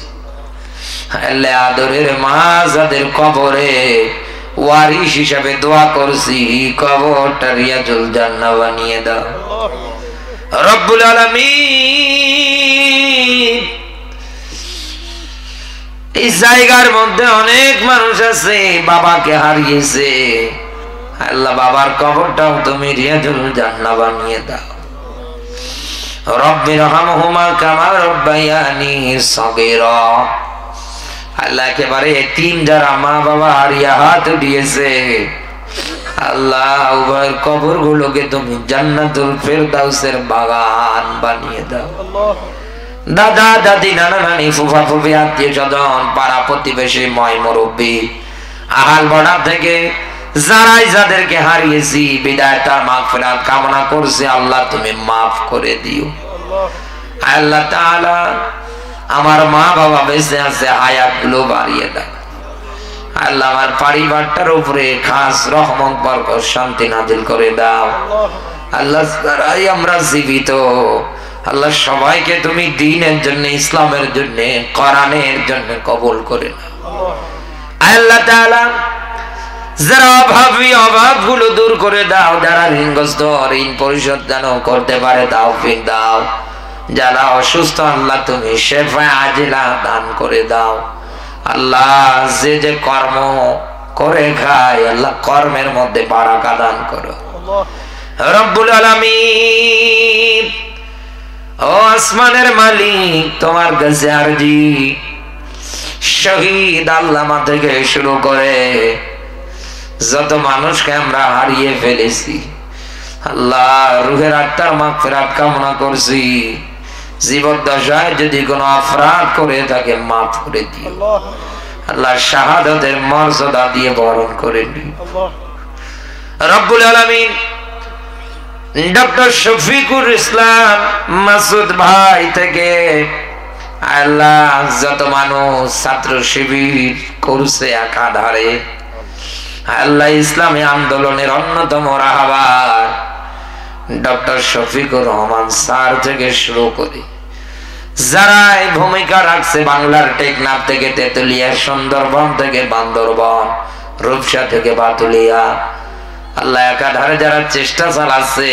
আল্লাহ আদরের মা যাদের কবরে ওয়ারিশ হিসাবে দোয়া করছি, কবরটা রিয়াজুল জান্নাহ বানিয়ে দাও রব্বুল আলামিন। এই জায়গার মধ্যে অনেক মানুষ আছে বাবাকে হারিয়েছে। আল্লাহ বাবার কবরটাও তুমি রিয়াজুল জান্নাহ বানিয়ে দাও। রব্বির রহমহুমা কামা রব্বায়ানি সগীরা। আল্লাহ একেবারে এতিম যারা মা বাবা হারিয়ে হাত উঠিয়েছে, আল্লাহ উভয়ের কবরগুলোকে তুমি জান্নাতুল ফেরদাউসের বাগান বানিয়ে দাও। দাদা দাদি নানা নানি ফুফা ফুফি আত্মীয় স্বজন পাড়া প্রতিবেশী ময় মুরব্বী আহাল বড়া থেকে যারাই যাদেরকে হারিয়েছি বিদায় তার মাগফিরাত কামনা করছে, আল্লাহ তুমি মাফ করে দিও। আল্লাহ তাআলা আমার মা বাবা বেঁচে আছে, হায়াত গুলো বাড়িয়ে দাও। আল্লাহ আমার পরিবারটার উপরে খাস রহমত বরকত শান্তি নাজিল করে দাও। আল্লাহ যারাই আমরা জীবিত, আল্লাহ সবাইকে তুমি দ্বীনের জন্য, ইসলামের জন্য, কোরআনের জন্য কবুল করে নাও। আল্লাহ তাআলা যারা অভাবী অভাবগুলো দূর করে দাও, যারা ঋণগ্রস্ত ঋণ পরিশোধ যেন করতে পারে তৌফিক দাও। যারা অসুস্থ আল্লাহ তুমি শেফা আজিলা দান করে দাও। আল্লাহ যে যে কর্ম করে খায় আল্লাহ কর্মের মধ্যে বারাকা দান করো রব্বুল আলামিন। ও আসমানের মালিক, তোমার কাছে আরজি, শহীদ আল্লামা থেকে শুরু করে যত মানুষকে আমরা হারিয়ে ফেলেছি, আল্লাহ রুহের আত্মার মাগফিরাত কামনা করছি। জীবদ্দশায় যদি কোনো অপরাধ করে তাকে মাফ করে দিও আল্লাহ, শাহাদাতের মর্যাদা দিয়ে বরণ করে নিও রব্বুল আলামিন। ডক্টর শফিকুর ইসলাম মাসুদ ভাই থেকে আল্লাহ যত মানুষ ছাত্র শিবির করছে একাধারে, আল্লাহ ইসলামী আন্দোলনের অন্যতম রাহবার ডক্টর শফিকুর রহমান স্যার থেকে শুরু করে যারা এই ভূমিকা রাখছে, বাংলার টেকনাফ থেকে তেতুলিয়া, সুন্দরবন থেকে বান্দরবন, রূপসা থেকে বাতুলিয়া, আল্লাহ একাধারে যারা চেষ্টা চালাচ্ছে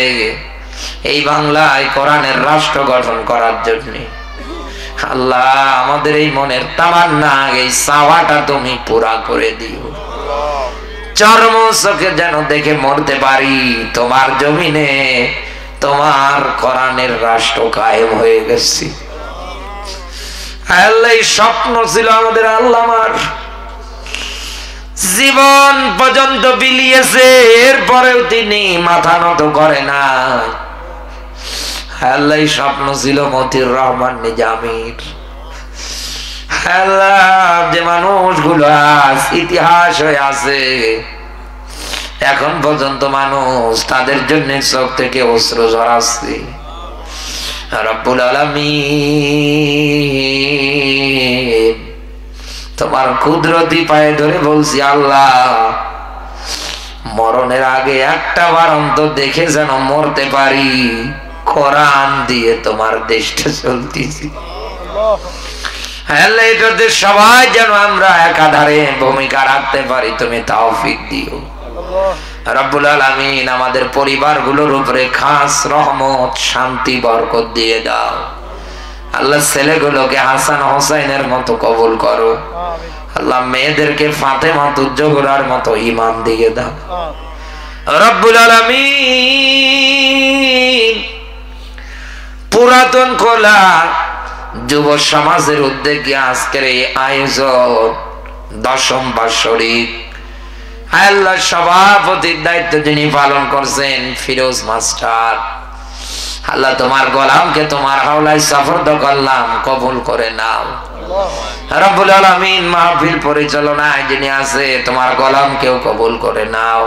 এই বাংলায় কোরআনের রাষ্ট্র গঠন করার জন্য, আল্লাহ আমাদের এই মনের তামান্না, এই চাওয়াটা তুমি পুরা করে দিও। চর্ম চোখে যেন দেখে মরতে পারি তোমার জমিনে তোমার কোরআনের রাষ্ট্র কায়েম হয়ে গেছে। আল্লাহ স্বপ্ন ছিল আমাদের, আল্লাহ আমার জীবন পর্যন্ত বিলিয়েছে, এরপরেও তিনি মাথা নত করে না। আল্লাহ স্বপ্ন ছিল মতিউর রহমান নিজামীর। আল্লাহ যে মানুষগুলো আজ ইতিহাস হয়ে আছে, এখন পর্যন্ত মানুষ তাদের জন্য চোখ থেকে অশ্রু ঝরাচ্ছে। রব্বুল আলামিন তোমার কুদরতি পায়ে ধরে বলছি, আল্লাহ মরণের আগে একটা বার অন্তত দেখে যেন মরতে পারি কোরআন দিয়ে তোমার দেশটা চলতেছি। আল্লাহ এটাতে সবাই যেন আমরা একাধারে ভূমিকা রাখতে পারি, তুমি তৌফিক দিও রব্বুল আলামিন। আমাদের পরিবারগুলোর উপরে খাস রহমত শান্তি বরকত দিয়ে দাও আল্লাহ। ছেলেগুলোকে হাসান হোসেনের মতো কবুল করো আল্লাহ, মেয়েদেরকে ফাতেমাতুজ জোহরার মতো ঈমান দিয়ে দাও রব্বুল আলামিন। পুরাতন খোলা যুব সমাজের উদ্যোগে আজকের এই আয়োজন 10ম বার্ষিক, আল্লাহ সভাপতির দায়িত্ব যিনি পালন করছেন ফিরোজ মাস্টার, আল্লাহ তোমার গোলামকে তোমার হাওলায় সফরদ করলাম, কবুল করে নাও রব্বুল আলামিন। মাহফিল পরিচালনায় যিনি আছে তোমার গোলামকেও কবুল করে নাও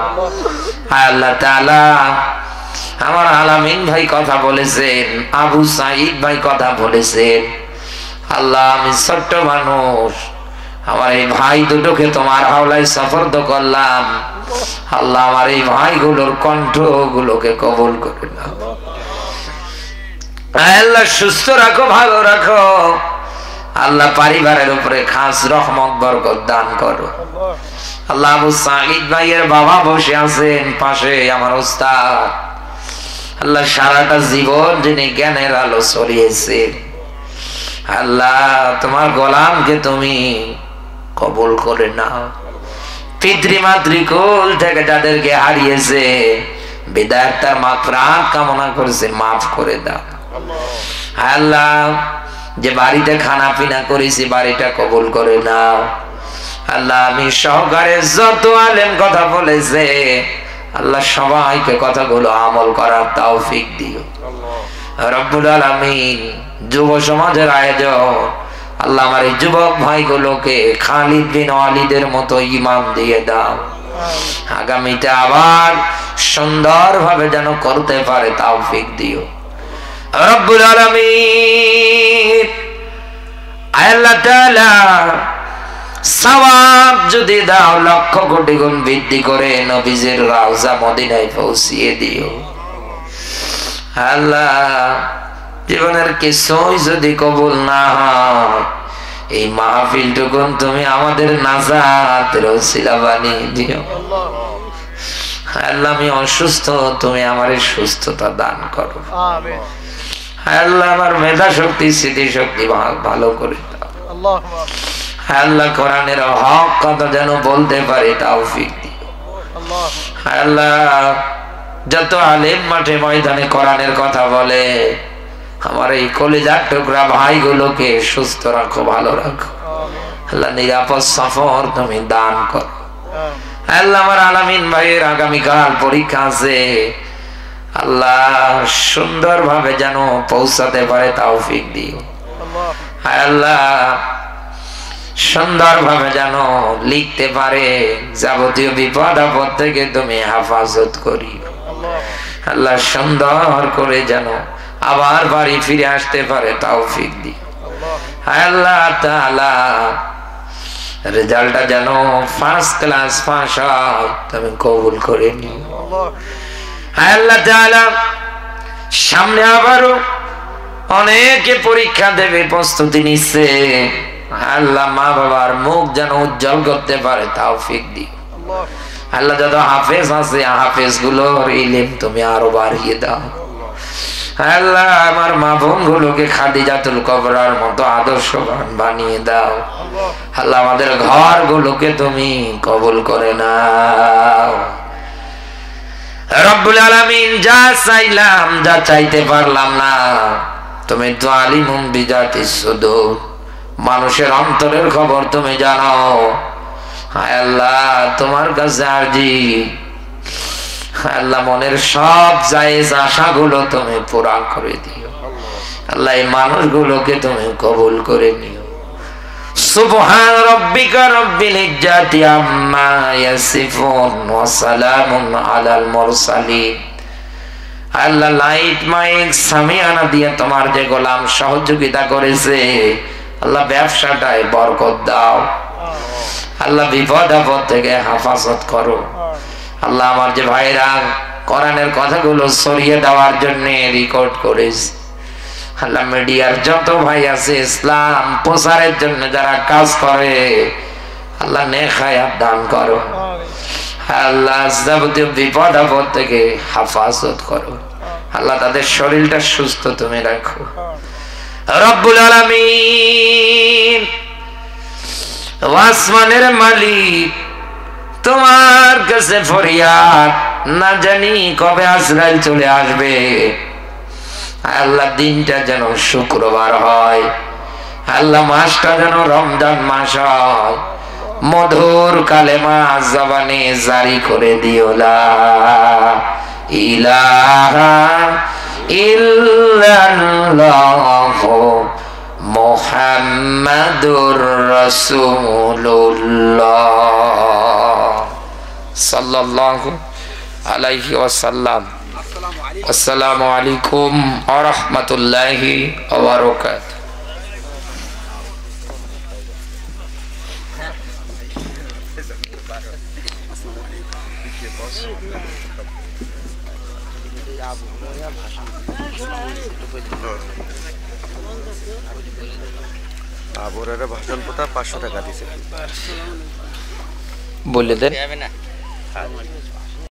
আল্লাহ তাআলা। আমার আলামিন ভাই কথা বলেছেন, আবু সাঈদ ভাই কথা বলেছেন, আল্লাহ আমি ছোট্ট মানুষ, আমার এই ভাই দুটোকে তোমার হাওলায় সফরদ করলাম। আল্লাহ আমার এই ভাইগুলোর কণ্ঠগুলোকে কবুল করে নাও। আল্লাহ সুস্থ রাখো, ভালো রাখো। আল্লাহ পরিবারের উপরে খাস রহমত বরকত দান করো। আল্লাহ আবু সাঈদ ভাইয়ের বাবা বসে আছেন পাশে, আমার উস্তাদ। আল্লাহ সারাটা জীবন যিনি জ্ঞানের আলো ছড়িয়েছে, আল্লাহ তোমার গোলামকে তুমি কবুল করে নাও। পিতৃমাতৃকুল থেকে যাদেরকে হারিয়েছে, বিদায় তার মাগফিরাত কামনা করেছে, মাফ করে দাও। আল্লাহ যে বাড়িতে খানা পিনা করেছি, বাড়িটা কবুল করে নাও। আল্লাহ আমি সহকারে যত আলেম কথা বলেছে, আল্লাহ সবাইকে কথাগুলো আমল করার তৌফিক দিও রব্বুল আলামিন। যুব সমাজের আয়োজন, আল্লাহ আমার এই যুবক ভাইগুলোকে খালিদ বিন ওয়ালিদের মতো ঈমান দিয়ে দাও। আগামীতে আবার সুন্দরভাবে যেন করতে পারে তৌফিক দিও রব্বুল আলামিন। আল্লাহ তাআলা সওয়াব যদি দাও, লক্ষ কোটি গুণ বৃদ্ধি করে নবীজির রওজা মদিনায় পৌঁছিয়ে দিও। আল্লাহ জীবনের কিছুই যদি কবুল না হয়, এই মাহফিলটুকুন তুমি আমাদের নাজাতের ওসিলা বানিয়ে দিও। আল্লাহ আমি অসুস্থ, তুমি আমার সুস্থতা দান করো। আল্লাহ আমার মেধা শক্তি স্মৃতি শক্তি ভালো করে দাও। আল্লাহ কোরআনের হক কথা যেন বলতে পারে তৌফিক দিও। আল্লাহ যত আলেম মাঠে ময়দানে কোরআনের কথা বলে, আমার এই কলিজার টুকরা ভাইগুলোকে সুস্থ রাখো, ভালো রাখো। আল্লাহ নিরাপদ সফর তুমি দান করো। আল্লাহ আমার আলামিন ভাইয়ের আগামীকাল পরীক্ষা আছে, আল্লাহ সুন্দরভাবে যেন পৌঁছাতে পারে তৌফিক দিও। আল্লাহ সুন্দরভাবে যেন লিখতে পারে, যাবতীয় বিপদ আপদ থেকে তুমি হেফাজত করি। আল্লাহ সুন্দর করে যেন আবার বাড়ি ফিরে আসতে পারে তৌফিক দিও। আল্লাহ তাআলা রেজাল্টটা যেন ফার্স্ট ক্লাস পাস হয়, তুমি কবুল করে নিও। আল্লাহ তাআলা সামনে আবারও অনেকে পরীক্ষা দেবে, প্রস্তুতি নিচ্ছে। আল্লাহ মা বাবার মুখ যেন উজ্জ্বল করতে পারে তৌফিক দিও। আল্লাহ যত হাফেজ আছে, হাফেজ গুলোর ইলম তুমি আরো বাড়িয়ে দাও। আল্লাহ আমার মা বোন গুলোকে খাদিজাতুল কুবরার মতো আদর্শবান বানিয়ে দাও। আল্লাহ আমাদের ঘর গুলোকে তুমি কবুল করে নাও রব্বুল আলামিন। যা চাইলাম, যা চাইতে পারলাম না, তুমি তো আলিমুন বিজাতিস সুদূর, মানুষের অন্তরের খবর তুমি জানো। আল্লাহ তোমার কাছে আরজি, আল্লাহ মনের সব জায়েজ আশাগুলো তুমি পূরণ করে দিও। আল্লাহ এই মানুষগুলোকে তুমি কবুল করে নিও। সুবহান রাব্বিকা রাব্বিল ইজ্জাতি আম্মা ইয়াসিফুন ওয়া সালামুন আলাল মুরসালিন। আল্লাহ লাইট মাইক সামিয়ানা দিয়ে তোমার যে গোলাম সহযোগিতা করেছে, আল্লাহ ব্যবসাটায় বরকত দাও। আল্লাহ বিপদ আপদ থেকে হেফাজত করো। আল্লাহ আমার যে ভাইরা কোরআনের কথাগুলো ছড়িয়ে দেওয়ার জন্য রেকর্ড করেছে, আল্লাহ মিডিয়ার যত ভাই আছে ইসলাম প্রচারের জন্য যারা কাজ করে, আল্লাহ নেক হায়াত দান করো। আল্লাহ যাবতীয় বিপদ আপদ থেকে হেফাজত করো। আল্লাহ তাদের শরীরটা সুস্থ তুমি রাখো রব্বুল আলামিন। আসমানের মালিক তোমার কাছে ফরিয়াদ, না জানি কবে আজরাইল চলে আসবে। আল্লাহ দিনটা যেন শুক্রবার হয়, আল্লাহ মাসটা যেন রমজান মাস হয়। মধুর কালেমা জবানে জারি করে দিও লা ইলাহা ইল্লাল্লাহু মুহাম্মাদুর রাসূলুল্লাহ সাল্লাল্লাহু আলাইহি ওয়াসাল্লাম। আসসালামু আলাইকুম ওয়া রাহমাতুল্লাহি ওয়া বারাকাতুহু। আবরারে ভাষণ পোতা 500 টাকা দিছে বলে দেন। হবে না